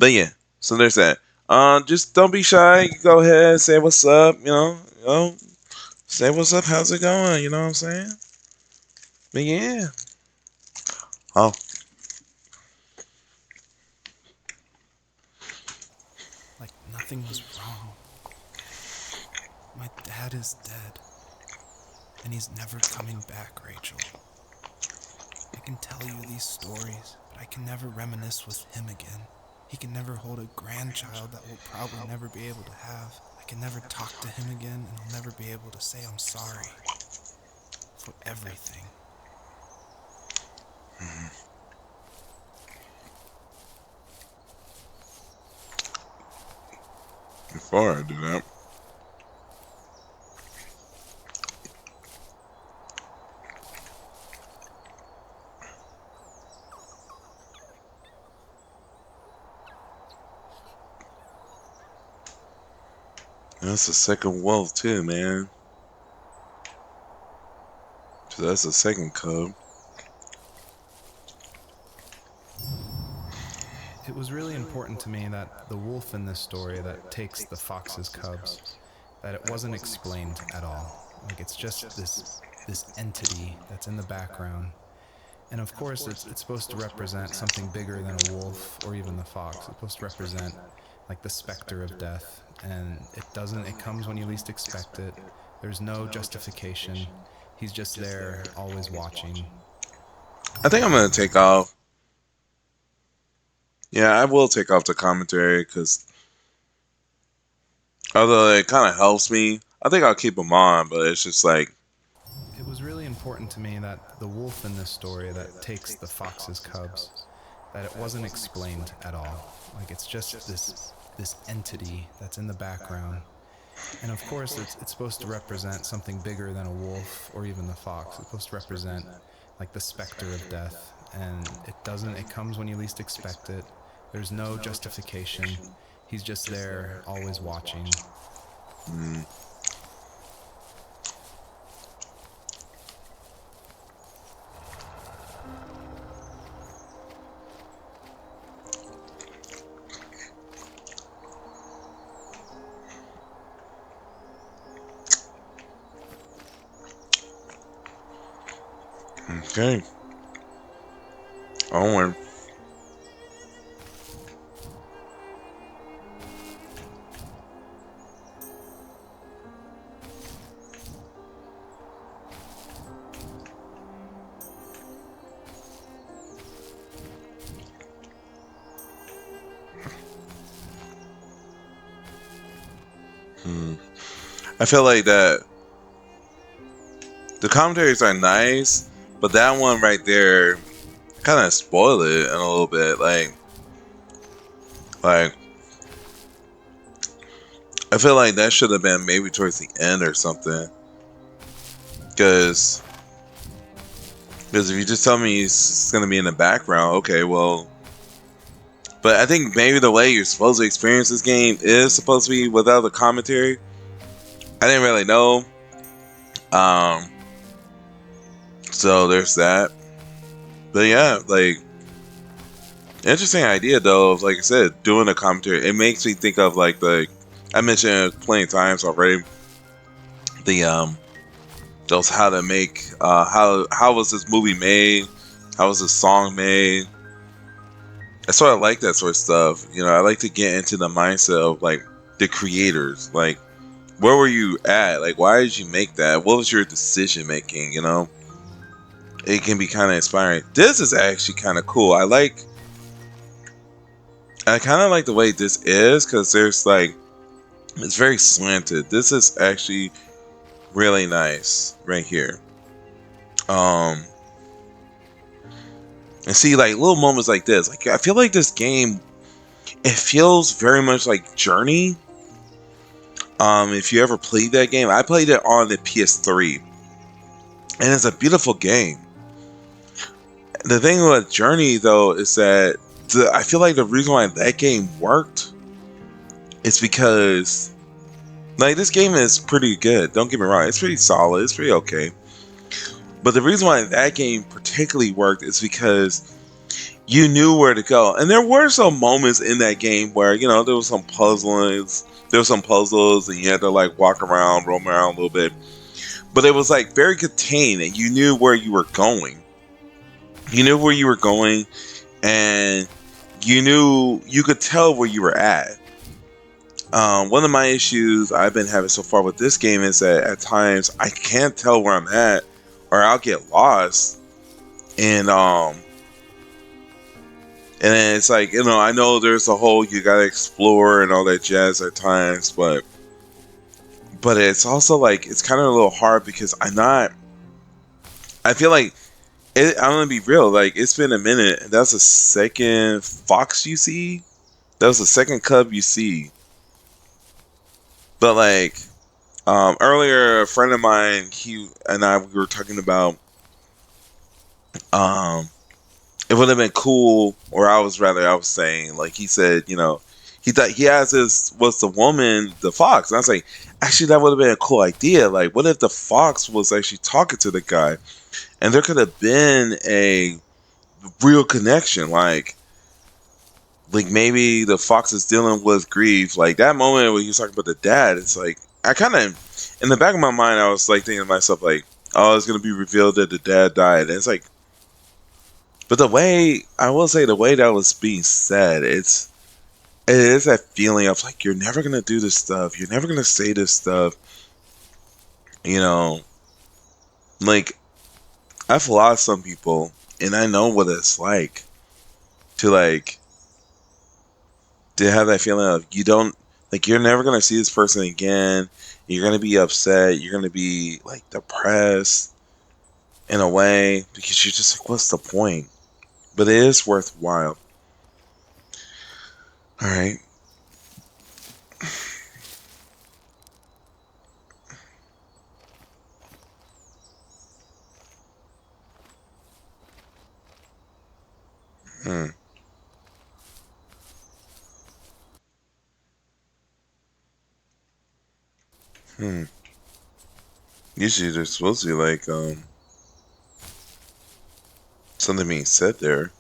But yeah, so there's that. Just don't be shy. You go ahead, say what's up. Say what's up. How's it going? You know what I'm saying? But yeah. Oh. Like nothing was wrong. My dad is dead. And he's never coming back, Rachel. I can tell you these stories, but I can never reminisce with him again. He can never hold a grandchild that we'll probably never be able to have. I can never talk to him again, and I'll never be able to say I'm sorry for everything. Before I do that, that's the second wolf too, man. So that's the second cub. It was really important to me that the wolf in this story that takes the fox's cubs, that it wasn't explained at all. Like it's just this entity that's in the background. And of course it's supposed to represent something bigger than a wolf or even the fox. It's supposed to represent like the specter of death. And it comes when you least expect it. There's no justification. He's just there, always watching. I think I'm gonna take off. Yeah, I will take off the commentary because although it kind of helps me, I think I'll keep them on. But it's just like, It was really important to me that the wolf in this story that takes the fox's cubs, that it wasn't explained at all. Like it's just this entity that's in the background. And of course, it's supposed to represent something bigger than a wolf or even the fox. It's supposed to represent like the specter of death. And it doesn't, it comes when you least expect it. There's no justification. He's just there, always watching. okay, onward. I feel like that the commentaries are nice, but that one right there kind of spoiled it in a little bit. Like I feel like that should have been maybe towards the end or something. Because if you just tell me it's gonna be in the background, okay, well. But I think maybe the way you're supposed to experience this game is supposed to be without the commentary. I didn't really know. So there's that. But yeah, like, interesting idea though, of, like I said, doing a commentary. It makes me think of like I mentioned it plenty of times already. Those how to make how was this movie made? How was this song made? I sort of like that sort of stuff. You know, I like to get into the mindset of like the creators. Like, where were you at? Like, why did you make that? What was your decision making? You know, it can be kind of inspiring. This is actually kind of cool. I kind of like the way this is because there's like, it's very slanted. This is actually really nice right here. And see, like, little moments like this. Like, I feel like this game, it feels very much like Journey. If you ever played that game, I played it on the PS3. And it's a beautiful game. The thing with Journey, though, is that I feel like the reason why that game worked is because, like, this game is pretty good. Don't get me wrong. It's pretty solid. It's pretty okay. But the reason why that game particularly worked is because you knew where to go. And there were some moments in that game where, you know, there was some puzzles. There were some puzzles and you had to like walk around, roam around a little bit. But it was like very contained and you knew where you were going. You knew where you were going and you could tell where you were at. One of my issues I've been having so far with this game is that at times I can't tell where I'm at or I'll get lost. And then it's like, you know, I know there's a whole you gotta explore and all that jazz at times, but it's also like it's kind of a little hard because I feel like I'm gonna be real, like it's been a minute. That's the second fox you see. That was the second cub you see. But like earlier, a friend of mine, he and I, we were talking about it would have been cool, or I was saying, like he said, you know, he thought he has this was the woman, the fox. And I was like, actually, that would have been a cool idea. Like, what if the fox was actually talking to the guy, and there could have been a real connection, like maybe the fox is dealing with grief, like that moment when he was talking about the dad. It's like I kind of, in the back of my mind, I was like thinking to myself, like, oh, it's gonna be revealed that the dad died, and it's like. But the way, I will say, the way that was being said, it is that feeling of like, you're never going to do this stuff. You're never going to say this stuff. You know, like I've lost some people, and I know what it's like to to have that feeling of you don't like you're never gonna see this person again. You're gonna be upset. You're gonna be like depressed in a way because you're just like, what's the point? But it is worthwhile. All right. Hmm. Hmm. Usually there's supposed to be something being said there.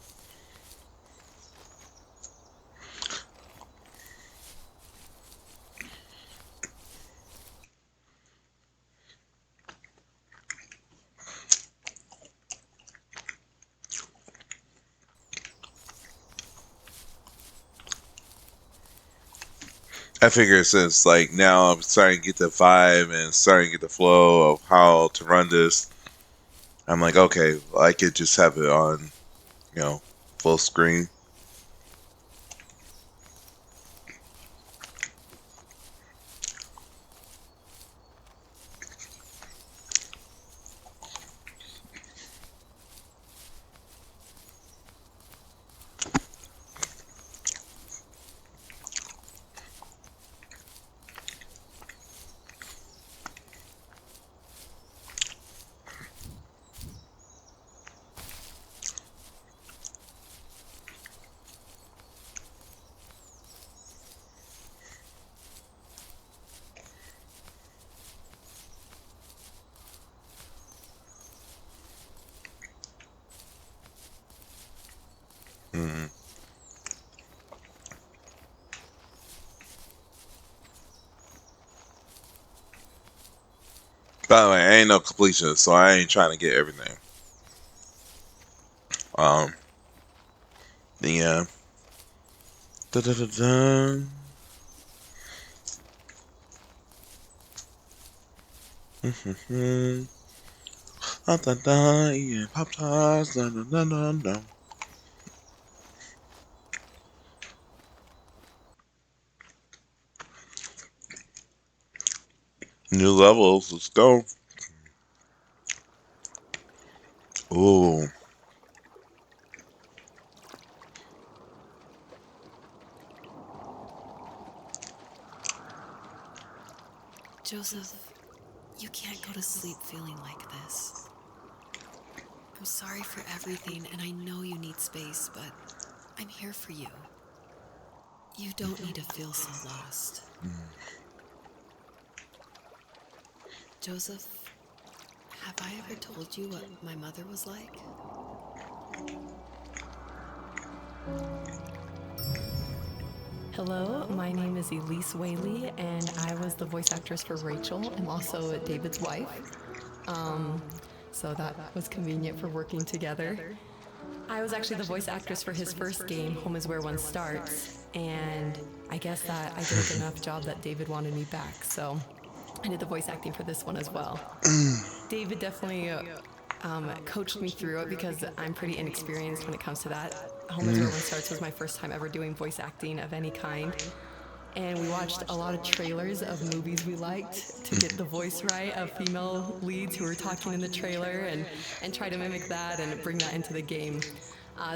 I figure since like now I'm starting to get the vibe and starting to get the flow of how to run this, I'm like, okay, well, I could just have it on, you know, full screen. Mm. By the way, I ain't no completionist, so I ain't trying to get everything. Um, yeah. Da da da da. Da da da. Yeah, pop tarts. Da da da da da. New levels. Let's go. Ooh. Joseph, you can't go to sleep feeling like this. I'm sorry for everything, and I know you need space, but I'm here for you. You don't need to feel so lost. Joseph, have I ever told you what my mother was like? Hello, my name is Elise Whaley, and I was the voice actress for Rachel. I'm also David's wife. So that was convenient for working together. I was actually the voice actress for his first game, Home is Where One Starts, and I guess that I did a good enough job that David wanted me back, so I did the voice acting for this one as well. David definitely coached me through it because I'm pretty inexperienced when it comes to that. Home is Where One Starts was my first time ever doing voice acting of any kind. And we watched a lot of trailers of movies we liked to get the voice right of female leads who were talking in the trailer and try to mimic that and bring that into the game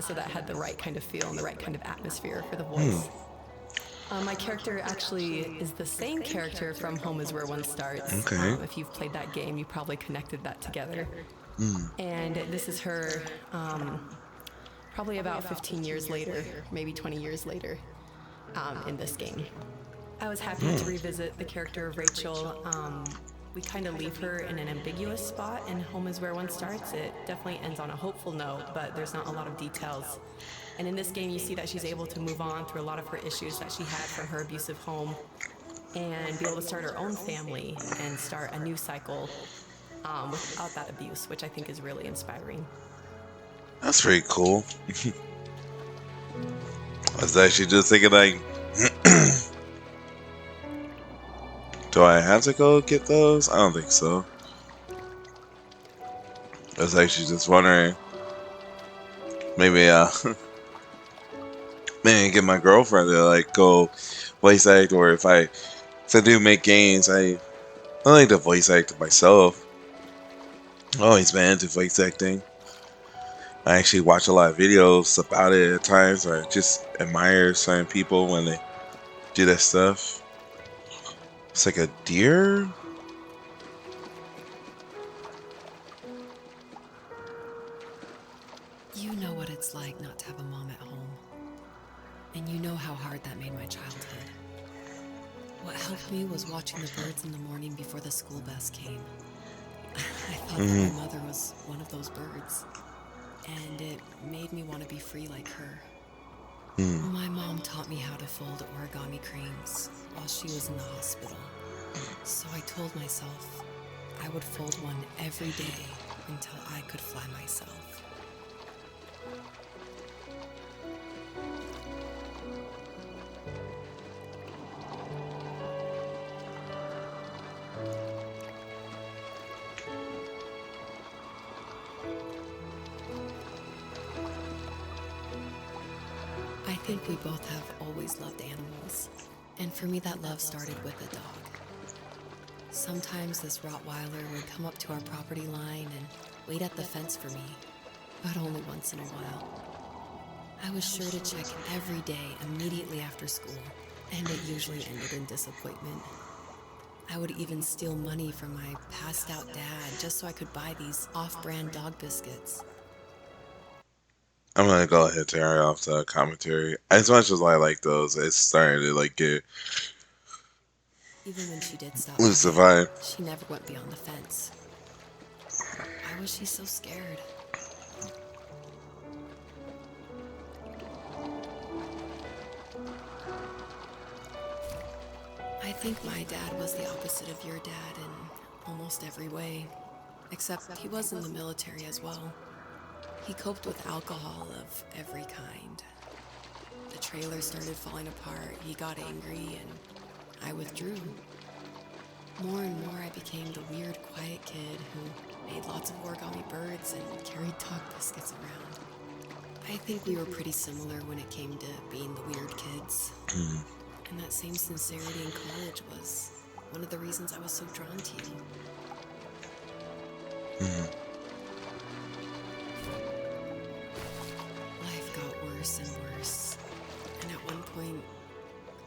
so that had the right kind of feel and the right kind of atmosphere for the voice. My character actually is the same character from Home is Where One Starts. Okay. If you've played that game, you probably connected that together. And this is her probably about 15 years later, maybe 20 years later in this game. I was happy to revisit the character of Rachel. We kind of leave her in an ambiguous spot in Home is Where One Starts. It definitely ends on a hopeful note, but there's not a lot of details. And in this game, you see that she's able to move on through a lot of her issues that she had from her abusive home and be able to start her own family and start a new cycle without that abuse, which I think is really inspiring. That's pretty cool. I was actually just thinking like Do I have to go get those? I don't think so. I was actually just wondering. Maybe maybe get my girlfriend to like go voice act, or if I do make games, I like to voice act myself. I've always been into voice acting. I actually watch a lot of videos about it at times, or I just admire certain people when they do that stuff. It's like a deer. You know what it's like not to have a mom at home. And you know how hard that made my childhood. What helped me was watching the birds in the morning before the school bus came. I thought that my mother was one of those birds. And it made me want to be free like her. My mom taught me how to fold origami cranes while she was in the hospital. So I told myself I would fold one every day until I could fly myself. I think we both have always loved animals, and for me that love started with a dog. Sometimes this Rottweiler would come up to our property line and wait at the fence for me, but only once in a while. I was sure to check every day immediately after school, and it usually ended in disappointment. I would even steal money from my passed out dad just so I could buy these off-brand dog biscuits. I'm gonna go ahead and turn off the commentary. As much as I like those, it's starting to like get Even when she did stop lose the by, vibe. she never went beyond the fence. Why was she so scared? I think my dad was the opposite of your dad in almost every way, except he was in the military as well. He coped with alcohol of every kind. The trailer started falling apart, he got angry, and I withdrew. More and more I became the weird, quiet kid who made lots of origami birds and carried dog biscuits around. I think we were pretty similar when it came to being the weird kids. And that same sincerity in college was one of the reasons I was so drawn to you. Life got worse and worse. And at one point,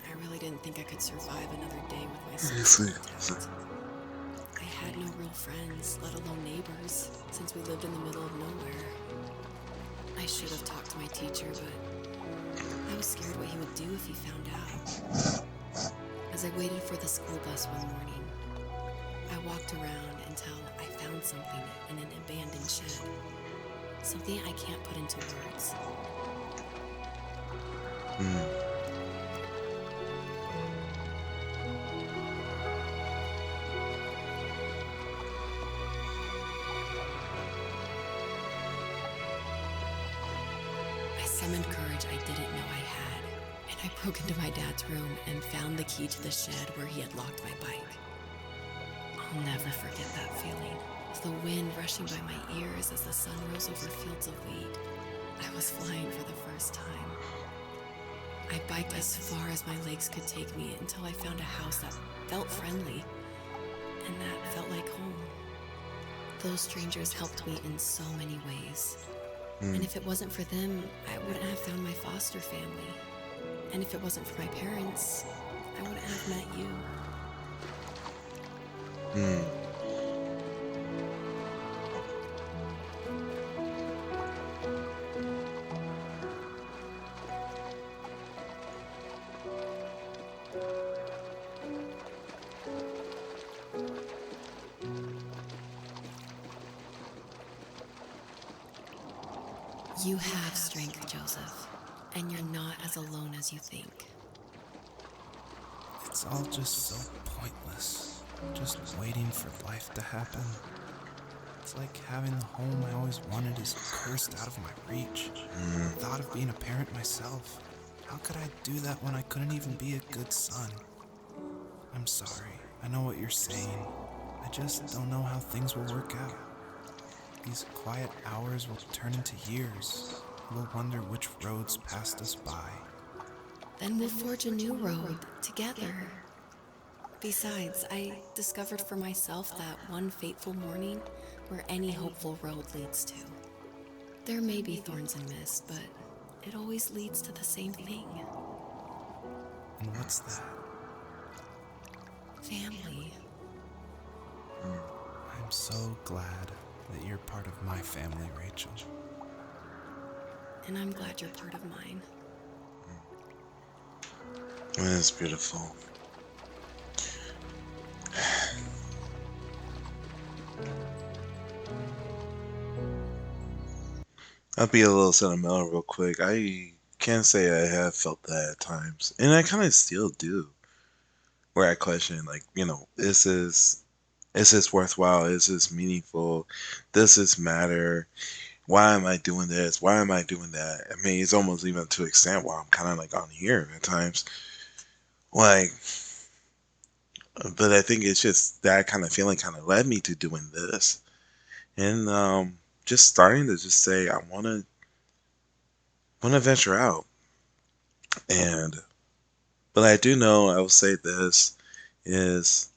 I really didn't think I could survive another day with my sister intact. I had no real friends, let alone neighbors, since we lived in the middle of nowhere. I should have talked to my teacher, but I was scared what he would do if he found out. As I waited for the school bus one morning, I walked around until I found something in an abandoned shed. Something I can't put into words. I summoned courage I didn't know I had, and I broke into my dad's room and found the key to the shed where he had locked my bike. I'll never forget that feeling. The wind rushing by my ears as the sun rose over fields of wheat. I was flying for the first time. I biked as far as my legs could take me until I found a house that felt friendly and that felt like home. Those strangers helped me in so many ways. And if it wasn't for them, I wouldn't have found my foster family. And if it wasn't for my parents, I wouldn't have met you. You have strength, Joseph, and you're not as alone as you think. It's all just so pointless. Just waiting for life to happen. It's like having the home I always wanted is cursed out of my reach. The thought of being a parent myself. How could I do that when I couldn't even be a good son? I'm sorry. I know what you're saying. I just don't know how things will work out. These quiet hours will turn into years. We'll wonder which roads passed us by. Then we'll forge a new road together. Besides, I discovered for myself that one fateful morning where any hopeful road leads to. There may be thorns and mist, but it always leads to the same thing. And what's that? Family. I'm so glad that you're part of my family, Rachel. And I'm glad you're part of mine. That's beautiful. I'll be a little sentimental real quick. I can say I have felt that at times. And I kind of still do. Where I question, like, is this worthwhile? Is this meaningful? Does this matter? Why am I doing this? Why am I doing that? I mean, it's almost even to an extent where I'm kind of like on here at times. Like, but I think it's just that kind of feeling kind of led me to doing this. And just starting to just say, I want to venture out. But I do know, I will say this, is,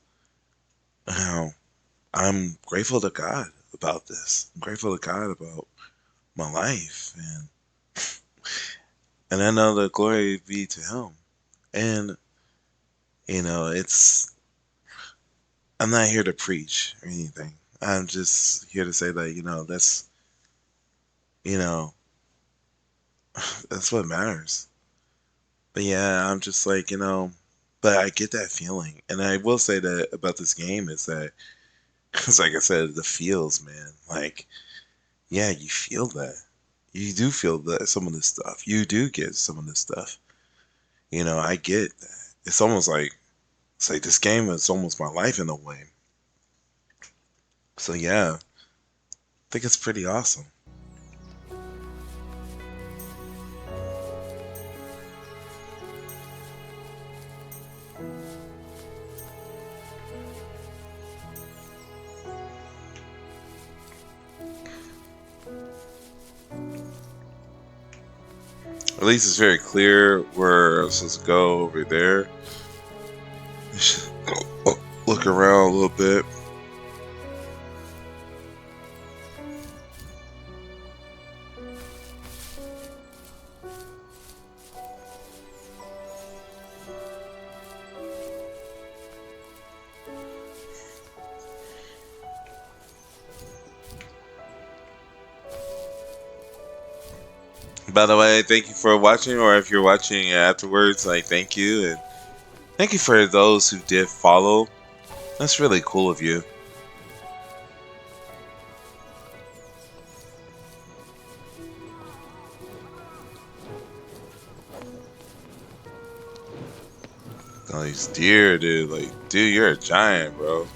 I'm grateful to God about this. I'm grateful to God about my life. And I know the glory be to Him. And, I'm not here to preach or anything. I'm just here to say that, that's what matters. But yeah, I'm just like, but I get that feeling. And I will say that about this game is that, because like I said, the feels, man. Like, yeah, you feel that. You do feel that some of this stuff. You do get some of this stuff. I get that. It's almost like, this game is almost my life in a way. So yeah, I think it's pretty awesome. At least it's very clear where I'm supposed to go over there. Look around a little bit. By the way, thank you for watching, or if you're watching afterwards, thank you. And thank you for those who did follow. That's really cool of you. All these deer, dude. Dude, you're a giant, bro.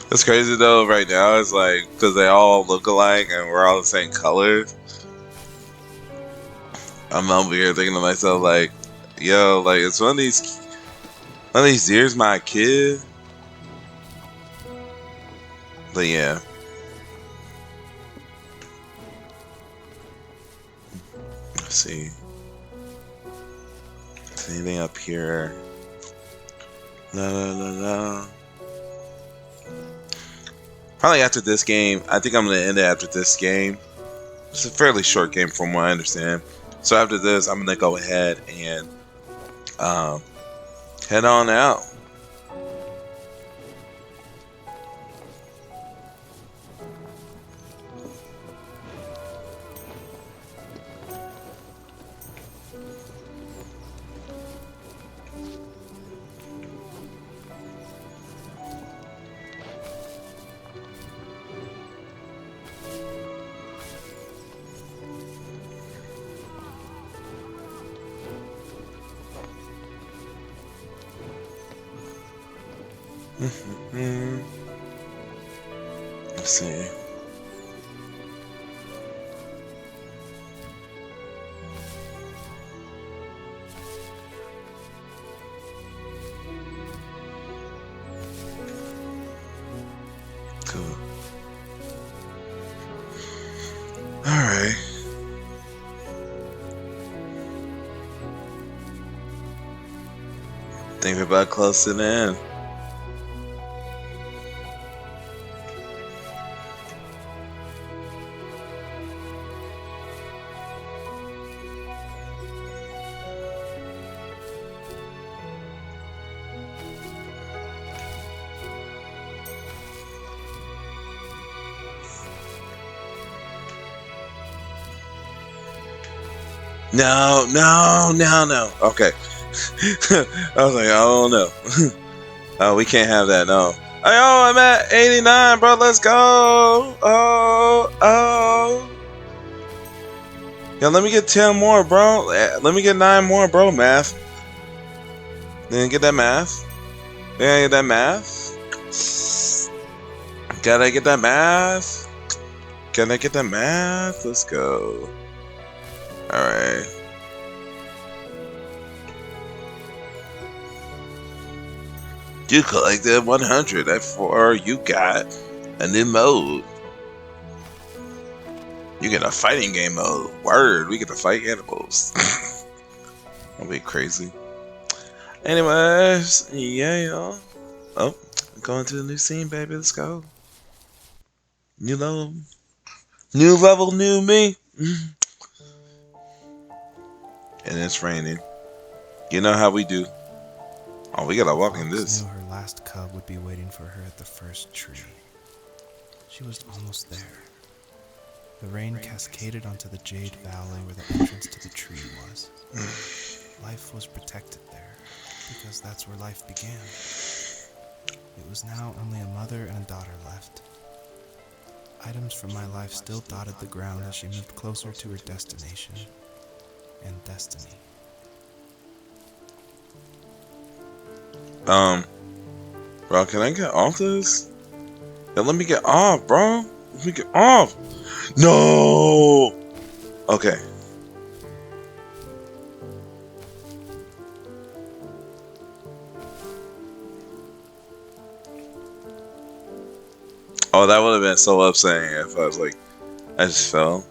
It's crazy though. Right now, it's because they all look alike and we're all the same color. I'm over here thinking to myself, yo, is one of these deers my kid? But yeah. Let's see. Is anything up here? No. Probably after this game. I think I'm going to end it after this game. It's a fairly short game from what I understand. So after this, I'm going to go ahead and head on out. Let's see. Cool. Alright. Think about closing in. No. Okay. I was like, oh no. Oh, we can't have that, no. Oh, I'm at 89, bro. Let's go. Oh. Yeah, let me get 10 more, bro. Let me get 9 more, bro. Math. Then get that math. Then get that math. Gotta get that math. Gotta get that math. Let's go. Alright. You collected 100. Therefore, you got a new mode. You get a fighting game mode. Word, we get to fight animals. That'll be crazy. Anyways, yeah, y'all. Oh, going to the new scene, baby. Let's go. New level. New level, new me. And it's raining. You know how we do. Oh, we gotta walk in Fox this. knew her last cub would be waiting for her at the first tree. She was almost there. The rain cascaded onto the jade valley where the entrance to the tree was. Life was protected there, because that's where life began. It was now only a mother and a daughter left. Items from my life still dotted the ground as she moved closer to her destination and destiny. Bro, can I get off this? Yeah, let me get off, bro. Let me get off. No. Okay. Oh, that would have been so upsetting if I was like, I just fell.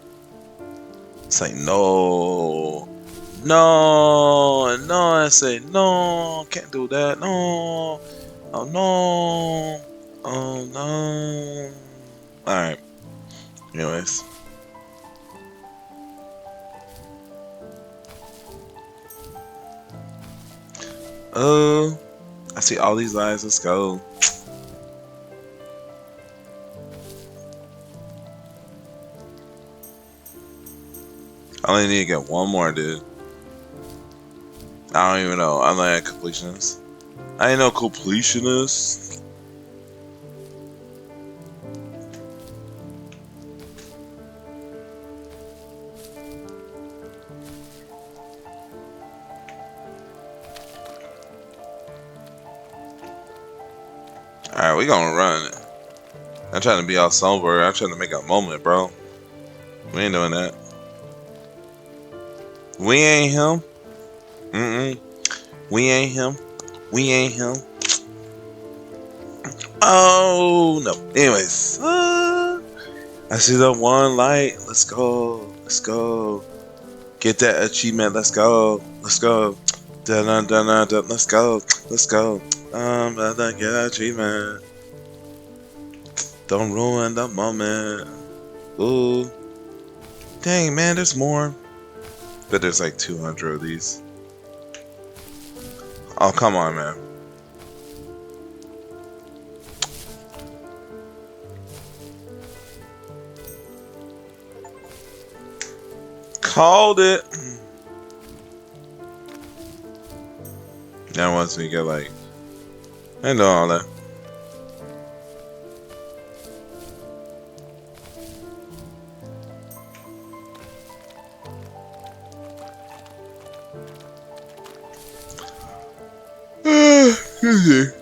It's like, no. I say, no, can't do that, no. Oh, no. Oh, no. Alright. Anyways. Oh, I see all these lives. Let's go. I only need to get one more, dude. I don't even know. I'm not a completionist. I ain't no completionist. Alright, we gonna run. I'm trying to be all sober. I'm trying to make a moment, bro. We ain't doing that. We ain't him. We ain't him. We ain't him. Oh, no. Anyways. I see the one light. Let's go. Let's go. Get that achievement. Let's go. Let's go. Dun-dun-dun-dun-dun. Let's go. Let's go. Get that achievement. Don't ruin the moment. Ooh. Dang, man, there's more. But there's like 200 of these. Oh, come on, man. Called it. Now once we get like, I know all that. Excuse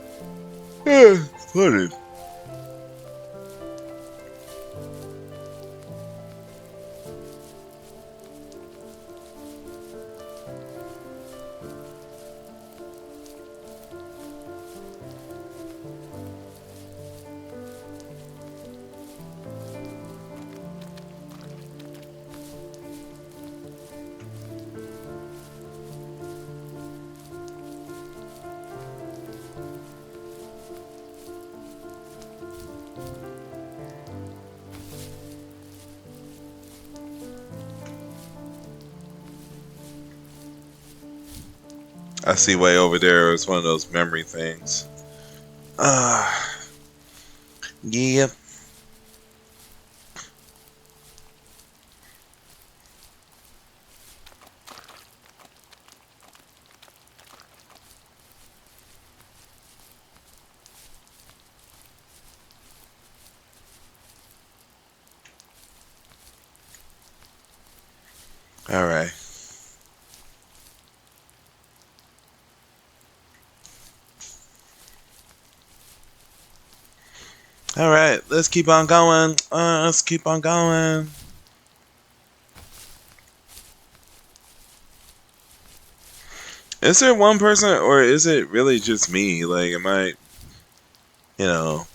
me. funny. I see way over there. It's one of those memory things. Yeah. All right. All right. Let's keep on going. Let's keep on going. Is there one person, or is it really just me? Like, am I, you know?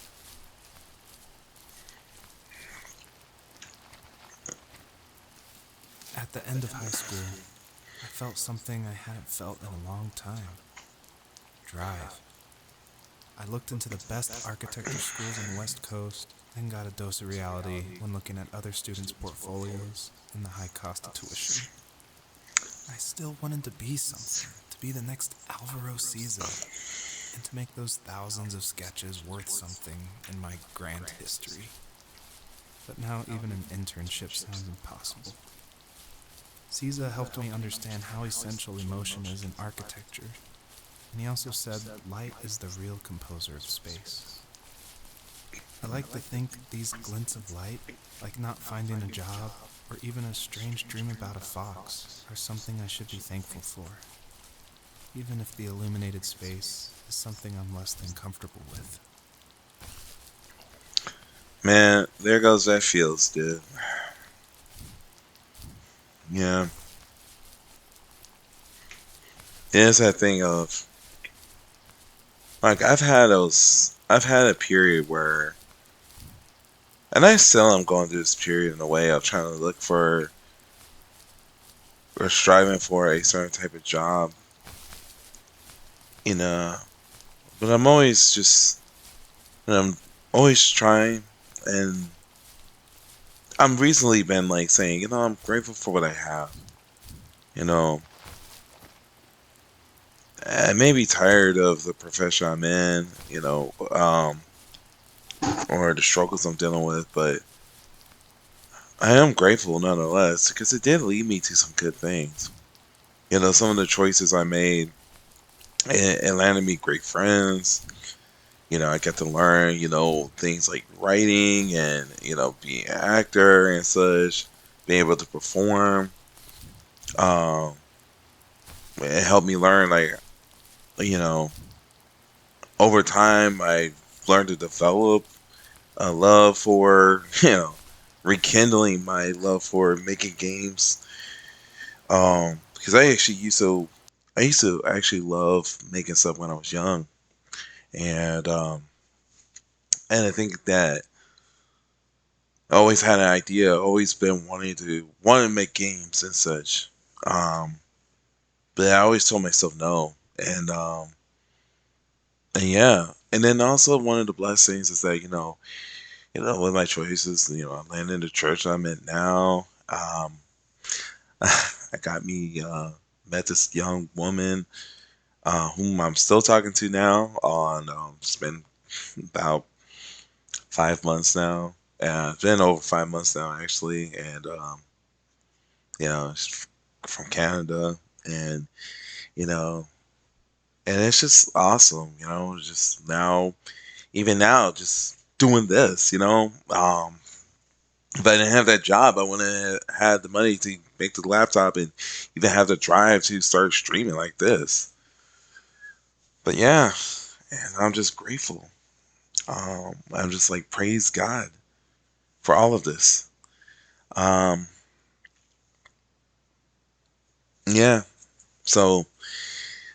At the end of high school, I felt something I hadn't felt in a long time. Drive. I looked into the best architecture schools on the West Coast, then got a dose of reality when looking at other students' portfolios and the high cost of tuition. I still wanted to be something, to be the next Alvaro Siza, and to make those thousands of sketches worth something in my grand history. But now even an internship sounds impossible. Siza helped me understand how essential emotion is in architecture, and he also said light is the real composer of space. I like to think these glints of light, like not finding a job, or even a strange dream about a fox, are something I should be thankful for, even if the illuminated space is something I'm less than comfortable with. Man, there goes that feels, dude. Yeah. It's that thing of, like, I've had a period where, and I still am going through this period in a way of trying to look for, or striving for a certain type of job, but I'm always just, I'm always trying, and I'm recently been like saying, I'm grateful for what I have, I may be tired of the profession I'm in, or the struggles I'm dealing with, but I am grateful nonetheless because it did lead me to some good things. Some of the choices I made, it landed me great friends. I got to learn, things like writing and, being an actor and such, being able to perform. Um, it helped me learn, like, over time, I learned to develop a love for, rekindling my love for making games. Because I used to actually love making stuff when I was young, and I think that I always had an idea, always been wanting to make games and such. Um, but I always told myself no, and yeah, and then also one of the blessings is that with my choices, I landed in the church I'm in now. I got me met this young woman whom I'm still talking to now. It's been about 5 months now. It's been over 5 months now actually, and she's from Canada, and you know, and it's just awesome. Just now, even now, just doing this. If I didn't have that job, I wouldn't have had the money to make the laptop and even have the drive to start streaming like this. But yeah, and I'm just grateful. I'm just like, praise God for all of this. Yeah. So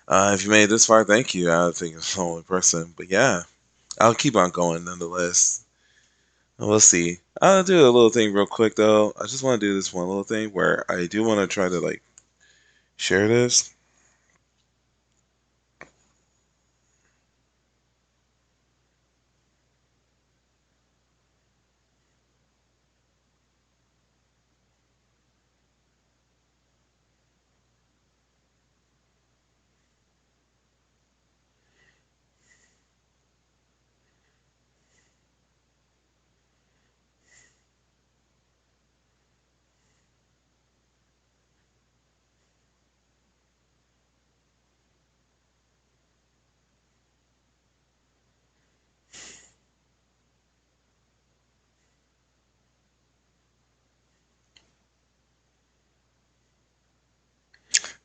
if you made it this far, thank you. I think it's the only person, but yeah, I'll keep on going nonetheless. We'll see. I'll do a little thing real quick though. I just want to do this one little thing where I do want to try to like share this.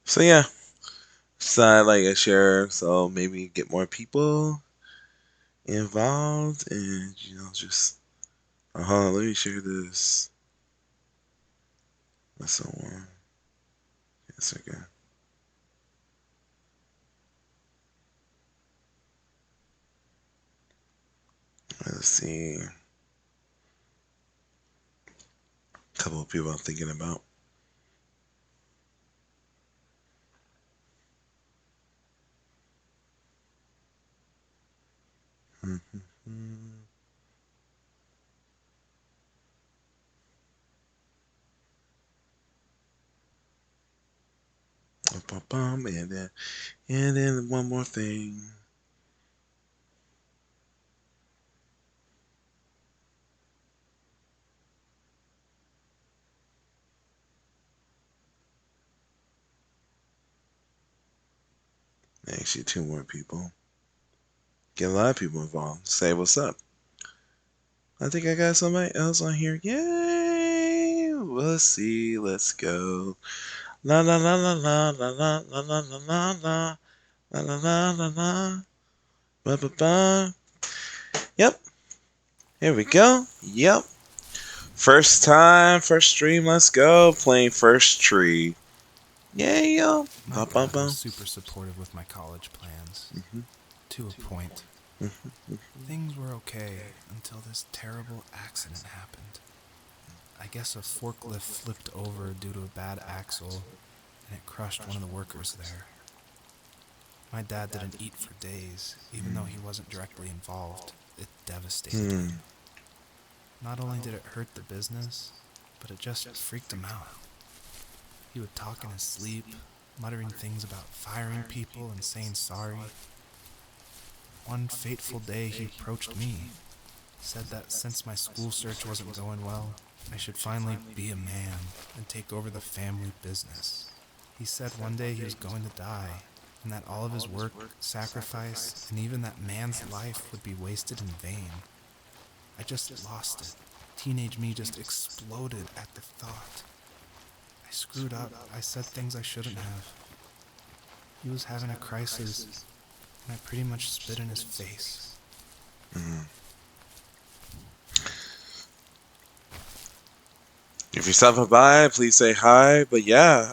So yeah, so I like a share, so maybe get more people involved, and just hold on, let me share this with someone. Yes, okay. Let's see, a couple of people I'm thinking about. And then one more thing. Actually, two more people. Get a lot of people involved. Say what's up. I think I got somebody else on here. Yay! Let's see. Let's go. La la la la la la la la la la la la la la la la. Ba ba ba. Yep. Here we go. Yep. First time, first stream. Let's go. Playing first tree. Yay, yo. My dad was super supportive with my college plans. To a point. Things were okay until this terrible accident happened. I guess a forklift flipped over due to a bad axle, and it crushed one of the workers there. My dad didn't eat for days, even though he wasn't directly involved. It devastated him. Not only did it hurt the business, but it just freaked him out. He would talk in his sleep, muttering things about firing people and saying sorry. One fateful day he approached me, said that since my school search wasn't going well, I should finally be a man and take over the family business. He said one day he was going to die, and that all of his work, sacrifice, and even that man's life would be wasted in vain. I just lost it. Teenage me just exploded at the thought. I screwed up. I said things I shouldn't have. He was having a crisis, and I pretty much spit in his face. If you're stopping by, please say hi. But yeah,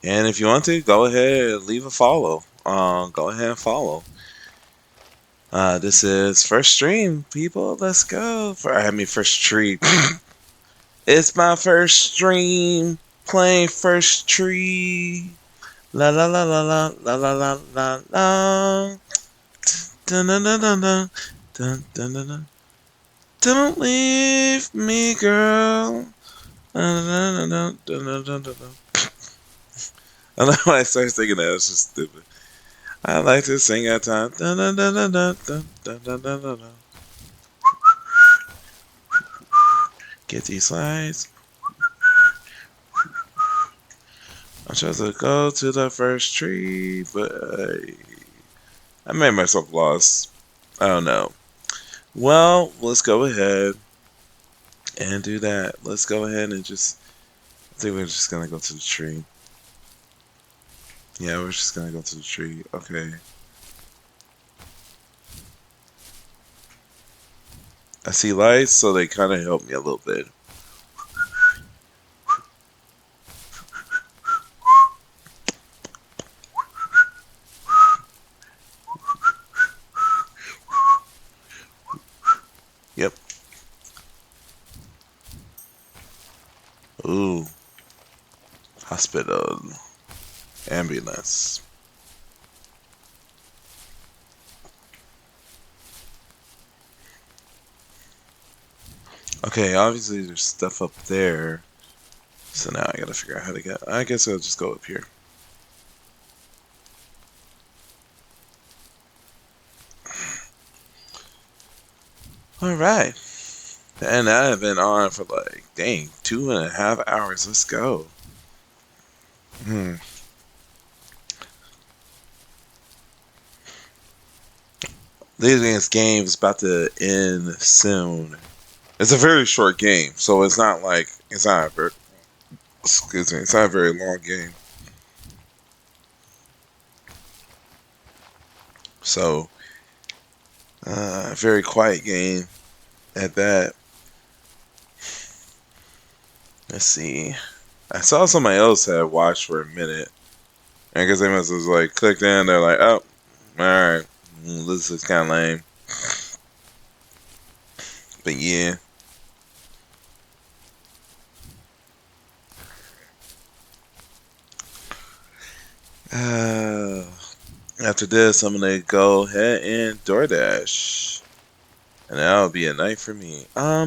and if you want to, go ahead and leave a follow. Go ahead and follow. This is first stream, people. Let's go. First tree. It's my first stream playing first tree. La la la la la la la la la la. Dun dun dun dun dun dun dun dun dun. Don't leave me, girl. Dun dun dun dun dun dun dun dun. I know when I started singing that, it's just stupid. I like to sing at times. Dun dun dun dun dun dun dun dun dun dun. Get these slides. I'm trying to go to the first tree, but I made myself lost. I don't know. Well, let's go ahead and do that. Let's go ahead and just... I think we're just going to go to the tree. Yeah, we're just going to go to the tree. Okay. I see lights, so they kind of help me a little bit. Yep. Ooh. Hospital. Ambulance. Okay, obviously there's stuff up there. So now I gotta figure out how to get. I guess I'll just go up here. Alright. And I've been on for like, dang, 2.5 hours. Let's go. This game is about to end soon. It's a very short game, so it's not like it's not a very, excuse me, it's not a very long game. So, very quiet game at that. Let's see. I saw somebody else had watched for a minute. I guess they must have like clicked in. They're like, oh, alright. This is kind of lame. But yeah. After this, I'm gonna go ahead and DoorDash. And that'll be a night for me. I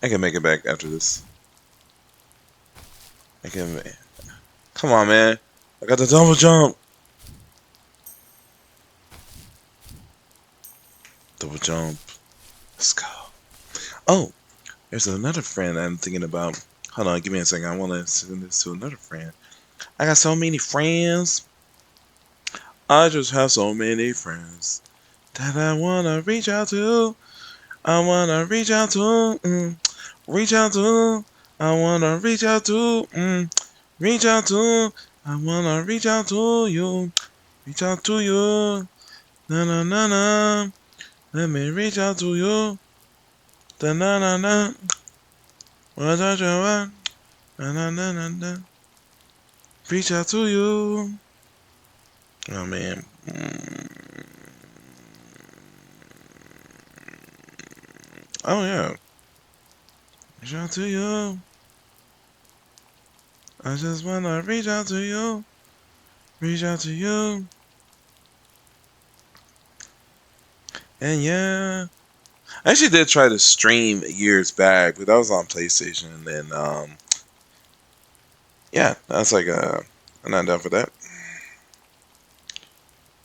can make it back after this. I can. Come on, man. I got the double jump. Double jump. Let's go. Oh, there's another friend I'm thinking about. Hold on, give me a second. I want to send this to another friend. I got so many friends. I just have so many friends that I want to reach out to. I want to reach out to. Reach out to. I want to reach out to. Reach out to. I want to reach out to you. Reach out to you. Na na na na. Let me reach out to you. Da na na na. What I want. Na na na na na. Reach out to you. Oh man. Oh yeah. Reach out to you. I just wanna reach out to you. Reach out to you. And yeah. I actually did try to stream years back, but that was on PlayStation, and then yeah, that's like I'm not down for that.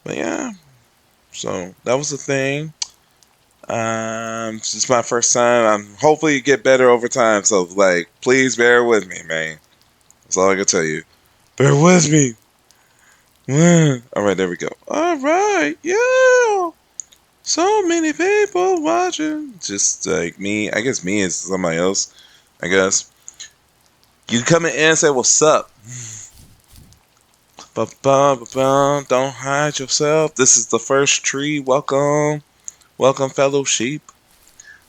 But yeah. So that was the thing. It's my first time. I'm hopefully get better over time. So like, please bear with me, man. That's all I can tell you. Bear with me. All right, there we go. All right, yeah. So many people watching. Just like me. I guess me is somebody else. I guess. You come in and say what's up. Ba-ba-ba-ba. Don't hide yourself. This is the first tree. Welcome. Welcome, fellow sheep.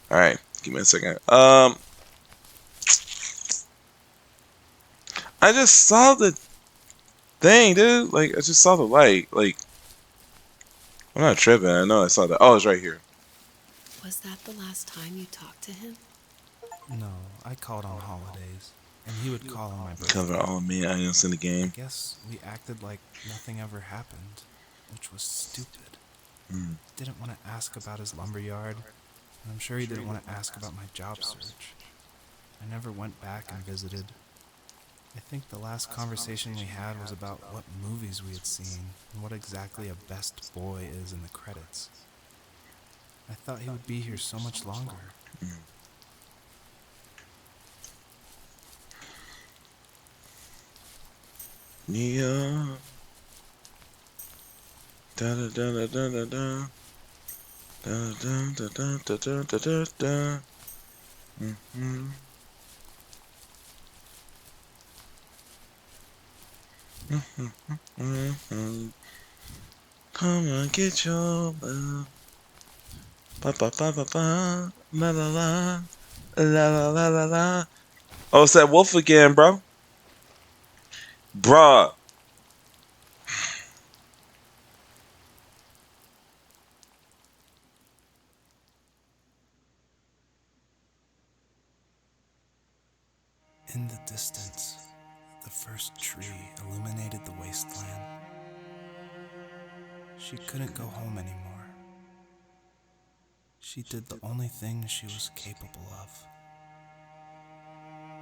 Alright, give me a second. I just saw the thing, dude. Like, I just saw the light. Like, I'm not tripping. I know I saw that. Oh, it's right here. Was that the last time you talked to him? No, I called on holidays, and he would call on my birthday. Cover all me. I didn't see the game. I guess we acted like nothing ever happened, which was stupid. Didn't want to ask about his lumberyard, and I'm sure he didn't want to ask about my job search. I never went back and visited. I think the last conversation we had was about what movies we had seen and what exactly a best boy is in the credits. I thought he would be here so much longer. Yeah. Da da da da da da da. Da da da da da da da da da. Come on, get your love. Ba ba ba ba ba. La la la. La la la la la. Oh, it's that wolf again, bro. Bruh. In the distance, the first tree illuminated the wasteland. She couldn't go home anymore. She did the only thing she was capable of.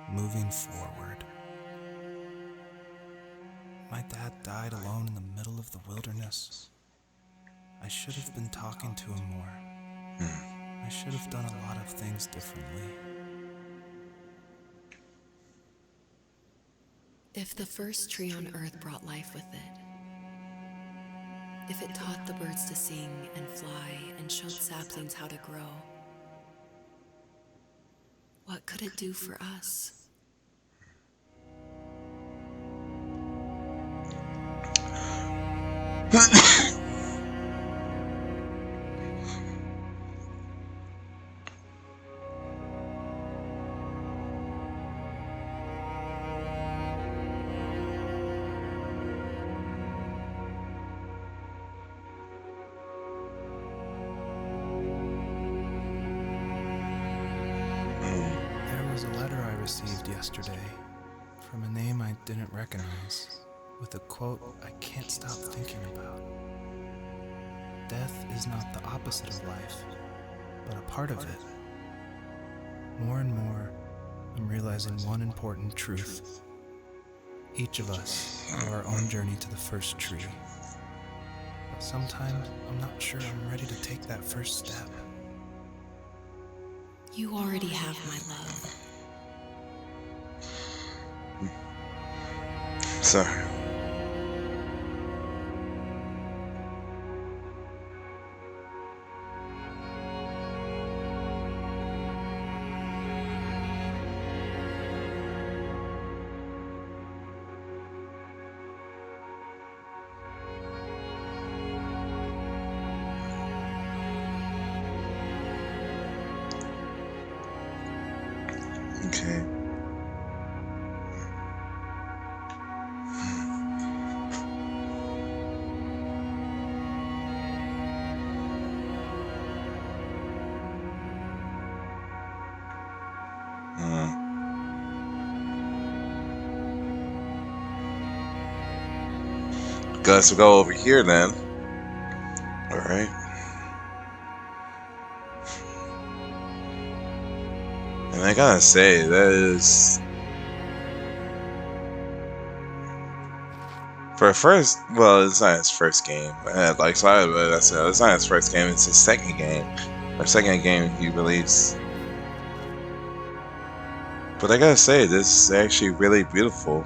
Moving forward. My dad died alone in the middle of the wilderness. I should have been talking to him more. I should have done a lot of things differently. If the first tree on Earth brought life with it, if it taught the birds to sing and fly and showed saplings how to grow, what could it do for us? There was a letter I received yesterday from a name I didn't recognize, with a quote I can't stop thinking about. Death is not the opposite of life, but a part of it. More and more, I'm realizing one important truth. Each of us have our own journey to the first tree. But sometimes I'm not sure I'm ready to take that first step. You already have my love. Sorry. Okay. Guess we'll go over here then. Alright. And I gotta say, that is... For a first... Well, it's not his first game. Like, sorry, but that's it's not his first game, it's his second game. Or second game he released. But I gotta say, this is actually really beautiful.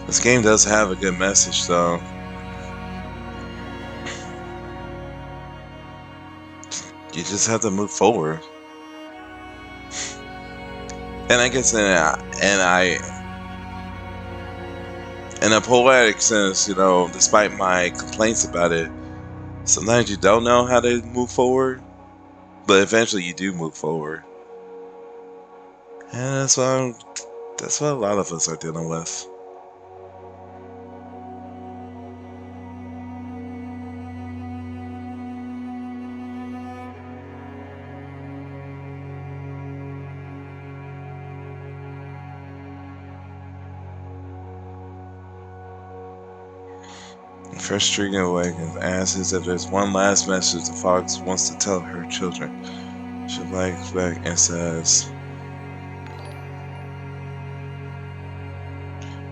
This game does have a good message, though. You just have to move forward. And I guess in a poetic sense, you know, despite my complaints about it, sometimes you don't know how to move forward, but eventually you do move forward. And that's what a lot of us are dealing with. First Tree Awakens asks if there's one last message the fox wants to tell her children. She likes back and says,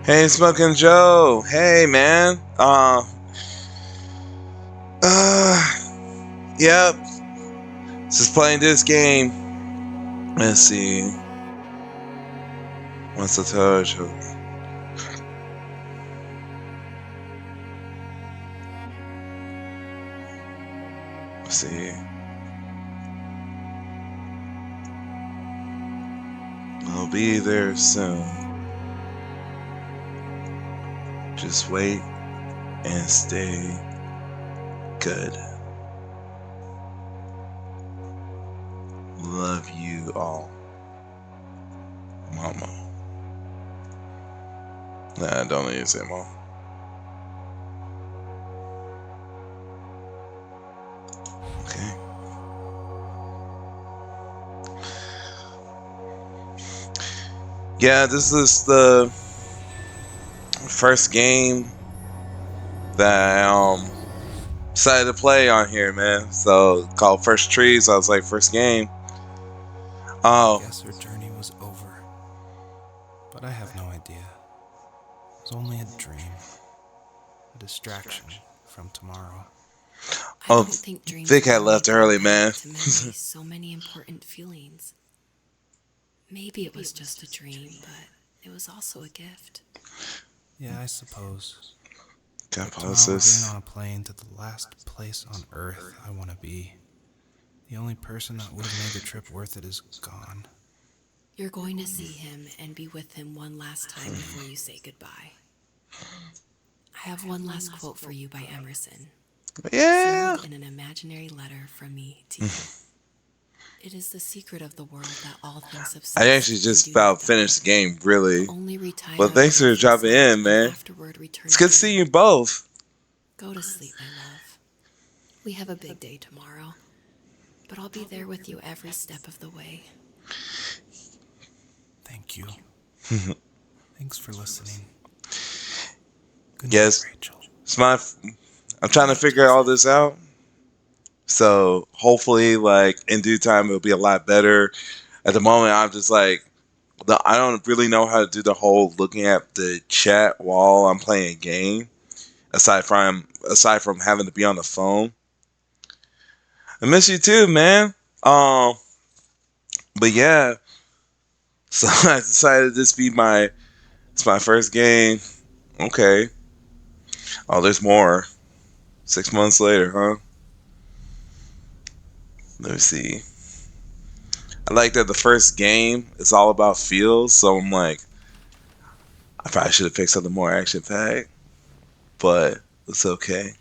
"Hey, Smoking Joe. Hey, man. Yep. Just playing this game. Let's see. What's the touch? Let's see. I'll be there soon. Just wait and stay good. Love you all. Mama. Nah, I don't need to say mom. Okay. Yeah, this is the first game that I decided to play on here, man. So called First Trees. I was like, first game. I Oh, guess her journey was over. But I have no idea. It was only a dream. A distraction from tomorrow. I oh, don't think dreams Vic can had only left bring early, back man. to memory so many important feelings. Maybe it was just a dream, but it was also a gift. Yeah, I suppose. Can I But pause tomorrow we're this? getting on a plane to the last place on Earth I want to be. The only person that would have made the trip worth it is gone. You're going to see him and be with him one last time before you say goodbye. I have one last quote for you by Emerson, Yeah. sealed in an imaginary letter from me to you. It is the secret of the world that all things subsist. I actually just and do not about die. finished the game, really. Only retire Well, thanks for until dropping sunset in, man. and afterward return It's good to again. see you both. Go to sleep, my love. We have a big day tomorrow, but I'll be there with you every step of the way. Thank you. Thanks for listening. Good Yes. night, Rachel. I'm trying to figure all this out. So hopefully, like in due time, it'll be a lot better. At the moment, I'm just like, I don't really know how to do the whole looking at the chat while I'm playing a game. Aside from having to be on the phone. I miss you too, man. But yeah. So I decided this be it's my first game. Okay. Oh, there's more. 6 months later, huh? Let me see. I like that the first game is all about feels, so I'm like, I probably should have picked something more action packed, but it's okay.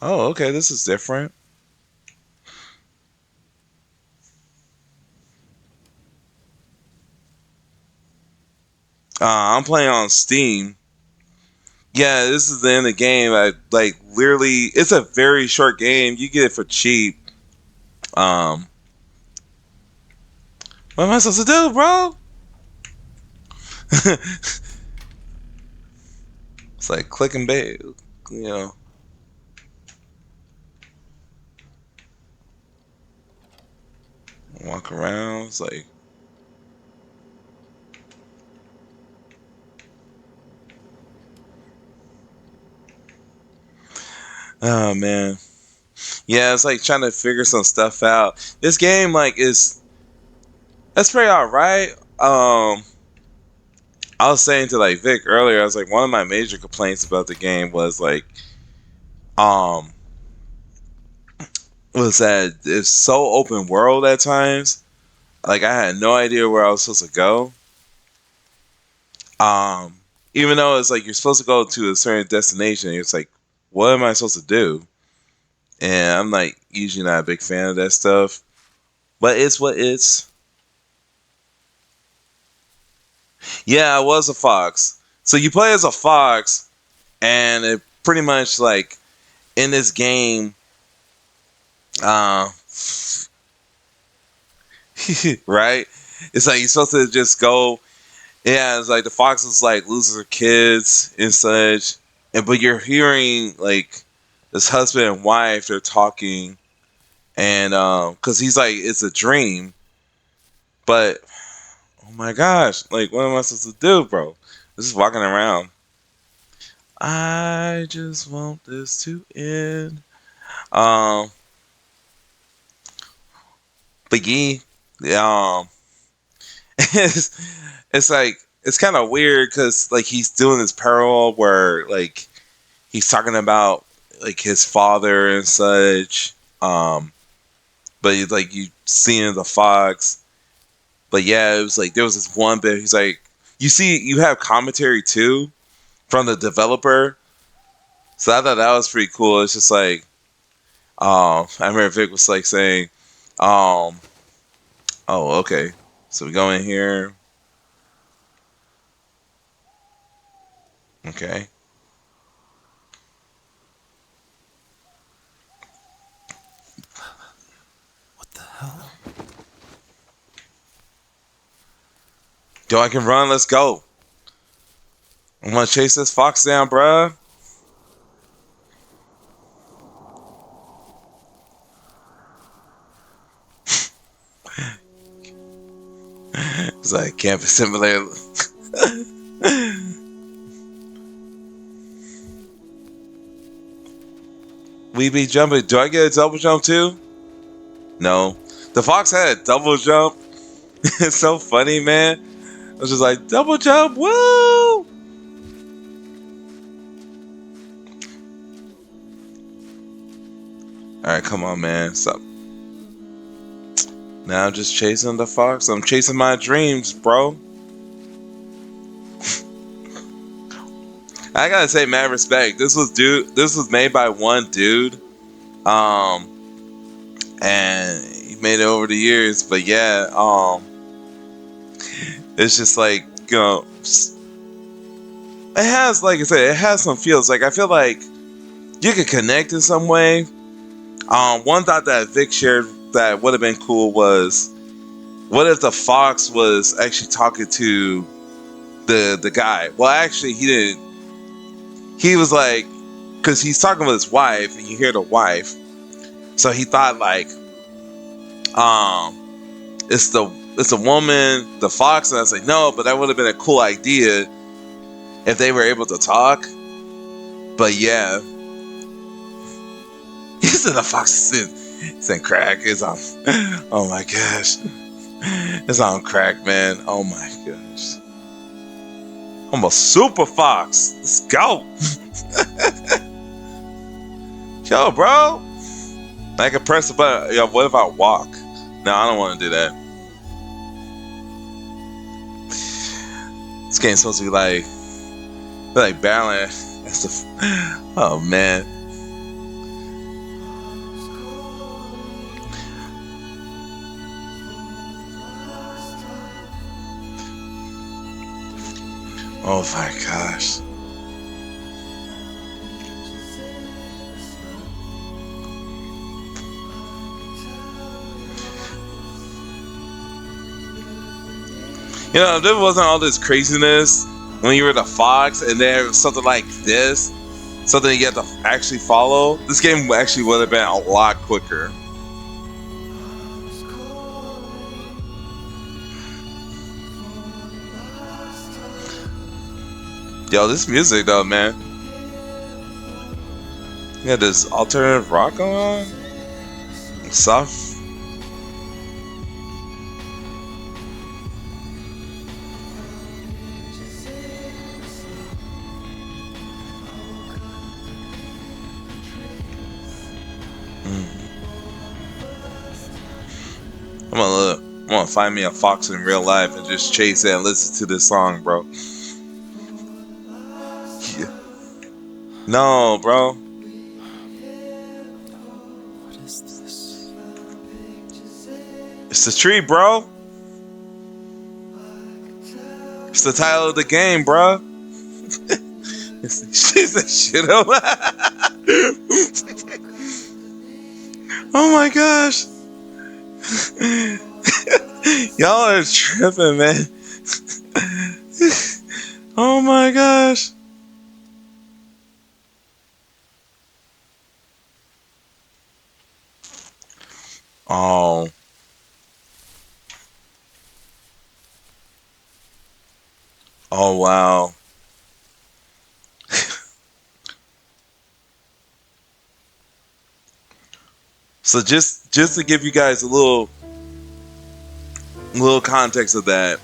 Oh, okay, this is different. I'm playing on Steam. Yeah, this is the end of the game. I like literally. It's a very short game. You get it for cheap. What am I supposed to do, bro? It's like click and bait, you know. Walk around. It's like, oh man. Yeah, it's like trying to figure some stuff out. This game, like, that's pretty alright. I was saying to like Vic earlier, I was like, one of my major complaints about the game was like, um, was that it's so open world at times. Like I had no idea where I was supposed to go. Even though it's like you're supposed to go to a certain destination, it's like, what am I supposed to do? And I'm like usually not a big fan of that stuff. But it's what it's. Yeah, I was a fox. So you play as a fox, and it pretty much like in this game, uh, right? It's like you're supposed to just go. Yeah, it's like the fox is like loses her kids and such, and but you're hearing like this husband and wife they're talking, and because he's like it's a dream, but oh my gosh, like what am I supposed to do, bro? Just walking around. I just want this to end. Um, but yeah, it's, it's like it's kind of weird because like he's doing this parallel where like he's talking about like his father and such. But like you seeing the fox. But yeah, it was like there was this one bit. He's like, you have commentary too from the developer. So I thought that was pretty cool. It's just like, I remember Vic was like saying, um, oh, okay. So we go in here. Okay. What the hell? Yo, I can run. Let's go. I'm gonna chase this fox down, bruh. It's like campus simulator. We be jumping. Do I get a double jump too? No. The fox had a double jump. It's so funny, man. I was just like, double jump, woo! Alright, come on, man. Stop. Now I'm just chasing the fox. I'm chasing my dreams, bro. I gotta say, mad respect. This was made by one dude. And he made it over the years. But yeah, it's just like, you know, it has, like I said, it has some feels. Like I feel like you could connect in some way. One thought that Vic shared that would have been cool was, what if the fox was actually talking to the guy? Well, actually, he didn't. He was like, because he's talking with his wife, and you hear the wife. So he thought like, it's a woman, the fox, and I was like, no, but that would have been a cool idea if they were able to talk. But yeah, he said the fox is in crack. It's on. Oh my gosh, it's on crack, man. Oh my gosh, I'm a super fox. Let's go. Yo, bro. I can press the button. Yo, what if I walk? No, I don't want to do that. This game's supposed to be like balance. Oh man. Oh my gosh. You know, if there wasn't all this craziness when you were the fox and there was something like this, something you had to actually follow, this game actually would have been a lot quicker. Yo, this music though, man. You got this alternative rock going on? Soft. I'm gonna find me a fox in real life and just chase it and listen to this song, bro. Yeah. No, bro. What is this? It's the tree, bro. It's the title of the game, bro. She said shit up. Oh my gosh. Y'all are tripping, man. Oh my gosh. Oh. Oh wow. So just to give you guys a little little context of that.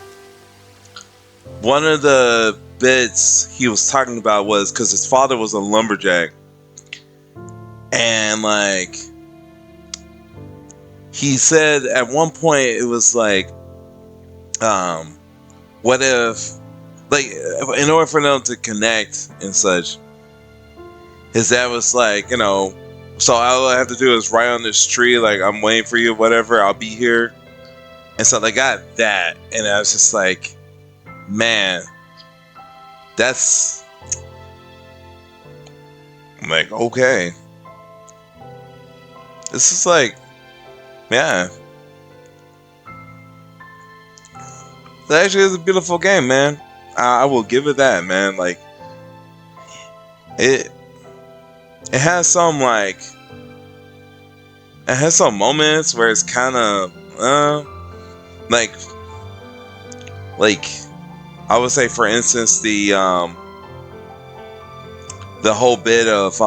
One of the bits he was talking about was because his father was a lumberjack, and like he said at one point it was like, what if, like, in order for them to connect and such, his dad was like, so all I have to do is write on this tree, like, I'm waiting for you, whatever, I'll be here. And so they got that, and I was just like, man, that's, I'm like, okay. This is like, yeah. That actually is a beautiful game, man. I will give it that, man. Like, it has some, like, it has some moments where it's kind of, like, I would say, for instance, the whole bit of,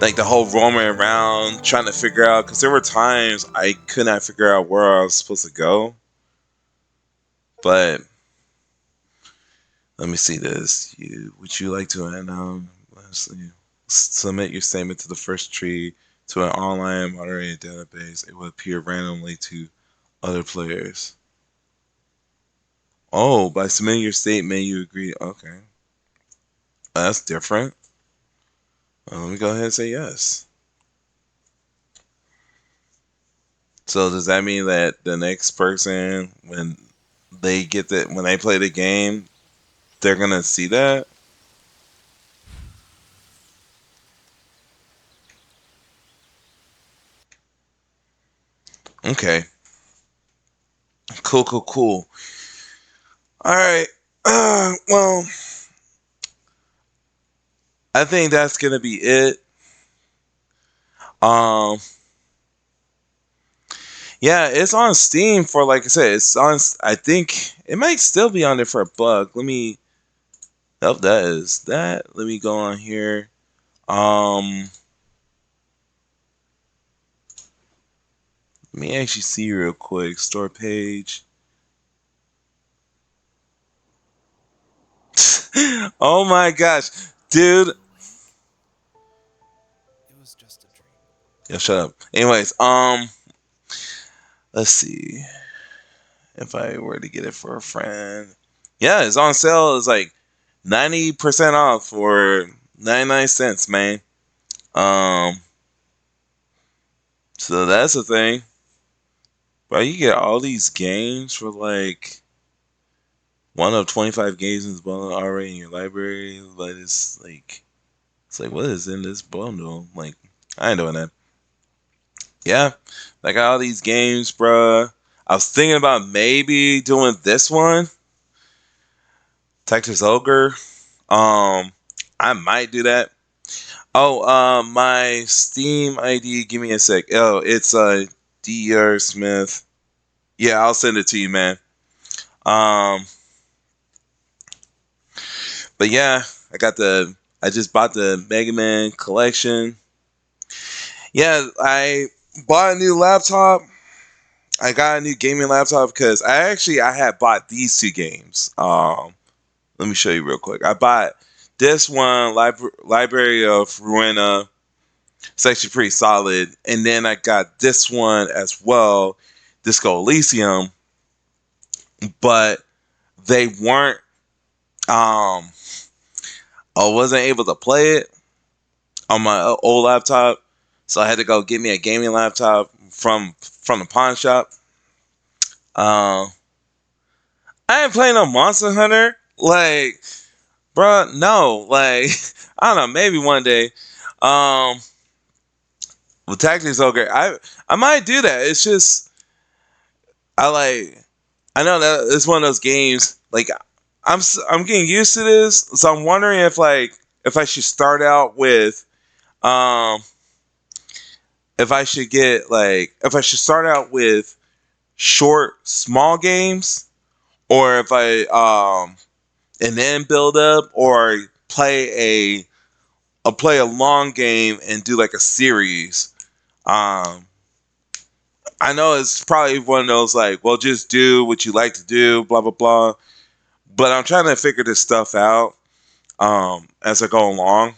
like, the whole roaming around, trying to figure out, because there were times I could not figure out where I was supposed to go. But let me see this. Would you like to submit your statement to the first tree to an online moderated database? It will appear randomly to other players. Oh, by submitting your statement, you agree. Okay, that's different. Let me go ahead and say yes. So does that mean that the next person, when they play the game, they're gonna see that? Okay. Cool. All right. Well, I think that's gonna be it. Yeah, it's on Steam for, like I said, it's on. I think it might still be on there for $1. Let me. Oh, that is that. Let me go on here. Let me actually see real quick. Store page. Oh my gosh, dude. It was just a dream. Yeah, shut up. Anyways, let's see if I were to get it for a friend. Yeah, it's on sale. It's like 90% off for 99 cents, man. So that's the thing. Bro, you get all these games for like one of 25 games in this bundle already in your library. But it's like what is in this bundle? Like, I ain't doing that. Yeah, I got all these games, bruh. I was thinking about maybe doing this one, Texas Ogre. I might do that. Oh, my Steam ID. Give me a sec. Oh, it's Dr. Smith. Yeah, I'll send it to you, man. But yeah, I just bought the Mega Man collection. Yeah, I bought a new laptop. I got a new gaming laptop because I had bought these two games. Let me show you real quick. I bought this one, Library of Ruina. It's actually pretty solid. And then I got this one as well, Disco Elysium. But they weren't. I wasn't able to play it on my old laptop, so I had to go get me a gaming laptop from the pawn shop. I ain't playing no Monster Hunter. Like, bruh, no. Like, I don't know. Maybe one day. With Tactics Ogre, I might do that. It's just I know that it's one of those games. Like, I'm getting used to this, so I'm wondering if I should start out with if I should start out with short, small games, or if I and then build up, or play a long game and do like a series. I know it's probably one of those like, well, just do what you like to do, blah blah blah. But I'm trying to figure this stuff out as I go along.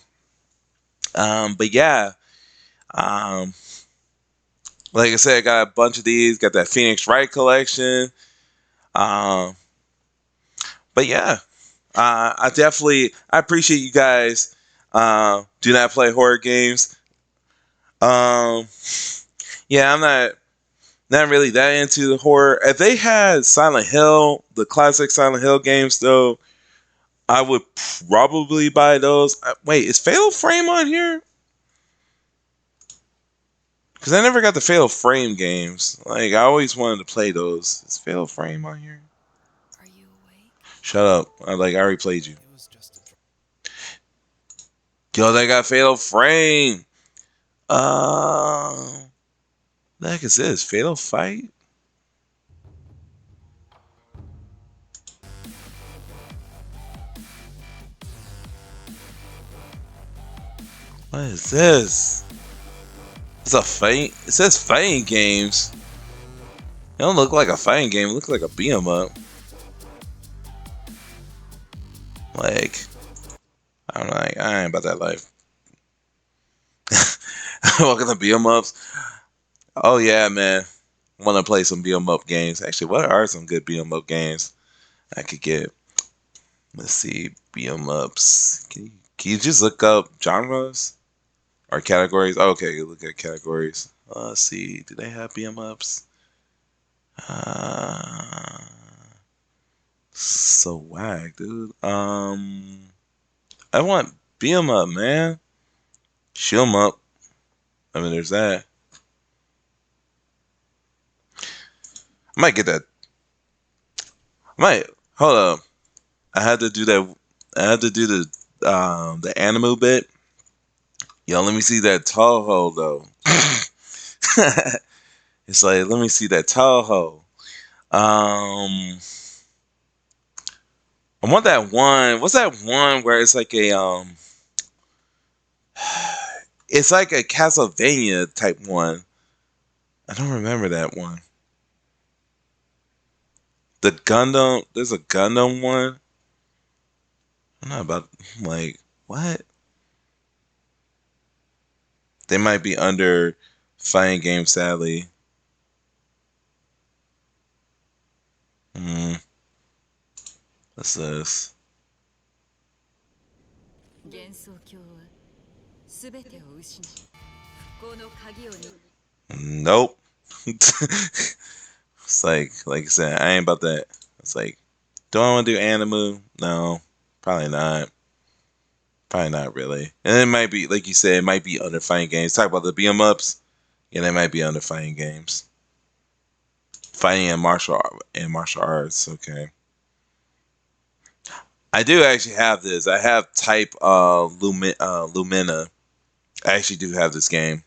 But yeah, um, like I said, I got a bunch of these. Got that Phoenix Wright collection. Um, but yeah, I appreciate you guys. Do not play horror games. Um, yeah, I'm not really that into the horror. If they had Silent Hill, the classic Silent Hill games, though, I would probably buy those. Wait, is Fatal Frame on here? Because I never got the Fatal Frame games. Like, I always wanted to play those. Is Fatal Frame on here? Are you awake? Shut up. I already played you. It was just a Yo, they got Fatal Frame. The heck is this? Fatal Fight? What is this? It's a fight. It says fighting games. It don't look like a fighting game. It looks like a beat 'em up. Like, I'm like, I ain't about that life. Welcome to beat 'em ups. Oh yeah, man. I want to play some beat 'em up games. Actually, what are some good beat 'em up games I could get? Let's see, beat 'em ups. Can you just look up genres or categories? Oh, okay, you look at categories. Let's see, do they have beat 'em ups? So whack, dude. I want beat 'em up, man. Shoot 'em up. I mean, there's that. I might get that. I might hold up. I had to do that. I had to do the animal bit. Yo, let me see that Toho though. It's like, let me see that Toho. I want that one. What's that one where it's like a it's like a Castlevania type one. I don't remember that one. The Gundam. There's a Gundam one. I'm not about like what? They might be under fighting game, sadly. What's this? 幻想郷は全てを失い復興の鍵を握 Nope. It's like I said, I ain't about that. It's like, do I want to do Animu? No, probably not. Probably not really. And it might be, like you said, it might be under fighting games. Talk about the beat 'em ups. Yeah, they might be under fighting games. Fighting and martial arts. Okay. I do actually have this. I have Type Lumina. I actually do have this game.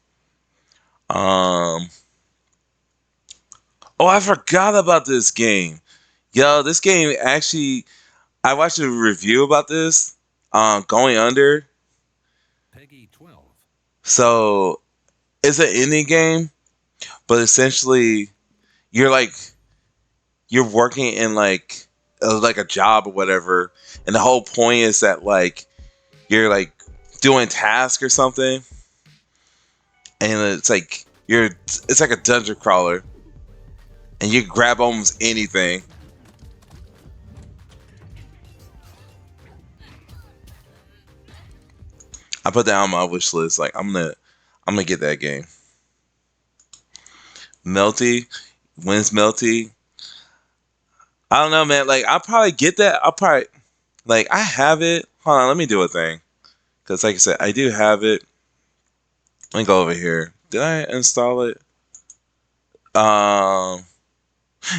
Oh, I forgot about this game. Yo, this game actually, I watched a review about this. Going Under. Peggy 12. So it's an indie game, but essentially you're working in like a job or whatever, and the whole point is that like you're like doing tasks or something, and it's like it's like a dungeon crawler, and you grab almost anything. I put that on my wish list. Like I'm gonna get that game. Melty, when's Melty? I don't know, man. Like I'll probably get that. I'll probably like I have it. Hold on, let me do a thing. Cause like I said, I do have it. Let me go over here. Did I install it? No,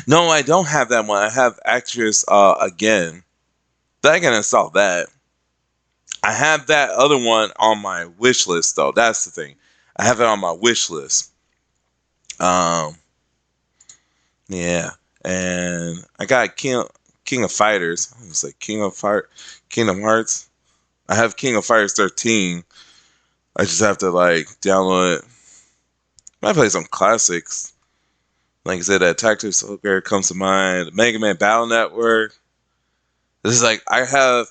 I don't have that one. I have Actress again. But I can install that. I have that other one on my wish list though. That's the thing. I have it on my wish list. Yeah. And I got King of Fighters. I was like Kingdom Hearts. I have King of Fighters 13. I just have to like download it. Might play some classics. Like I said, that Tactical Soccer comes to mind. Mega Man Battle Network. This is like I had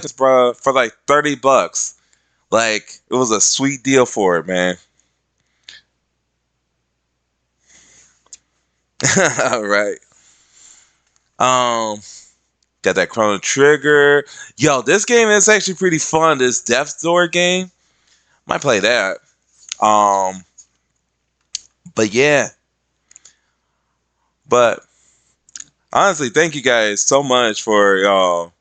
this, bro, for like $30. Like it was a sweet deal for it, man. All right. Got that Chrono Trigger. Yo, this game is actually pretty fun. This Death's Door game. Might play that. But yeah. But honestly, thank you guys so much for y'all.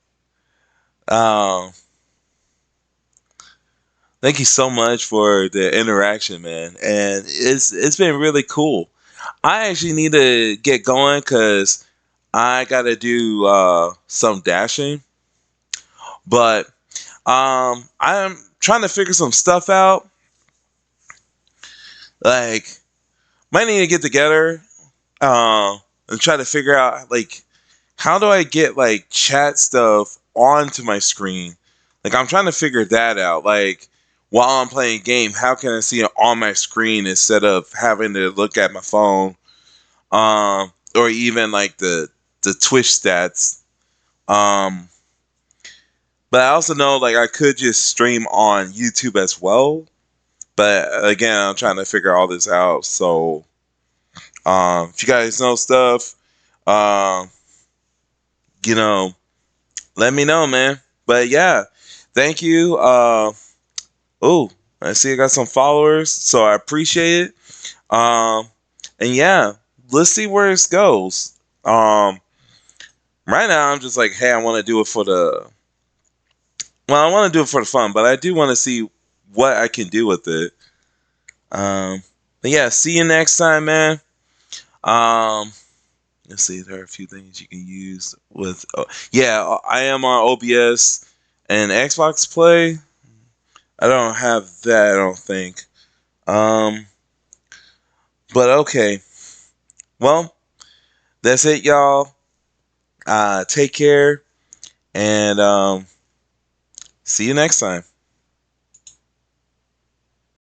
Thank you so much for the interaction, man. And it's been really cool. I actually need to get going because I gotta do some dashing. But I'm trying to figure some stuff out. Like, might need to get together and try to figure out like how do I get like chat stuff onto my screen. Like I'm trying to figure that out. Like while I'm playing a game, how can I see it on my screen instead of having to look at my phone? Or even like the Twitch stats. But I also know like I could just stream on YouTube as well. But again, I'm trying to figure all this out. So if you guys know stuff, um, you know, let me know, man. But yeah, thank you. Oh, I see I got some followers, so I appreciate it. And yeah, let's see where it goes. Right now I'm just like, hey, I want to do it for the. Well, I want to do it for the fun, but I do want to see what I can do with it. But yeah, see you next time, man. Let's see, there are a few things you can use with. Yeah, I am on OBS and Xbox Play. I don't have that, I don't think. But okay. Well, that's it, y'all. Take care, and see you next time.